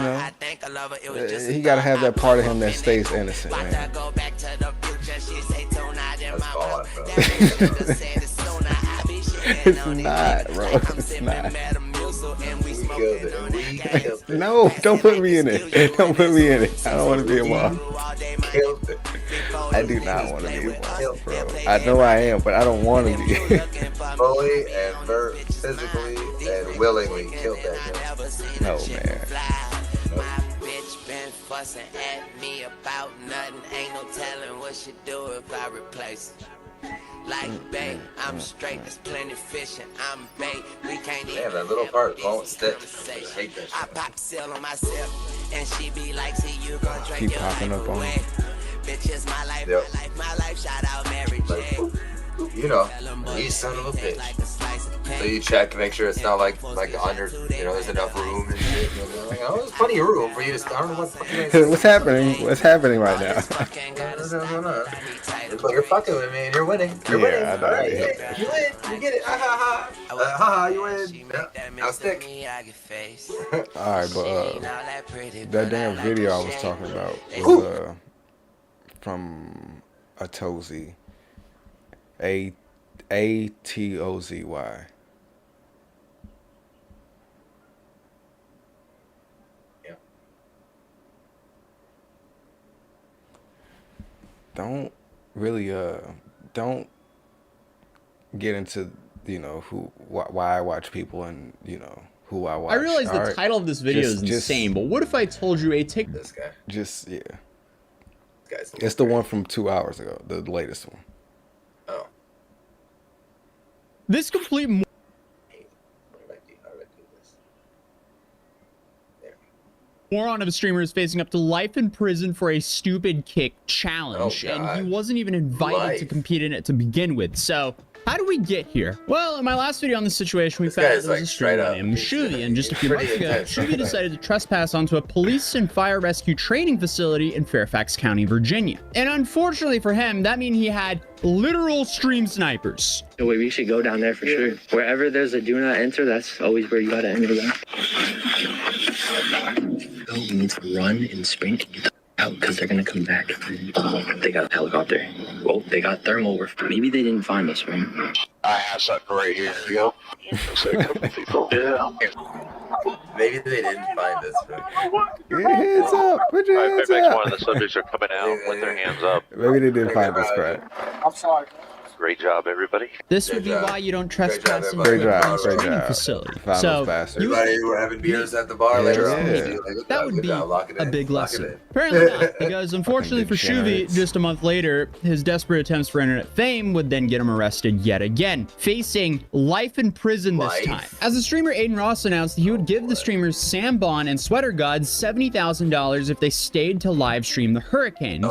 gotta have that part of him that stays innocent, man. It's not, bro. It's not. No, don't put me in it. Don't put me in it. I don't want to be involved. I do not want to be involved, bro. I know I am, but I don't want to be. Fully and physically and willingly killed that guy. No, man. Been fussing at me about nothing. Ain't no telling what she do if I replace her. Like bait, I'm straight, there's plenty fishing, I'm bait. We can't even. Yeah, that little part won't stick. I hate that shit. I pop seal on myself, and she be like, see you gon' drink Keep your popping life up on away. him. Bitch, it's my life, Yep. my life, shout out Mary J. You know, you son of a bitch. So you check, make sure it's not like under, there's enough room and shit. Like, oh, there's plenty of room for you to start. I don't know what the fuck What's happening? What's happening right now? But you're fucking with me and you're winning. You're winning. I know. Right, you win. You get it. Ha ha ha. You win. Now stick. Alright, but that damn video I was talking about was from Atozy. A-T-O-Z-Y. Yeah. Don't really don't get into why I watch people and who I watch. I realize the title of this video is insane, but what if I told you this guy? Just yeah. This guy's It's the one from 2 hours ago, the latest one. Oh. This complete moron of a streamer is facing up to life in prison for a stupid kick challenge, and he wasn't even invited to compete in it to begin with. So how do we get here? Well, in my last video on this situation, we found out there was a streamer named Shuvi, and just a few months ago, Shuvi decided to trespass onto a police and fire rescue training facility in Fairfax County, Virginia. And unfortunately for him, that means he had literal stream snipers. So we should go down there for sure. Wherever there's a do not enter, that's always where you gotta enter that. You need to run and sprint. Because they're gonna come back. They got a helicopter. Well, they got thermal. Maybe they didn't find us, right? I have something right here. Yo. Yeah. Maybe they didn't find us. Get your hands up. Put your hands Maybe up. one of the subjects are coming out with their hands up. Maybe they didn't find us, Craig. I'm sorry. Great job, everybody. This would be why you don't trespass in Great a job. Great training job. facility. Found So those bastards. Everybody were having beers at the bar later on. that would be a big lesson. Apparently not, because unfortunately for Shuvi, just a month later, his desperate attempts for internet fame would then get him arrested yet again, facing life in prison this time. As the streamer Aiden Ross announced that he would give the streamers Sam Bon and Sweater God $70,000 if they stayed to live stream the hurricane.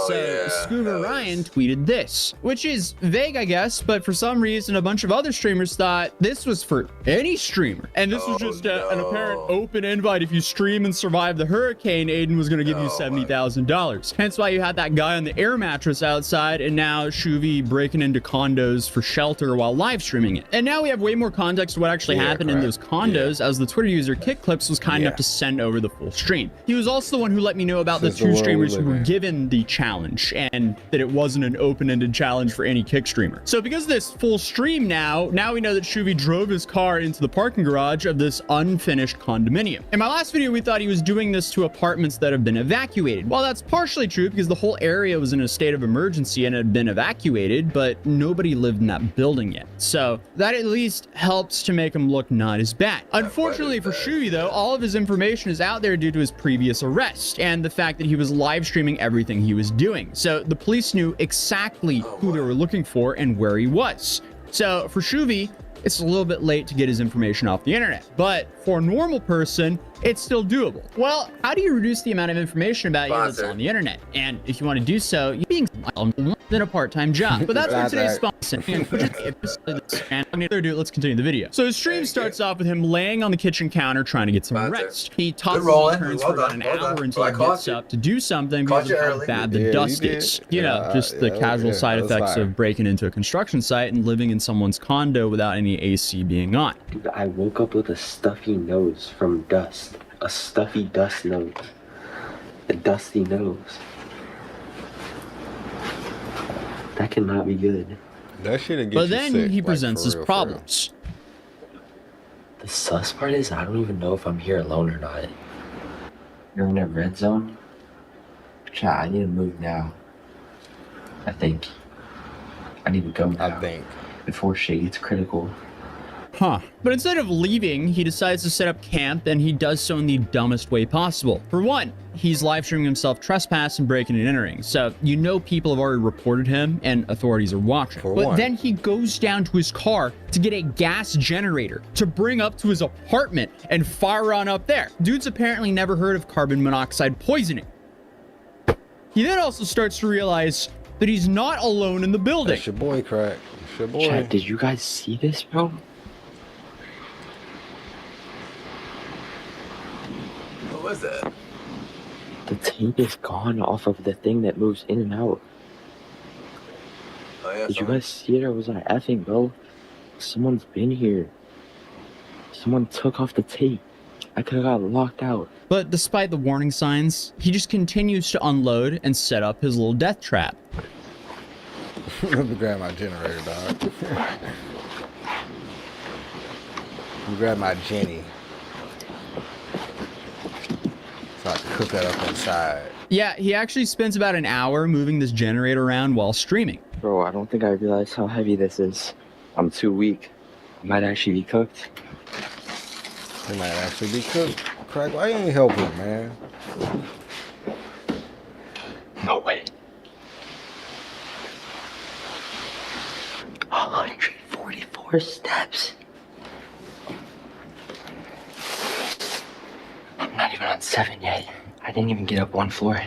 Scuba Ryan tweeted this, which is vague, I guess, but for some reason, a bunch of other streamers thought this was for any streamer. And this was just an apparent open invite. If you stream and survive the hurricane, Aiden was going to give you $70,000. Hence why you had that guy on the air mattress outside, and now Shuvi breaking into condos for shelter while live streaming it. And now we have way more context to what actually happened in those condos, as the Twitter user KickClips was kind enough to send over the full stream. He was also the one who let me know about the two streamers who were given the challenge, and that it wasn't an open-ended challenge for any Kick streamer. So because of this full stream now we know that Shuvi drove his car into the parking garage of this unfinished condominium. In my last video, we thought he was doing this to apartments that have been evacuated. Well, that's partially true because the whole area was in a state of emergency and had been evacuated, but nobody lived in that building yet. So that at least helps to make him look not as bad. Unfortunately for Shuvi though, all of his information is out there due to his previous arrest and the fact that he was live streaming everything he was doing. So the police knew exactly who they were looking for and where he was. So for Shuvi, it's a little bit late to get his information off the internet, but for a normal person, it's still doable. Well, how do you reduce the amount of information about you that's on the internet? And if you want to do so, you're being than a part-time job. But that's what today's sponsor. Let's continue the video. So his stream starts off with him laying on the kitchen counter trying to get some rest. He tosses his turns for about an hour until he gets up to do something because of how bad the dust is. You know, just the casual side effects of breaking into a construction site and living in someone's condo without any AC being on. Dude, I woke up with a stuffy nose from dust. A stuffy dust nose. A dusty nose. That cannot be good. That shouldn't get But then he presents his problems. The sus part is I don't even know if I'm here alone or not. You're in a red zone? Chat, I need to move now. I think. I need to go now. Before shit gets critical. Huh. But instead of leaving, he decides to set up camp, and he does so in the dumbest way possible. For one, he's live streaming himself trespass and breaking and entering. So you know people have already reported him and authorities are watching. But then he goes down to his car to get a gas generator to bring up to his apartment and fire on up there. Dude's apparently never heard of carbon monoxide poisoning. He then also starts to realize that he's not alone in the building. That's your boy, Crack. That's your boy. Chat, did you guys see this, bro? What was that? The tape is gone off of the thing that moves in and out. Oh, yeah, did you guys see it or was I effing, bro? Someone's been here. Someone took off the tape. I could have got locked out. But despite the warning signs, he just continues to unload and set up his little death trap. Let me grab my generator, dog. Let me grab my Jenny. So I can cook that up inside. Yeah, he actually spends about an hour moving this generator around while streaming. Bro, I don't think I realized how heavy this is. I'm too weak. I might actually be cooked. It might actually be cooked. Craig, why you ain't help him, man? No way. 144 steps. I'm not even on 7 yet. I didn't even get up one floor.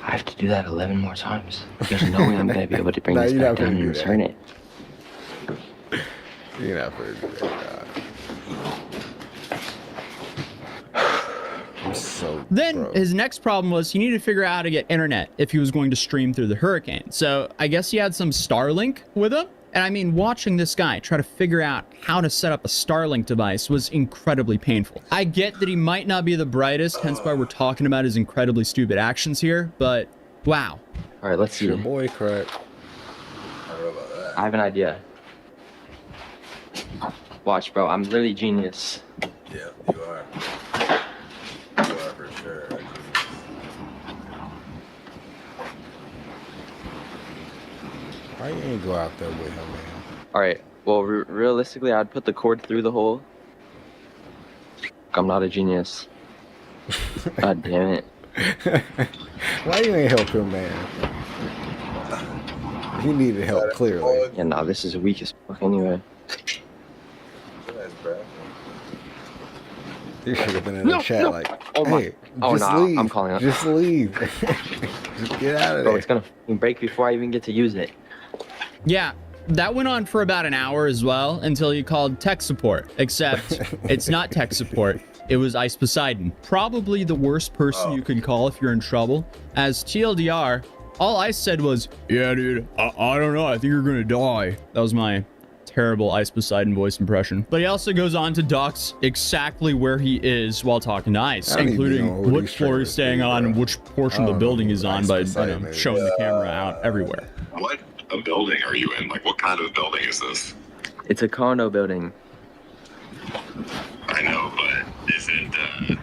I have to do that 11 more times. There's no way I'm gonna be able to bring this back down and return it. You're not gonna do that, dog. Then his next problem was he needed to figure out how to get internet if he was going to stream through the hurricane. So I guess he had some Starlink with him, And I mean, watching this guy try to figure out how to set up a Starlink device was incredibly painful. I get that he might not be the brightest, hence why we're talking about his incredibly stupid actions here, but wow. All right, let's see. Your boy crack. I have an idea. Watch, bro. I'm literally genius. Yeah, you are. You are for sure. Why you ain't go out there with him, man? All right. Well, realistically, I'd put the cord through the hole. I'm not a genius. God damn it. Why you ain't help him, man? He needed help, clearly. Yeah, nah, this is weak as fuck anyway. You should have been in the chat like, oh my. hey, Oh, just nah, leave. I'm calling it. Just leave. Just get out of Bro, there. it's gonna break before I even get to use it. Yeah, that went on for about an hour as well until you called tech support, except it's not tech support. It was Ice Poseidon. Probably the worst person you could call if you're in trouble. As TLDR, all Ice said was, yeah, dude, I don't know. I think you're gonna die. That was my terrible Ice Poseidon voice impression. But he also goes on to dox exactly where he is while talking to Ice, including what floor he's staying on and which portion of the building he's on by showing the camera out everywhere. What a building are you in? Like, what kind of building is this? It's a condo building. I know, but is it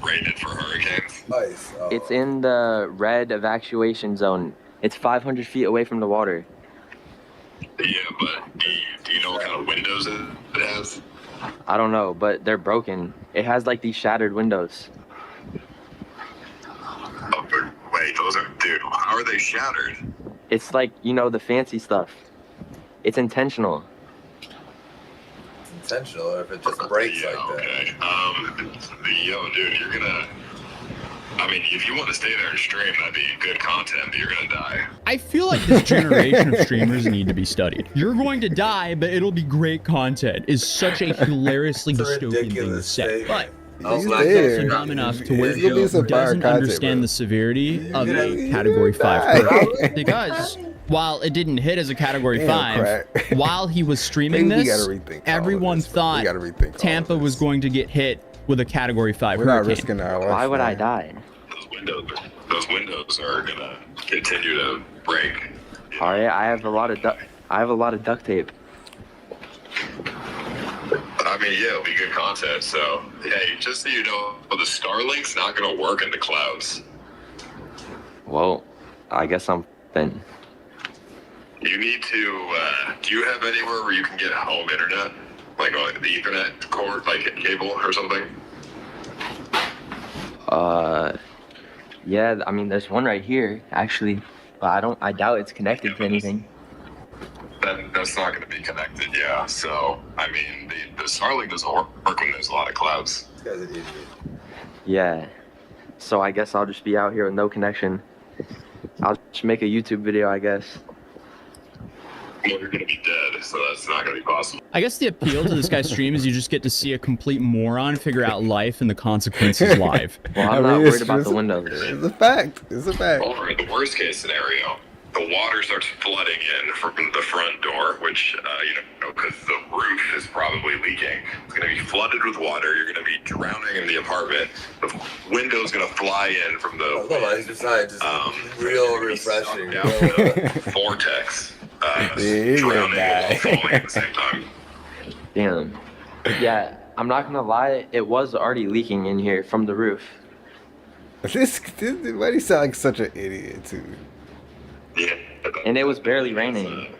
rated for hurricanes? Nice. It's in the red evacuation zone. It's 500 feet away from the water. Yeah, but do you know what kind of windows it has? I don't know, but they're broken. It has like these shattered windows. Oh, but wait, those are, dude, how are they shattered? It's like, you know, the fancy stuff. It's intentional. It's intentional if it just breaks like that. Okay. Yo, dude, you're gonna... I mean, if you want to stay there and stream, that'd be good content, but you're gonna die. I feel like this generation of streamers need to be studied. You're going to die, but it'll be great content is such a hilariously dystopian thing to say. But he's also dumb enough to where he doesn't understand the severity of a Category 5 hurricane. Because while it didn't hit as a Category 5, while he was streaming this, everyone thought Tampa was going to get hit with a Category 5 hurricane. Not risking our life. Why would I die? Those windows are gonna continue to break. All right, I have a lot of duct tape. I mean, yeah, it'll be good content. So, hey, just so you know, the Starlink's not gonna work in the clouds. Well, I guess I'm then. You need to. Do you have anywhere where you can get home internet, like on the Ethernet cord, like cable or something? Yeah, I mean, there's one right here, actually, but I doubt it's connected to anything. That's not going to be connected, yeah. So, I mean, the Starlink doesn't work when there's a lot of clouds. This guy's an idiot. Yeah, so I guess I'll just be out here with no connection. I'll just make a YouTube video, I guess. Well, you're going to be dead, so that's not going to be possible. I guess the appeal to this guy's stream is you just get to see a complete moron figure out life and the consequences live. Well, I'm not worried about the windows. It's a fact. It's a fact. Or the worst case scenario, the water starts flooding in from the front door, which, because the roof is probably leaking. It's going to be flooded with water. You're going to be drowning in the apartment. The window's going to fly in from the real refreshing. Vortex. Drowning and falling at the same time. Damn. Yeah, I'm not gonna lie, it was already leaking in here from the roof. Why do you sound like such an idiot, too? Yeah. And it was barely raining.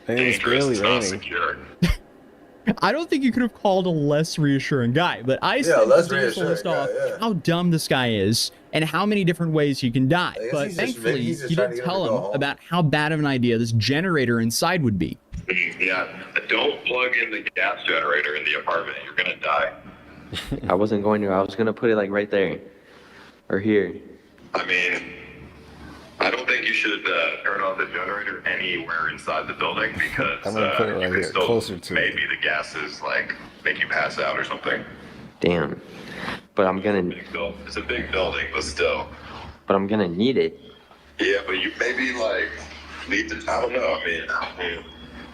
And it was barely raining. I don't think you could have called a less reassuring guy, but I less still reassuring list off guy, yeah. how dumb this guy is and how many different ways he can die. But he's just- thankfully, he's just he trying didn't to get him to tell go him home. about how bad of an idea this generator inside would be. Yeah, don't plug in the gas generator in the apartment. You're going to die. I wasn't going to. I was gonna put it like right there. Or here. I mean, I don't think you should turn on the generator anywhere inside the building because I'm gonna put it right you could here, still closer to maybe the gases like make you pass out or something. Damn. But I'm gonna. It's a big building, but still. But I'm gonna need it. Yeah, but you maybe like need to. I don't know. I mean,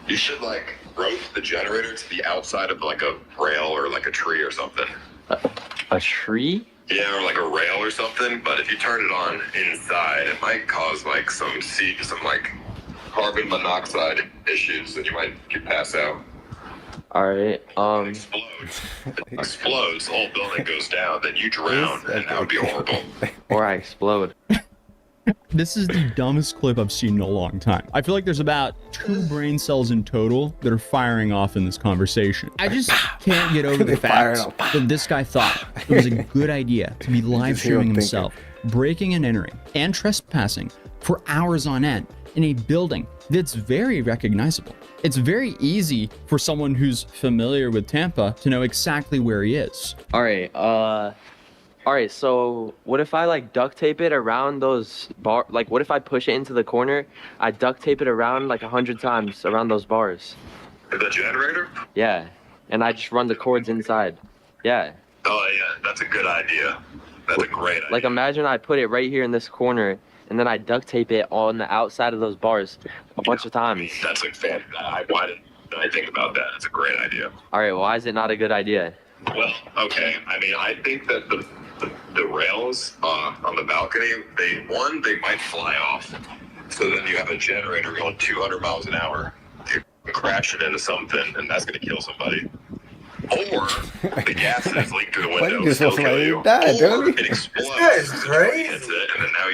You should like rope the generator to the outside of like a rail or like a tree or something. A tree? Yeah, or like a rail or something. But if you turn it on inside, it might cause like some like carbon monoxide issues, and you might pass out. All right. Explodes, the whole building goes down, then you drown, and that would be horrible. Or I explode. This is the dumbest clip I've seen in a long time. I feel like there's about 2 brain cells in total that are firing off in this conversation. I just can't get over the fact that this guy thought it was a good idea to be live streaming himself, breaking and entering, and trespassing for hours on end in a building that's very recognizable. It's very easy for someone who's familiar with Tampa to know exactly where he is. All right, so what if I like duct tape it around those like what if I push it into the corner, I duct tape it around like 100 times around those bars? The generator? Yeah, and I just run the cords inside. Yeah. Oh yeah, that's a good idea. That's a great idea. Like imagine I put it right here in this corner and then I duct tape it on the outside of those bars a bunch of times. That's a fan. Why didn't I think about that? It's a great idea. All right, why is it not a good idea? Well, okay. I mean, I think that the rails on the balcony, they might fly off. So then you have a generator going 200 miles an hour. You crash it into something, and that's going to kill somebody. Or the gases leak through the window and still kill you. Or it explodes. This guy is crazy. And then now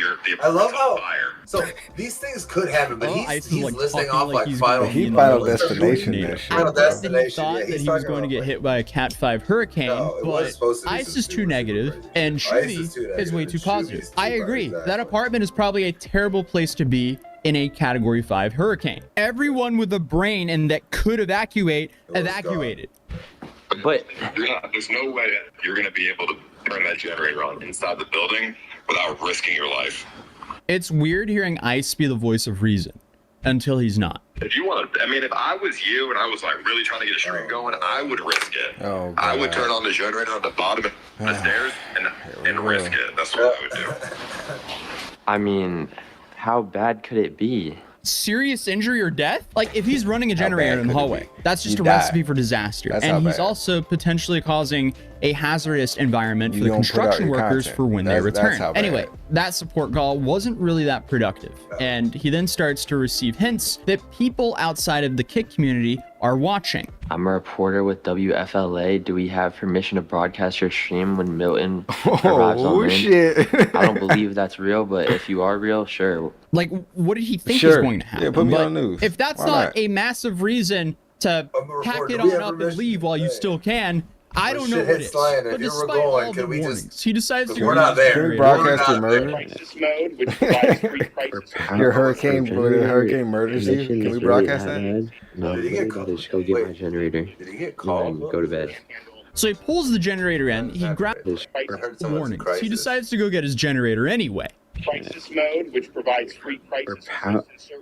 I love how. fire. So these things could happen, but he's like listing talking off like he's Final gonna be Final Destination. That shit. Final Destination. He thought Yeah, that he was going to get hit by a Cat 5 hurricane, but ice is too negative and Shooty is way too positive. I agree. That apartment is probably a terrible place to be in a Category 5 hurricane. Everyone with a brain and that could evacuated. But there's no way that you're going to be able to turn that generator on inside the building without risking your life. It's weird hearing Ice be the voice of reason until he's not. If you want to, I mean, if I was you and I was like really trying to get a stream going, I would risk it. I would turn on the generator at the bottom of the stairs and risk it. That's what I would do. I mean, how bad could it be? Serious injury or death? Like if he's running a generator in the hallway, that's just a recipe for disaster. And he's also potentially causing a hazardous environment for the construction workers for when they return. Anyway, that support call wasn't really that productive. And he then starts to receive hints that people outside of the Kick community are watching. I'm a reporter with WFLA. Do we have permission to broadcast your stream when Milton arrives on land? Shit. I don't believe that's real, but if you are real, sure. Like, what did he think was going to happen? Yeah, put me on the news. If that's not a massive reason to pack it on up and leave while you still can, I don't know what it is. But despite all the warnings, he decides to go. We're not there. Can we broadcast your murder? Your hurricane murders you? Can we broadcast that? No, just go get my generator. Did he get called? And go to bed. So he pulls the generator in, he grabs warnings. He decides to go get his generator anyway. Crisis mode, which provides free crisis.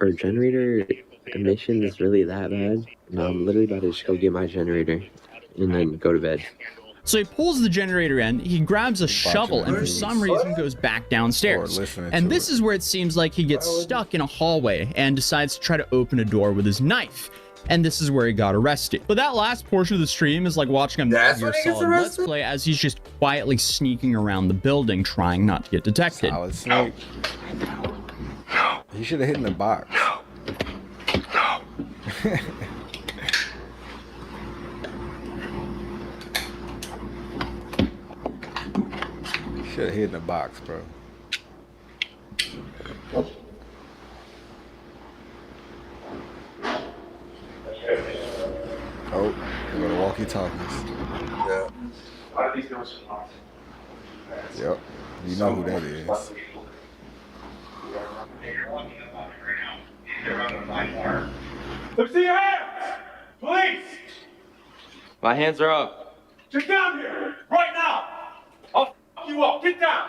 Our generator emission is really that bad? No, I'm literally about to just go get my generator and then go to bed. So he pulls the generator in, he grabs a shovel, and for some reason goes back downstairs. And this is where it seems like he gets stuck in a hallway and decides to try to open a door with his knife. And this is where he got arrested. But that last portion of the stream is like watching a Metal Gear Solid Let's Play as he's just quietly sneaking around the building, trying not to get detected. Solid Snake. He should have hit in the box. Should have hit in the box, bro. Oh, we got a walkie-talkies. Yeah. Yep. You know who that is. Let's see your hands! Police! My hands are up. Get down here! Right now! I'll f*** you up! Get down!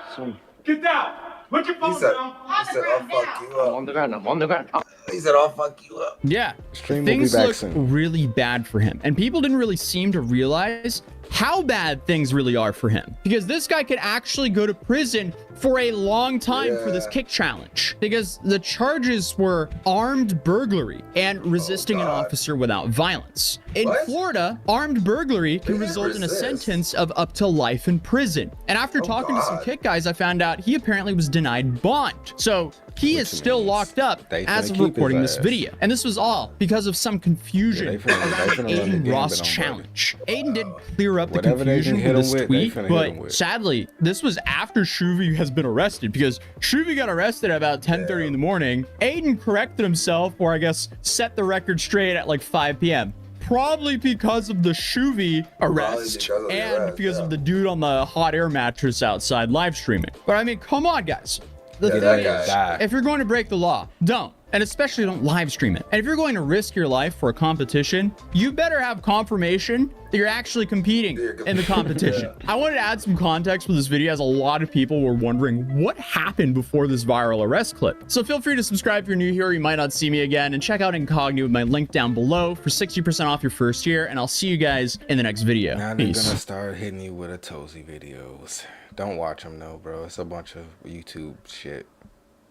Get down! Put your phone down! He said, I'll fuck you up. I'm on the ground. I'm on the ground. He said, I'll fuck you up. Yeah, Stream will things be back look soon. really bad for him. And people didn't really seem to realize how bad things really are for him, because this guy could actually go to prison for a long time for this kick challenge, because the charges were armed burglary and resisting an officer without violence. In Florida, armed burglary can result in a sentence of up to life in prison. And after talking to some kick guys, I found out he apparently was denied bond. So he is still locked up as of recording this video. And this was all because of some confusion around the Aiden Ross challenge. Aiden did clear up the confusion with this tweet, but sadly, this was after Shuvi has been arrested, because Shuvi got arrested at about 10:30 in the morning. Aiden corrected himself, or I guess set the record straight at like 5 p.m. Probably because of the Shuvi arrest and because of the dude on the hot air mattress outside live streaming. But I mean, come on, guys. The thing is, if you're going to break the law, don't. And especially don't live stream it. And if you're going to risk your life for a competition, you better have confirmation that you're actually competing in the competition. I wanted to add some context for this video, as a lot of people were wondering what happened before this viral arrest clip. So feel free to subscribe if you're new here, you might not see me again, and check out Incognito with my link down below for 60% off your first year, and I'll see you guys in the next video. Now they're Peace. gonna start hitting you with a Tozy videos. Don't watch them though, bro. It's a bunch of YouTube shit.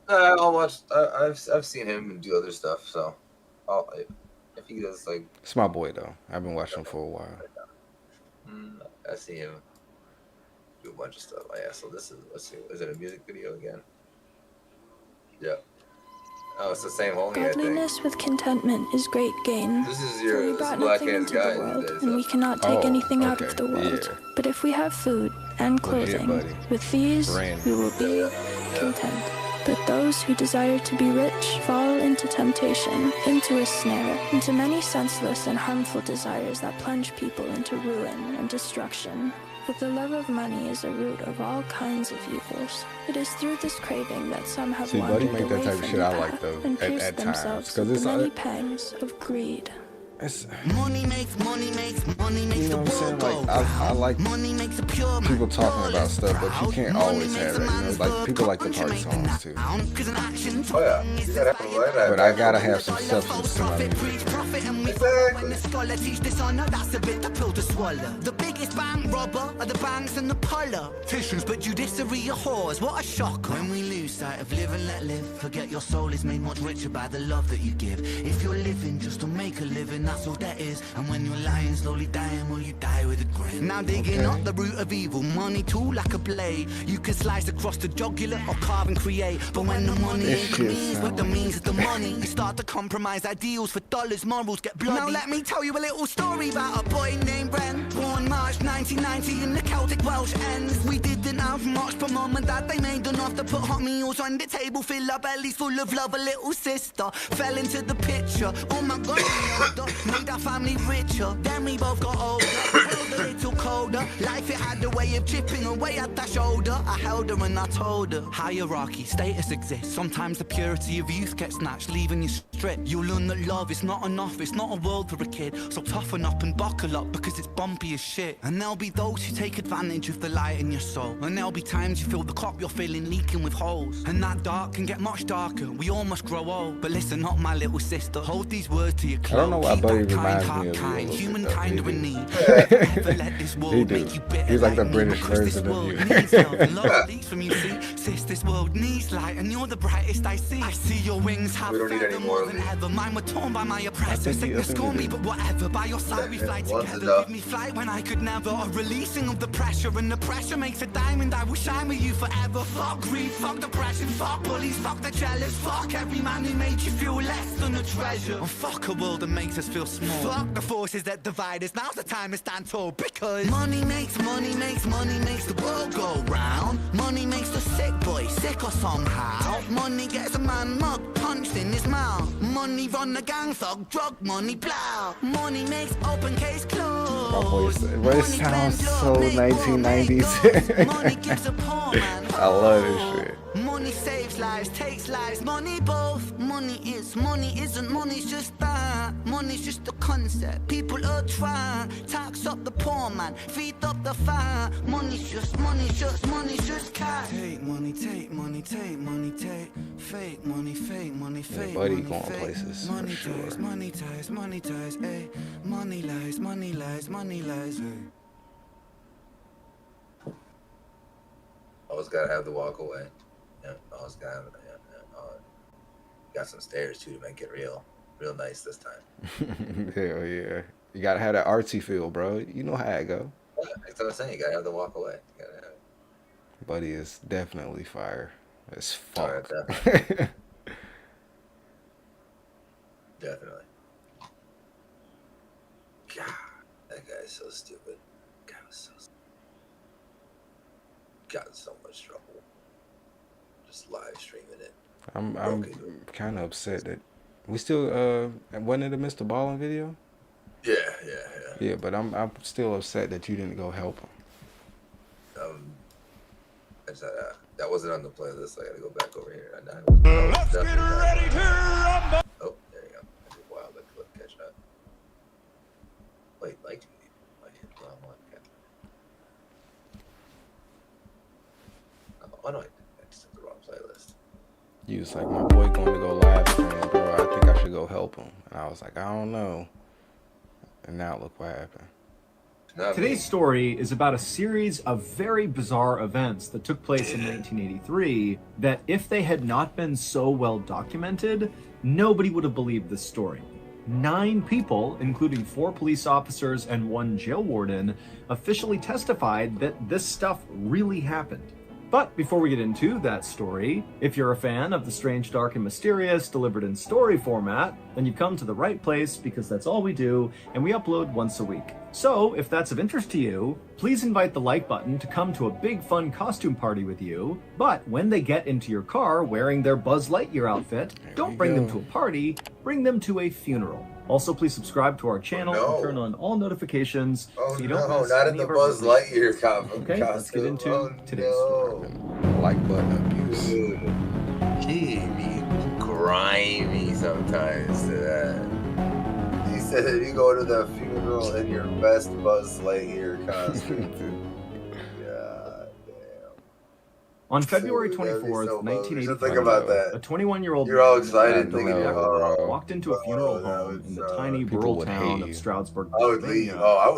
I'll watch. I've seen him do other stuff, so if he does like. It's my boy though. I've been watching him for a while. I see him do a bunch of stuff. Oh, yeah. So this is, let's see, is it a music video again? Yeah. Oh, it's the same homie, I think. Godliness with contentment is great gain. This is For your we brought black nothing hands into guy the world, these days, and we cannot take anything out okay, of the world. yeah. But if we have food and clothing, buddy. with these Brand. we will be content. But those who desire to be rich fall into temptation, into a snare, into many senseless and harmful desires that plunge people into ruin and destruction. But the love of money is a root of all kinds of evils. It is through this craving that some have See, Buddy wandered make that away type of from shit the I like path though and pierced at times, themselves because with it's the many like, pangs of greed. it's, Money makes you know what I'm saying? Like I like people talking about stuff, but you can't always have that. You know, like people like the party songs too. Oh yeah, you gotta have the right. But I gotta have some substance to my music. That's a bit the pill to swallow. The biggest bank robber are the banks and the politicians, but judiciary are whores. What a shock. When we lose sight of live and let live, forget your soul is made much richer by the love that you give. If you're living just to make a living, that's all that is. And when you're lying, slowly dying, well, you die with a grin. Now digging up the root of evil, money too like a blade. You can slice across the jugular or carve and create. But when the money ain't the means, what the means is the money. You start to compromise ideals for dollars, morals get bloody. Now let me tell you a little story about a boy named Bren. Born March 1990 in the Celtic Welsh ends. We didn't have much, but mum and dad, they made enough to put hot meals on the table, fill our bellies full of love. A little sister fell into the picture. Oh my God, made our family richer. Then we both got older, a little colder. Life, it had a way of chipping away at that shoulder. I held her and I told her. Hierarchy, status exists. Sometimes the purity of youth gets snatched, leaving you stripped. You'll learn that love is not enough, it's not a world for a kid. So toughen up and buckle up, because it's bumpy as shit. And there'll be those who take advantage of the light in your soul. And there'll be times you feel the cup you're filling leaking with holes. And that dark can get much darker, we all must grow old. But listen up, my little sister, hold these words to your close. I don't know why Buddy reminds me of you. Humankind are in need. He do. He's like the British version of you. Love leads from you, see. Sis, this world needs light, and you're the brightest I see. I see your wings have feather more than ever. Mine were torn by my oppressor. Sickness scorned me, but whatever. By your side we fly together. Give me flight when I could never. A releasing of the pressure, and the pressure makes a diamond. I will shine with you forever. Fuck greed, fuck depression, fuck bullies, fuck the jealous. Fuck every man who made you feel less than a treasure. And fuck a world that makes us feel small. Fuck the forces that divide us. Now's the time to stand tall, because money makes the world go round. Money makes the sick boy sicker somehow. Money gets a man mug punched in his mouth. Money run the gang thug, drug money plow. Money makes open case close. My voice sounds so 1990s. Money gives a poor man. I love this shit. Money saves lives, takes lives, money both. Money isn't, money's just that. Money's just a concept, people are trying. Tax up the poor man, feed up the fire. Money's just cash. Take money, take money, take money, take. Fake money, fake money, fake Buddy money, going fake. places, Money for sure. ties, money ties, money ties, ayy. Money lies, money lies, money lies, ayy. Always gotta have the walk away. Yeah, always gotta have got some stairs too to make it real nice this time. Hell yeah. You gotta have that artsy feel, bro. You know how it go. Yeah, that's what I'm saying. You gotta have the walk away. You gotta have it. Buddy is definitely fire as fuck. Definitely. Definitely. God, that guy is so stupid. God was so stupid. Got in so much trouble. Just live streaming it. I'm kind of upset that we still wasn't it a Mr. Ballin video? Yeah. Yeah, but I'm still upset that you didn't go help him. That wasn't on the playlist. I gotta go back over here. Let's get ready to rumble. Oh, there you go. Wow, let the clip catch up. Wait, like wrong one. Oh no, I just took the wrong playlist. You was like, my boy going to go live stream, bro. I think I should go help him. And I was like, I don't know. And now look what happened. Today's story is about a series of very bizarre events that took place in 1983 that, if they had not been so well documented, nobody would have believed this story. 9 people, including 4 police officers and 1 jail warden, officially testified that this stuff really happened. But before we get into that story, if you're a fan of the strange, dark, and mysterious delivered in story format, then you've come to the right place, because that's all we do, and we upload once a week. So, if that's of interest to you, please invite the like button to come to a big fun costume party with you, but when they get into your car wearing their Buzz Lightyear outfit, don't bring them to a party, bring them to a funeral. Also, please subscribe to our channel and turn on all notifications so you don't miss not any in the of our Buzz videos. Lightyear costume. Okay, let's get into today's story. Like button abuse. Dude, he be grimy sometimes to that. He said that you go to the funeral in your best Buzz Lightyear costume. God damn. On February 24th, 1983, think about that. a 21-year-old You're all man excited named thinking, Deborah walked into a funeral home in the tiny rural town of Stroudsburg, Pennsylvania,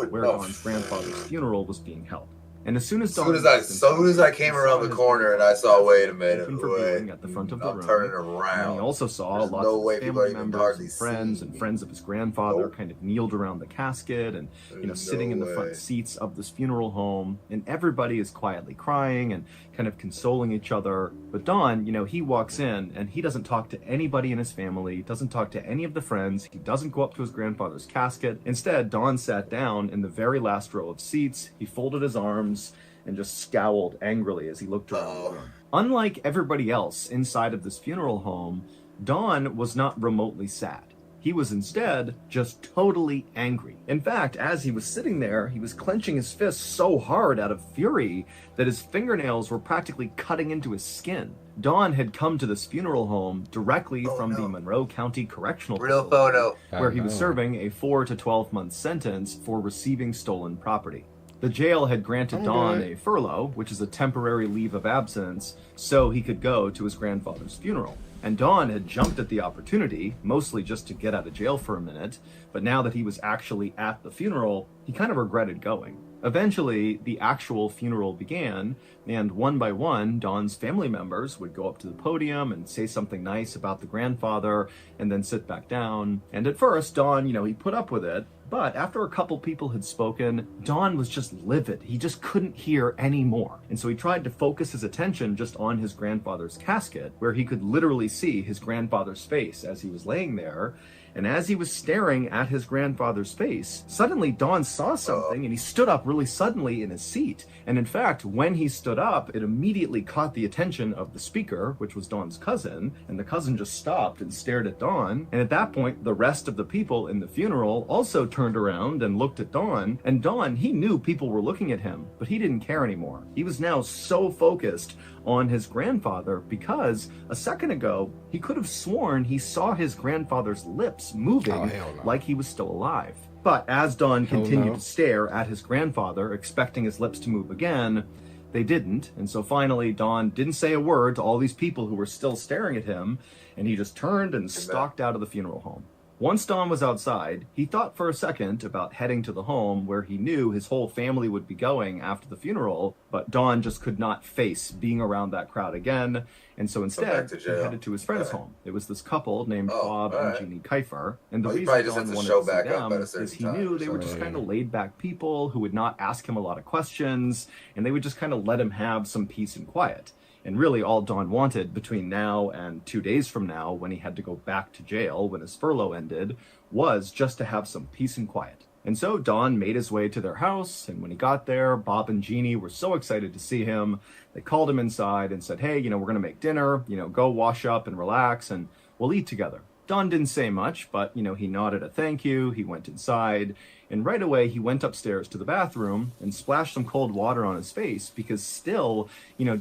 where Dawn's grandfather's funeral was being held. And as soon as Dawn as soon as I came around the corner and I saw, wait a minute, at the front of the room, turning around. And he also saw There's lots no of way his people family are even members hardly and friends and friends of his grandfather kind of kneeled around the casket and sitting in the front seats of this funeral home, and everybody is quietly crying and kind of consoling each other. But Dawn, he walks in and he doesn't talk to anybody in his family, doesn't talk to any of the friends, he doesn't go up to his grandfather's casket. Instead, Dawn sat down in the very last row of seats, he folded his arms and just scowled angrily as he looked around. Unlike everybody else inside of this funeral home, Dawn was not remotely sad. He was instead just totally angry. In fact, as he was sitting there, he was clenching his fists so hard out of fury that his fingernails were practically cutting into his skin. Dawn had come to this funeral home directly from the Monroe County Correctional Facility, where he was serving a 4 to 12 month sentence for receiving stolen property. The jail had granted Dawn a furlough, which is a temporary leave of absence, so he could go to his grandfather's funeral. And Dawn had jumped at the opportunity, mostly just to get out of jail for a minute, but now that he was actually at the funeral, he kind of regretted going. Eventually, the actual funeral began, and one by one, Dawn's family members would go up to the podium and say something nice about the grandfather, and then sit back down. And at first, Dawn, he put up with it, but after a couple people had spoken, Dawn was just livid. He just couldn't hear any more. And so he tried to focus his attention just on his grandfather's casket, where he could literally see his grandfather's face as he was laying there. And as he was staring at his grandfather's face, suddenly Dawn saw something and he stood up really suddenly in his seat. And in fact, when he stood up, it immediately caught the attention of the speaker, which was Dawn's cousin, and the cousin just stopped and stared at Dawn. And at that point, the rest of the people in the funeral also turned around and looked at Dawn. And Dawn, he knew people were looking at him, but he didn't care anymore. He was now so focused on his grandfather because a second ago, he could have sworn he saw his grandfather's lips moving like he was still alive. But as Dawn continued to stare at his grandfather, expecting his lips to move again, they didn't. And so finally, Dawn didn't say a word to all these people who were still staring at him, and he just turned and stalked out of the funeral home. Once Don was outside, he thought for a second about heading to the home where he knew his whole family would be going after the funeral, but Don just could not face being around that crowd again, and so instead he headed to his friend's home. It was this couple named Bob and Jeannie Kiefer, and the reason Don wanted to see them is he knew they were just kind of laid-back people who would not ask him a lot of questions, and they would just kind of let him have some peace and quiet. And really all Don wanted between now and 2 days from now, when he had to go back to jail when his furlough ended, was just to have some peace and quiet. And so Don made his way to their house, and when he got there, Bob and Jeannie were so excited to see him. They called him inside and said, hey, we're going to make dinner, go wash up and relax, and we'll eat together. Don didn't say much, but, he nodded a thank you, he went inside, and right away he went upstairs to the bathroom and splashed some cold water on his face because still,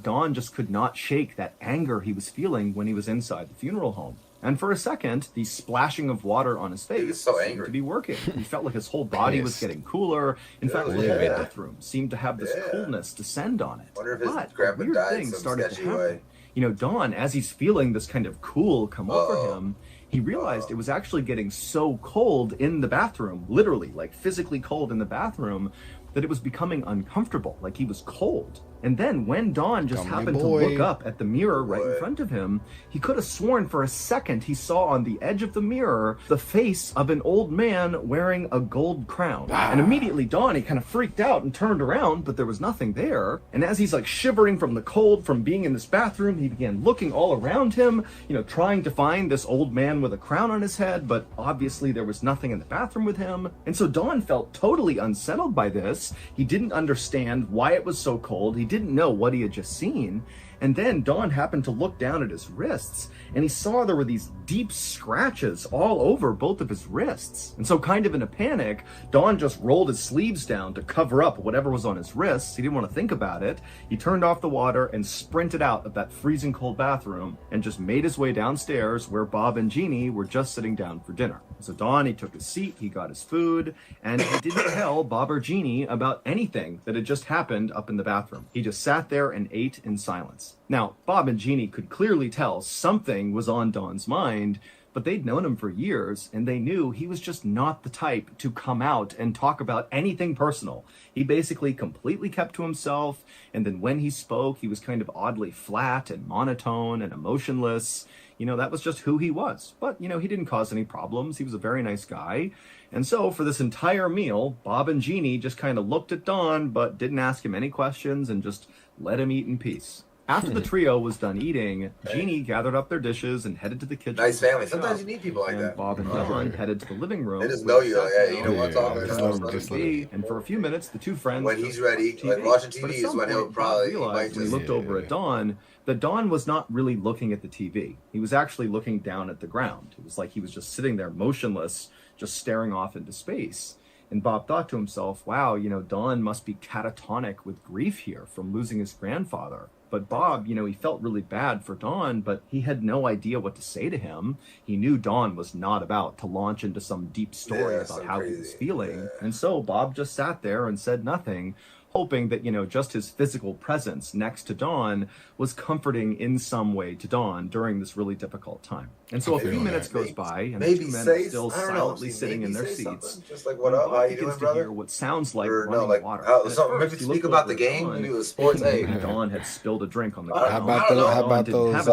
Don just could not shake that anger he was feeling when he was inside the funeral home. And for a second, the splashing of water on his face seemed to be working. He felt like his whole body was getting cooler. In fact, the whole bathroom seemed to have this coolness descend on it. But a weird thing started to happen. Don, as he's feeling this kind of cool come over him, he realized it was actually getting so cold in the bathroom, literally, like physically cold in the bathroom, that it was becoming uncomfortable, like he was cold. And then when Don just happened to look up at the mirror right in front of him, he could have sworn for a second he saw on the edge of the mirror the face of an old man wearing a gold crown. And immediately Don, he kind of freaked out and turned around, but there was nothing there. And as he's like shivering from the cold from being in this bathroom, he began looking all around him, trying to find this old man with a crown on his head, but obviously there was nothing in the bathroom with him. And so Don felt totally unsettled by this. He didn't understand why it was so cold. He didn't know what he had just seen. And then Don happened to look down at his wrists, and he saw there were these deep scratches all over both of his wrists. And so kind of in a panic, Don just rolled his sleeves down to cover up whatever was on his wrists. He didn't want to think about it. He turned off the water and sprinted out of that freezing cold bathroom and just made his way downstairs where Bob and Jeannie were just sitting down for dinner. So Don, he took his seat, he got his food, and he didn't tell Bob or Jeannie about anything that had just happened up in the bathroom. He just sat there and ate in silence. Now, Bob and Jeannie could clearly tell something was on Don's mind, but they'd known him for years, and they knew he was just not the type to come out and talk about anything personal. He basically completely kept to himself, and then when he spoke, he was kind of oddly flat and monotone and emotionless. That was just who he was. But, he didn't cause any problems. He was a very nice guy. And so for this entire meal, Bob and Jeannie just kind of looked at Don, but didn't ask him any questions and just let him eat in peace. After the trio was done eating, Jeannie gathered up their dishes and headed to the kitchen. Nice family. Sometimes you need people like that. Bob and Don headed to the living room. They just know you. What's on and for a few minutes, the two friends. When he's ready, like watching TV is when he'll probably realized when he looked over at Don that Don was not really looking at the TV. He was actually looking down at the ground. It was like he was just sitting there motionless, just staring off into space. And Bob thought to himself, wow, Don must be catatonic with grief here from losing his grandfather. But Bob, he felt really bad for Don, but he had no idea what to say to him. He knew Don was not about to launch into some deep story about how he was feeling. And so Bob just sat there and said nothing, hoping that, just his physical presence next to Don was comforting in some way to Don during this really difficult time. And so a few minutes goes by, and the two men still silently sitting in their seats. Just like, what up? How you doing, brother? To hear what sounds like running water. Maybe speak about the game. Maybe it was sports. Hey, Don had spilled a drink on the ground. How about those?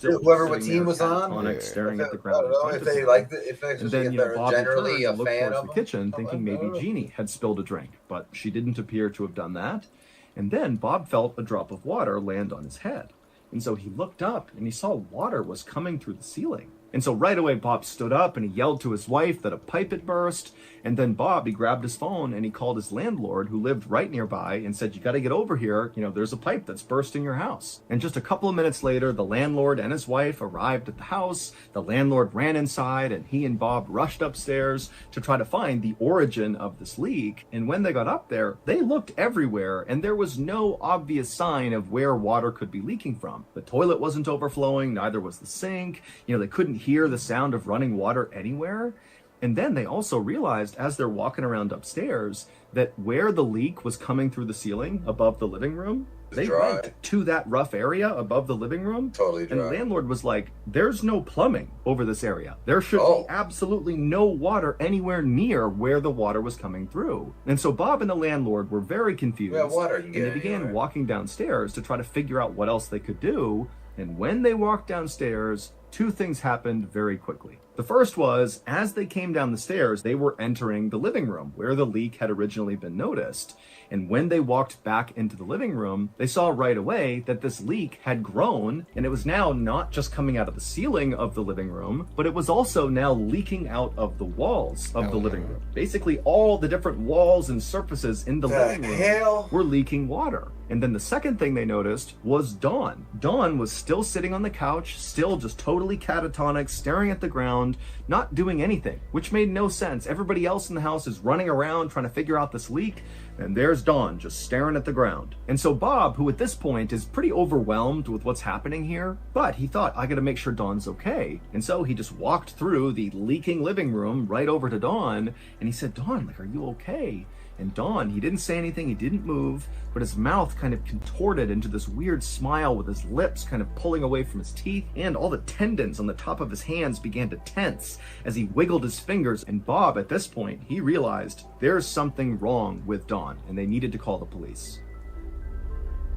Whoever what team was on, staring at the ground. If they liked it, if and then Bob generally a looked fan towards of the kitchen, thinking maybe Jeannie had spilled a drink, but she didn't appear to have done that. And then Bob felt a drop of water land on his head. And so he looked up and he saw water was coming through the ceiling. And so right away, Bob stood up and he yelled to his wife that a pipe had burst. And then Bob, he grabbed his phone and he called his landlord, who lived right nearby, and said, you got to get over here. There's a pipe that's burst in your house. And just a couple of minutes later, the landlord and his wife arrived at the house. The landlord ran inside and he and Bob rushed upstairs to try to find the origin of this leak. And when they got up there, they looked everywhere and there was no obvious sign of where water could be leaking from. The toilet wasn't overflowing, neither was the sink. They couldn't hear the sound of running water anywhere. And then they also realized as they're walking around upstairs that where the leak was coming through the ceiling above the living room, They went to that rough area above the living room, and the landlord was like, there's no plumbing over this area. There should be absolutely no water anywhere near where the water was coming through. And so Bob and the landlord were very confused, and they began walking downstairs to try to figure out what else they could do. And when they walked downstairs, two things happened very quickly. The first was, as they came down the stairs, they were entering the living room where the leak had originally been noticed. And when they walked back into the living room, they saw right away that this leak had grown, and it was now not just coming out of the ceiling of the living room, but it was also now leaking out of the walls of the living room. Basically, all the different walls and surfaces in the living room were leaking water. And then the second thing they noticed was Dawn. Dawn was still sitting on the couch, still just totally catatonic, staring at the ground, not doing anything, which made no sense. Everybody else in the house is running around trying to figure out this leak, and there's Dawn just staring at the ground. And so Bob, who at this point is pretty overwhelmed with what's happening here, but he thought, I gotta make sure Dawn's okay. And so he just walked through the leaking living room right over to Dawn, and he said, Dawn, like, are you okay? And Dawn, he didn't say anything, he didn't move, but his mouth kind of contorted into this weird smile with his lips kind of pulling away from his teeth, and all the tendons on the top of his hands began to tense as he wiggled his fingers. And Bob, at this point, he realized there's something wrong with Dawn, and they needed to call the police.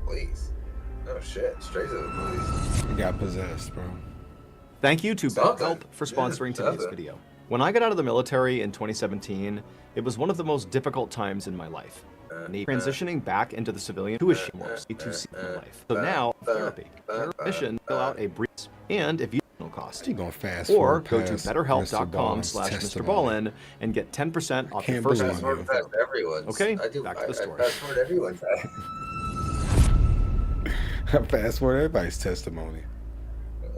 Police? Oh shit, straight to the police. He got possessed, bro. Thank you to BetterHelp for sponsoring today's video. When I got out of the military in 2017, it was one of the most difficult times in my life. Transitioning back into the civilian to a shameless to see my life. So now, therapy. Your mission, fill out a brief, and if you no cost. You gonna fast or go to betterhelp.com/MrBallin and get 10% off your first one. Okay, back to the story. Fast forward everyone's. Fast forward everybody's testimony.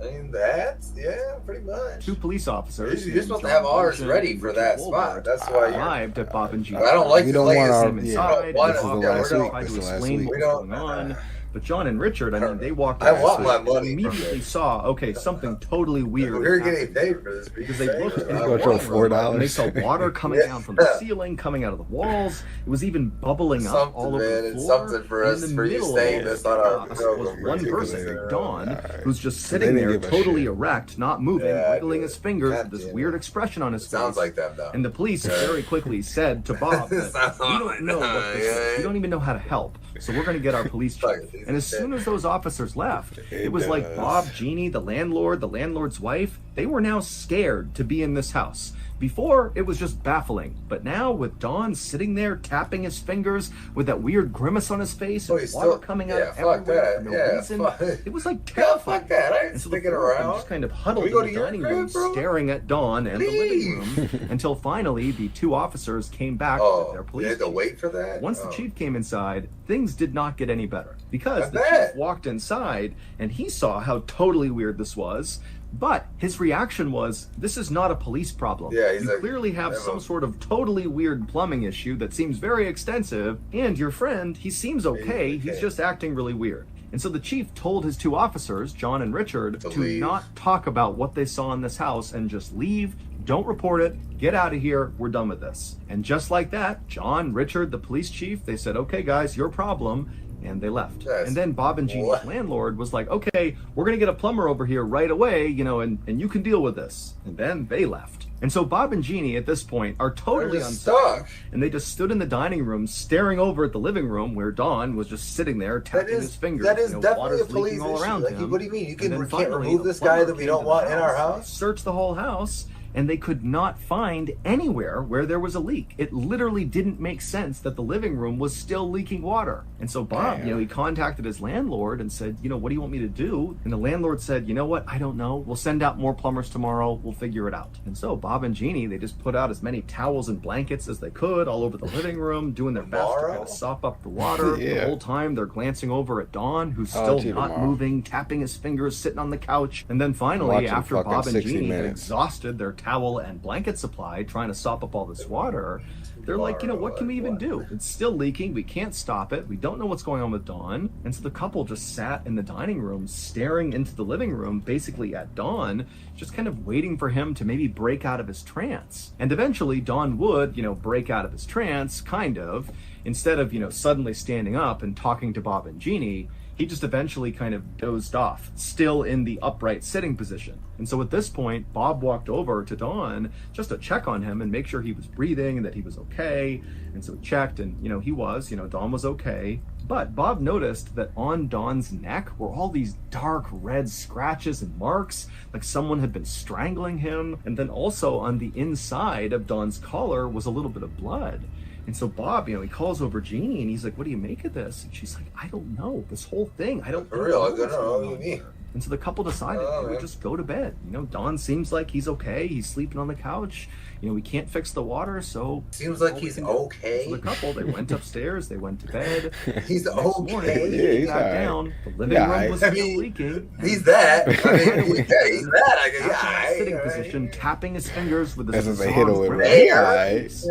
I mean, that's, yeah, pretty much. Two police officers. You're supposed to have ours ready for that spot. That's why you arrived at Bob and Gina. I don't like we to don't play want this our, inside. This is the last week. Tried This to is the last explain week. what's going on. But John and Richard, I mean, they walked I out. want my money. Immediately saw, okay, something totally weird. We're getting paid for this because they looked in the $4. and they saw water coming down from the ceiling, coming out of the walls. It was even bubbling up all over the floor. Something for us, for you saying this on our program. One person, Dawn, who's just sitting there totally erect, not moving, wiggling his fingers with this weird expression on his face. Sounds like them, though. And the police very quickly said to Bob that we don't know what this is. We don't even know how to help. So we're going to get our police chief. And as soon as those officers left, it was like Bob, Jeannie, the landlord, the landlord's wife, they were now scared to be in this house. Before, it was just baffling. But now, with Don sitting there tapping his fingers with that weird grimace on his face and water coming out everywhere for no reason, it was like terrifying. Fuck that. I ain't and so sticking around. Just kind of huddled in the dining room, staring at Dawn and the living room, until finally the two officers came back with their police. You had to wait for that? Once the chief came inside, things did not get any better. Because the chief walked inside, and he saw how totally weird this was. But his reaction was, this is not a police problem. Yeah, you clearly have some sort of totally weird plumbing issue that seems very extensive, and your friend, he seems okay, he's just acting really weird. And so the chief told his two officers, John and Richard, to not talk about what they saw in this house and just leave, don't report it, get out of here, we're done with this. And just like that, John, Richard, the police chief, they said, okay guys, your problem. And they left. And then Bob and Jeannie's landlord was like, okay, we're going to get a plumber over here right away, you know, and you can deal with this. And then they left. And so Bob and Jeannie at this point are totally unstuck. And they just stood in the dining room staring over at the living room where Don was just sitting there tapping his fingers. That is definitely a police issue. All around him. What do you mean? You can't remove this guy that we don't want in our house? Search the whole house. And they could not find anywhere where there was a leak. It literally didn't make sense that the living room was still leaking water. And so Bob, you know, he contacted his landlord and said, you know, what do you want me to do? And the landlord said, you know what, I don't know. We'll send out more plumbers tomorrow. We'll figure it out. And so Bob and Jeannie, they just put out as many towels and blankets as they could all over the living room, doing their best to kind of sop up the water. The whole time they're glancing over at Don, who's still not moving, tapping his fingers, sitting on the couch. And then finally, after Bob and Jeannie had exhausted their towel and blanket supply trying to sop up all this water. They're like, what can we even do? It's still leaking. We can't stop it. We don't know what's going on with Dawn. And so the couple just sat in the dining room, staring into the living room, basically at Dawn, just kind of waiting for him to maybe break out of his trance. And eventually Dawn would, break out of his trance, kind of. Instead of, suddenly standing up and talking to Bob and Jeannie, he just eventually kind of dozed off, still in the upright sitting position. And so at this point, Bob walked over to Dawn just to check on him and make sure he was breathing and that he was okay. And so he checked and, he was, Dawn was okay. But Bob noticed that on Dawn's neck were all these dark red scratches and marks, like someone had been strangling him. And then also on the inside of Dawn's collar was a little bit of blood. And so Bob, he calls over Jeannie and he's like, what do you make of this? And she's like, I don't know. This whole thing, I don't For real, I know. don't know what you mean. And so the couple decided they would just go to bed. Dawn seems like he's okay. He's sleeping on the couch. We can't fix the water, so... Seems like he's okay. So the couple, they went upstairs, they went to bed. He's okay. Morning, Yeah, he got down. The living room was still leaking. He's that. He's that. I guess. Yeah, sitting position, tapping his fingers with his As a hit with there. He's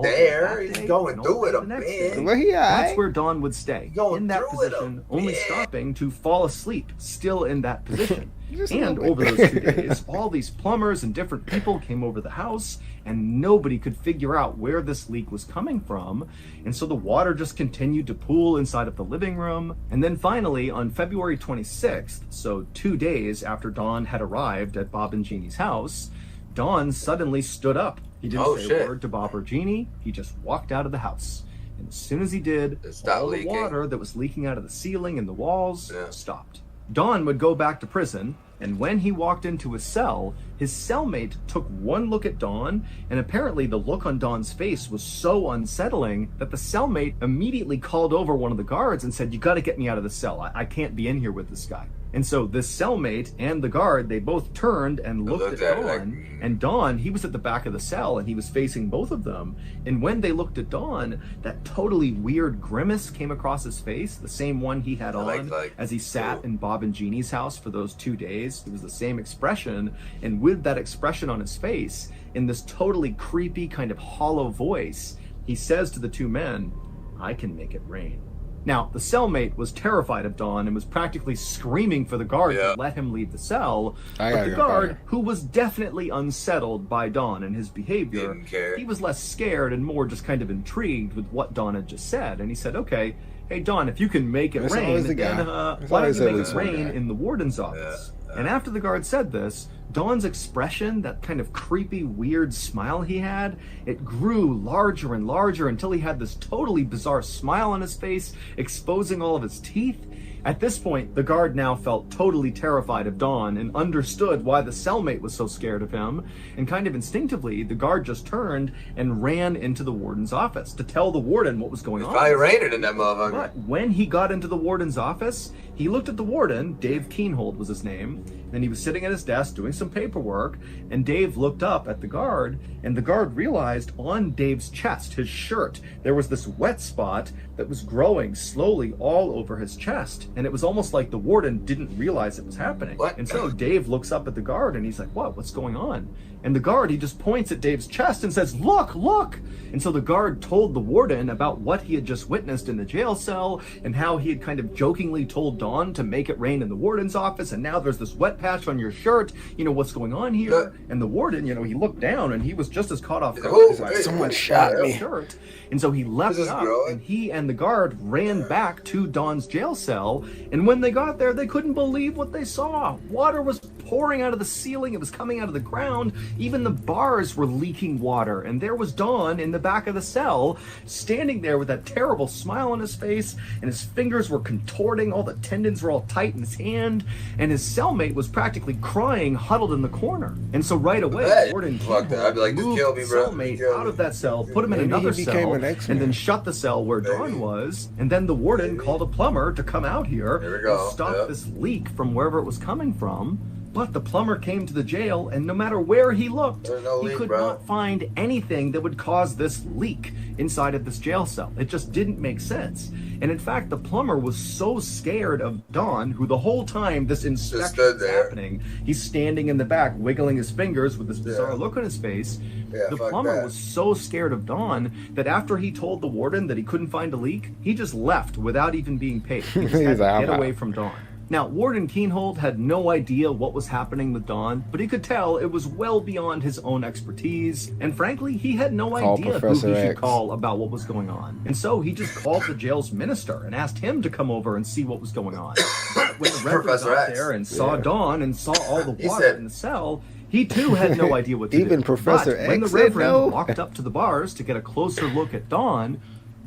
there. He's going through it a bit. That's where Dawn would stay, in that position, only stopping to fall asleep, still in that position. And over those 2 days, all these plumbers and different people came over the house, and nobody could figure out where this leak was coming from. And so the water just continued to pool inside of the living room. And then finally, on February 26th, so 2 days after Dawn had arrived at Bob and Jeannie's house, Dawn suddenly stood up. He didn't say a word to Bob or Jeannie. He just walked out of the house. And as soon as he did, all the water that was leaking out of the ceiling and the walls stopped. Dawn would go back to prison, and when he walked into his cell, his cellmate took one look at Dawn, and apparently the look on Dawn's face was so unsettling that the cellmate immediately called over one of the guards and said, you got to get me out of the cell. I can't be in here with this guy. And so this cellmate and the guard, they both turned and looked at Dawn. And Dawn, he was at the back of the cell and he was facing both of them. And when they looked at Dawn, that totally weird grimace came across his face, the same one he had on as he sat in Bob and Jeannie's house for those 2 days. It was the same expression. And with that expression on his face, in this totally creepy kind of hollow voice, he says to the two men, I can make it rain. Now, the cellmate was terrified of Dawn and was practically screaming for the guard to let him leave the cell. But the guard, who was definitely unsettled by Dawn and his behavior, he was less scared and more just kind of intrigued with what Dawn had just said. And he said, okay, hey, Dawn, if you can make it rain, then why don't you make it rain in the warden's office? And after the guard said this, Dawn's expression, that kind of creepy, weird smile he had, it grew larger and larger until he had this totally bizarre smile on his face, exposing all of his teeth. At this point, the guard now felt totally terrified of Dawn and understood why the cellmate was so scared of him. And kind of instinctively, the guard just turned and ran into the warden's office to tell the warden what was going on. Probably raining in that motherfucker. But when he got into the warden's office, he looked at the warden, Dave Keenhold was his name, and he was sitting at his desk doing some paperwork, and Dave looked up at the guard, and the guard realized on Dave's chest, his shirt, there was this wet spot that was growing slowly all over his chest. And it was almost like the warden didn't realize it was happening. What? And so Dave looks up at the guard and he's like, what's going on? And the guard, he just points at Dave's chest and says, look. And so the guard told the warden about what he had just witnessed in the jail cell and how he had kind of jokingly told Dawn to make it rain in the warden's office. And now there's this wet patch on your shirt. What's going on here? And the warden, he looked down and he was just as caught off guard. He's like, someone shot me. Shirt. And so he leapt up and he and the guard ran back to Dawn's jail cell. And when they got there, they couldn't believe what they saw. Water was pouring out of the ceiling. It was coming out of the ground. Even the bars were leaking water. And there was Dawn in the back of the cell, standing there with that terrible smile on his face, and his fingers were contorting. All the tendons were all tight in his hand. And his cellmate was practically crying, huddled in the corner. And so right away, Warden moved the cellmate out of that cell, put him in another cell, and then shut the cell where Dawn was. And then the warden called a plumber to come out here and stop this leak from wherever it was coming from. But the plumber came to the jail, and no matter where he looked, he could not find anything that would cause this leak inside of this jail cell. It just didn't make sense. And in fact, the plumber was so scared of Don, who the whole time this inspection is happening, he's standing in the back, wiggling his fingers with this bizarre look on his face. The plumber was so scared of Don that after he told the warden that he couldn't find a leak, he just left without even being paid. He just had to get away from Don. Now, Warden Keenhold had no idea what was happening with Don, but he could tell it was well beyond his own expertise, and frankly, he had no idea who he should call about what was going on. And so he just called the jail's minister and asked him to come over and see what was going on. But when the Reverend got there and saw Don and saw all the water in the cell, he too had no idea what to do. Even Professor But when the X said Reverend no? walked up to the bars to get a closer look at Don,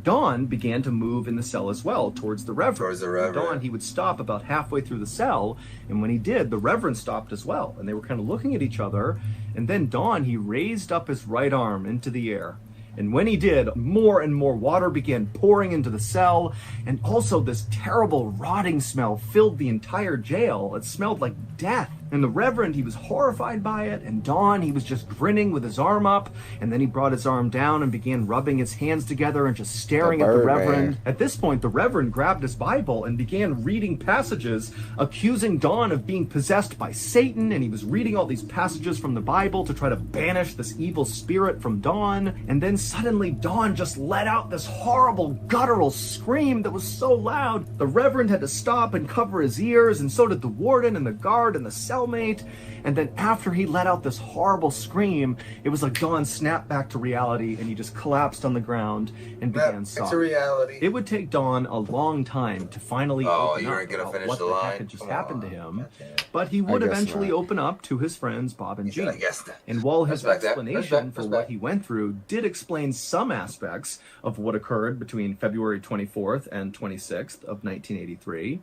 Don began to move in the cell as well, towards the Reverend. Don, he would stop about halfway through the cell, and when he did, the Reverend stopped as well, and they were kind of looking at each other, and then Don, he raised up his right arm into the air. And when he did, more and more water began pouring into the cell, and also this terrible rotting smell filled the entire jail. It smelled like death. And the Reverend, he was horrified by it, and Don, he was just grinning with his arm up, and then he brought his arm down and began rubbing his hands together and just staring at the Reverend. At this point, the Reverend grabbed his Bible and began reading passages accusing Don of being possessed by Satan, and he was reading all these passages from the Bible to try to banish this evil spirit from Don. And then suddenly Don just let out this horrible guttural scream that was so loud the Reverend had to stop and cover his ears, and so did the warden and the guard and the cellmate. And then after he let out this horrible scream, it was like Don snapped back to reality, and he just collapsed on the ground and began sobbing. It's a reality. It would take Don a long time to finally open you up weren't gonna about finish what the the line? heck had just happened to him, but he would eventually open up to his friends Bob and Jean. And while his explanation for what he went through did explain some aspects of what occurred between February 24th and 26th of 1983,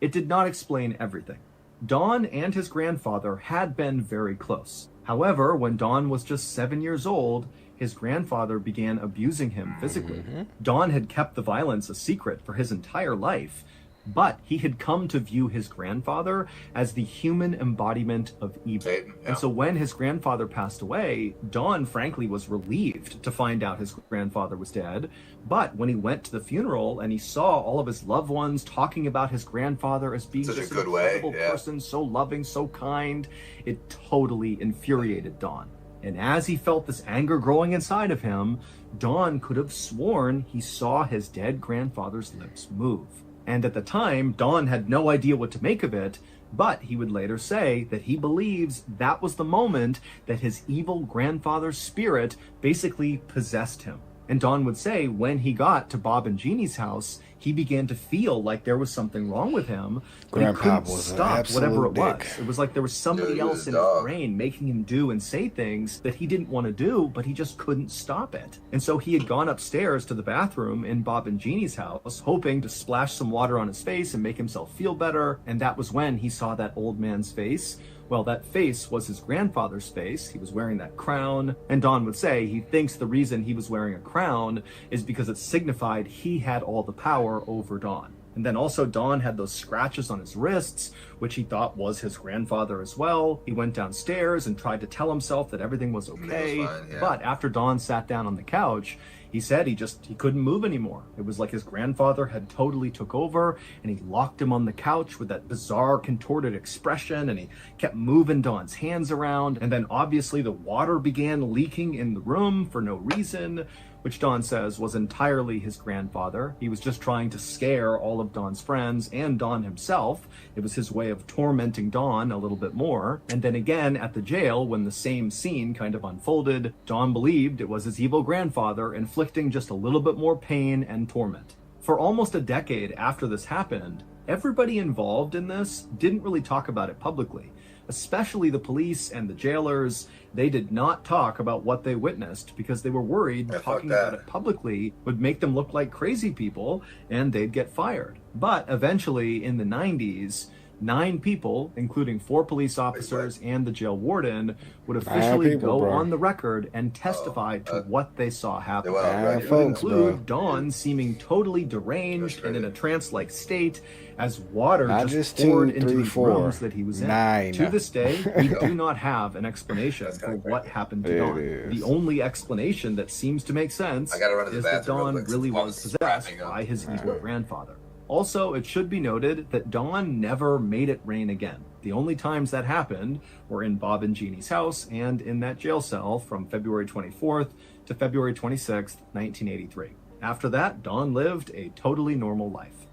it did not explain everything. Don and his grandfather had been very close. However, when Don was just 7 years old, his grandfather began abusing him physically. Don had kept the violence a secret for his entire life, but he had come to view his grandfather as the human embodiment of evil. And so when his grandfather passed away, Don frankly was relieved to find out his grandfather was dead. But when he went to the funeral and he saw all of his loved ones talking about his grandfather as being just an incredible person, so loving, so kind, it totally infuriated Don. And as he felt this anger growing inside of him, Don could have sworn he saw his dead grandfather's lips move. And at the time, Don had no idea what to make of it, but he would later say that he believes that was the moment that his evil grandfather's spirit basically possessed him. And Don would say when he got to Bob and Jeannie's house, he began to feel like there was something wrong with him, but he couldn't stop whatever it was. It was like there was somebody else in his brain making him do and say things that he didn't want to do, but he just couldn't stop it. And so he had gone upstairs to the bathroom in Bob and Jeannie's house, hoping to splash some water on his face and make himself feel better. And that was when he saw that old man's face. Well, that face was his grandfather's face. He was wearing that crown. And Don would say he thinks the reason he was wearing a crown is because it signified he had all the power over Don. And then also Don had those scratches on his wrists, which he thought was his grandfather as well. He went downstairs and tried to tell himself that everything was okay. But after Don sat down on the couch, he said he couldn't move anymore. It was like his grandfather had totally took over, and he locked him on the couch with that bizarre contorted expression, and he kept moving Don's hands around. And then obviously the water began leaking in the room for no reason, which Don says was entirely his grandfather. He was just trying to scare all of Don's friends and Don himself. It was his way of tormenting Don a little bit more. And then again at the jail, when the same scene kind of unfolded, Don believed it was his evil grandfather inflicting just a little bit more pain and torment. For almost a decade after this happened, everybody involved in this didn't really talk about it publicly. Especially the police and the jailers, they did not talk about what they witnessed because they were worried talking about it publicly would make them look like crazy people and they'd get fired. But eventually in the 90s, 9 people, including 4 police officers and the jail warden, would officially go on the record and testify to what they saw happen. It would include Dawn seeming totally deranged and in a trance-like state as water just poured into these rooms that he was in. 9. To this day, we do not have an explanation for what happened to Dawn. The only explanation that seems to make sense is that Dawn really was possessed by his evil grandfather. Also, it should be noted that Dawn never made it rain again. The only times that happened were in Bob and Jeannie's house and in that jail cell from February 24th to February 26th, 1983. After that, Dawn lived a totally normal life.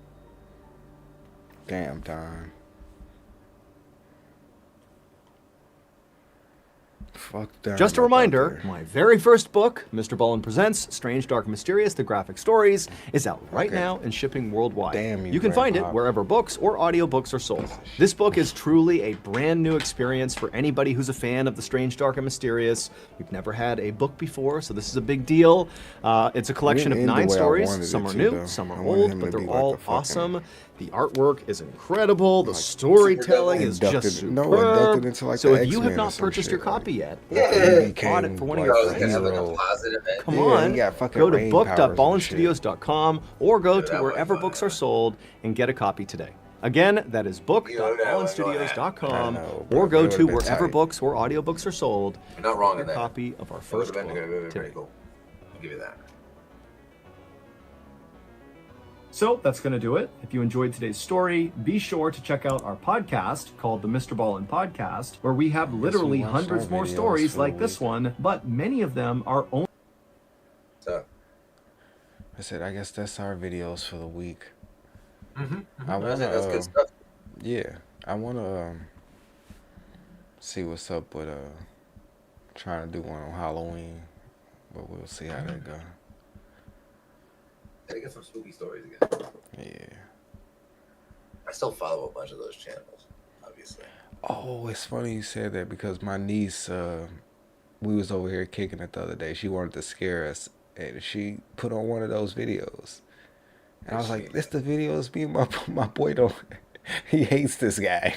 Damn, Don. Fuck Don. Just a reminder, my very first book, Mr. Ballin Presents Strange, Dark, and Mysterious, The Graphic Stories, is out right now and shipping worldwide. Damn you can find it wherever books or audiobooks are sold. This book is truly a brand new experience for anybody who's a fan of the Strange, Dark, and Mysterious. We've never had a book before, so this is a big deal. It's a collection of 9 stories. Some are new, some are old, but they're all awesome. The artwork is incredible. The storytelling is just superb. So if you have not purchased your copy yet, or bought it for one of your friends, come on, go to book.ballinstudios.com or go to wherever books are sold and get a copy today. Again, that is book.ballinstudios.com or go to wherever books or audiobooks are sold. Not wrong in that. A copy of our first book today. Cool. I'll give you that. So that's going to do it. If you enjoyed today's story, be sure to check out our podcast called the Mr. Ballin Podcast, where we have literally hundreds more stories like this one, but many of them are only... I said, I guess that's our videos for the week. Mm-hmm. I wanna, that's good stuff. Yeah, I want to see what's up with trying to do one on Halloween, but we'll see how that goes. Gotta get some spooky stories again. Yeah. I still follow a bunch of those channels, obviously. Oh, it's funny you said that because my niece, we was over here kicking it the other day. She wanted to scare us, and she put on one of those videos. And I was like, "This the videos me and my boy don't. He hates this guy."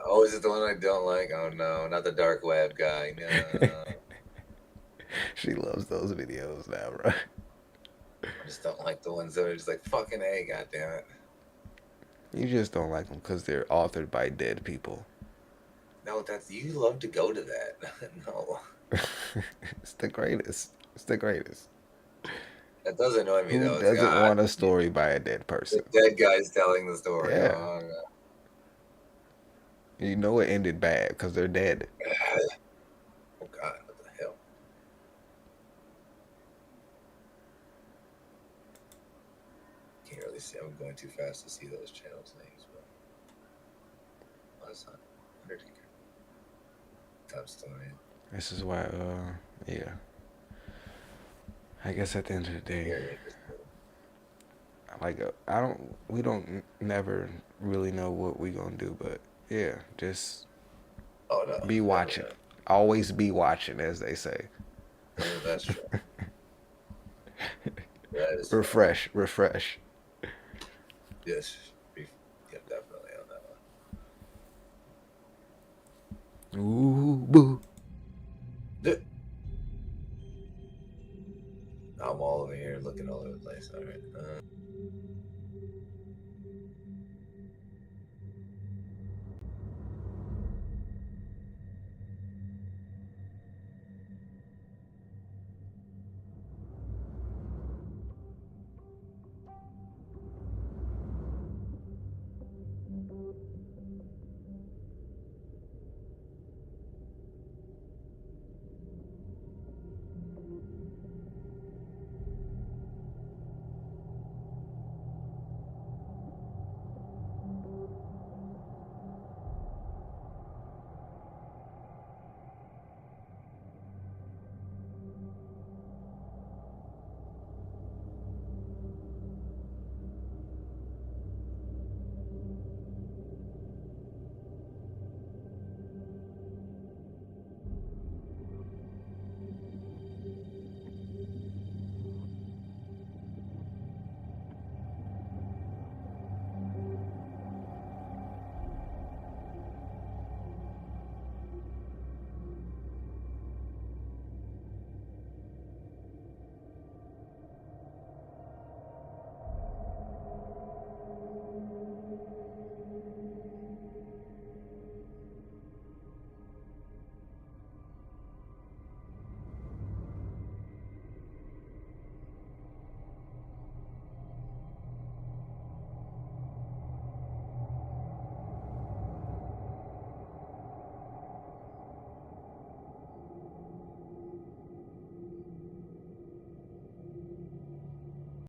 Oh, is it the one I don't like? Oh no, not the dark web guy. No. She loves those videos now, bro. I just don't like the ones that are just like fucking A, goddammit. You just don't like them because they're authored by dead people. No, you love to go to that. No. It's the greatest. It's the greatest. That does annoy me though. Who doesn't want a story by a dead person? The dead guy's telling the story. Yeah. Oh, no. You know it ended bad because they're dead. Oh God, what the hell? Can't really see. I'm going too fast to see those channels names. But last time, Undertaker. Top story. This is why, yeah. I guess at the end of the day, we don't never really know what we gonna do, but yeah, just be watching. Always be watching, as they say. Yeah, that's true. That is refresh. Yes, yeah, definitely on that one. Ooh, boo. I'm all over here looking all over the place. All right.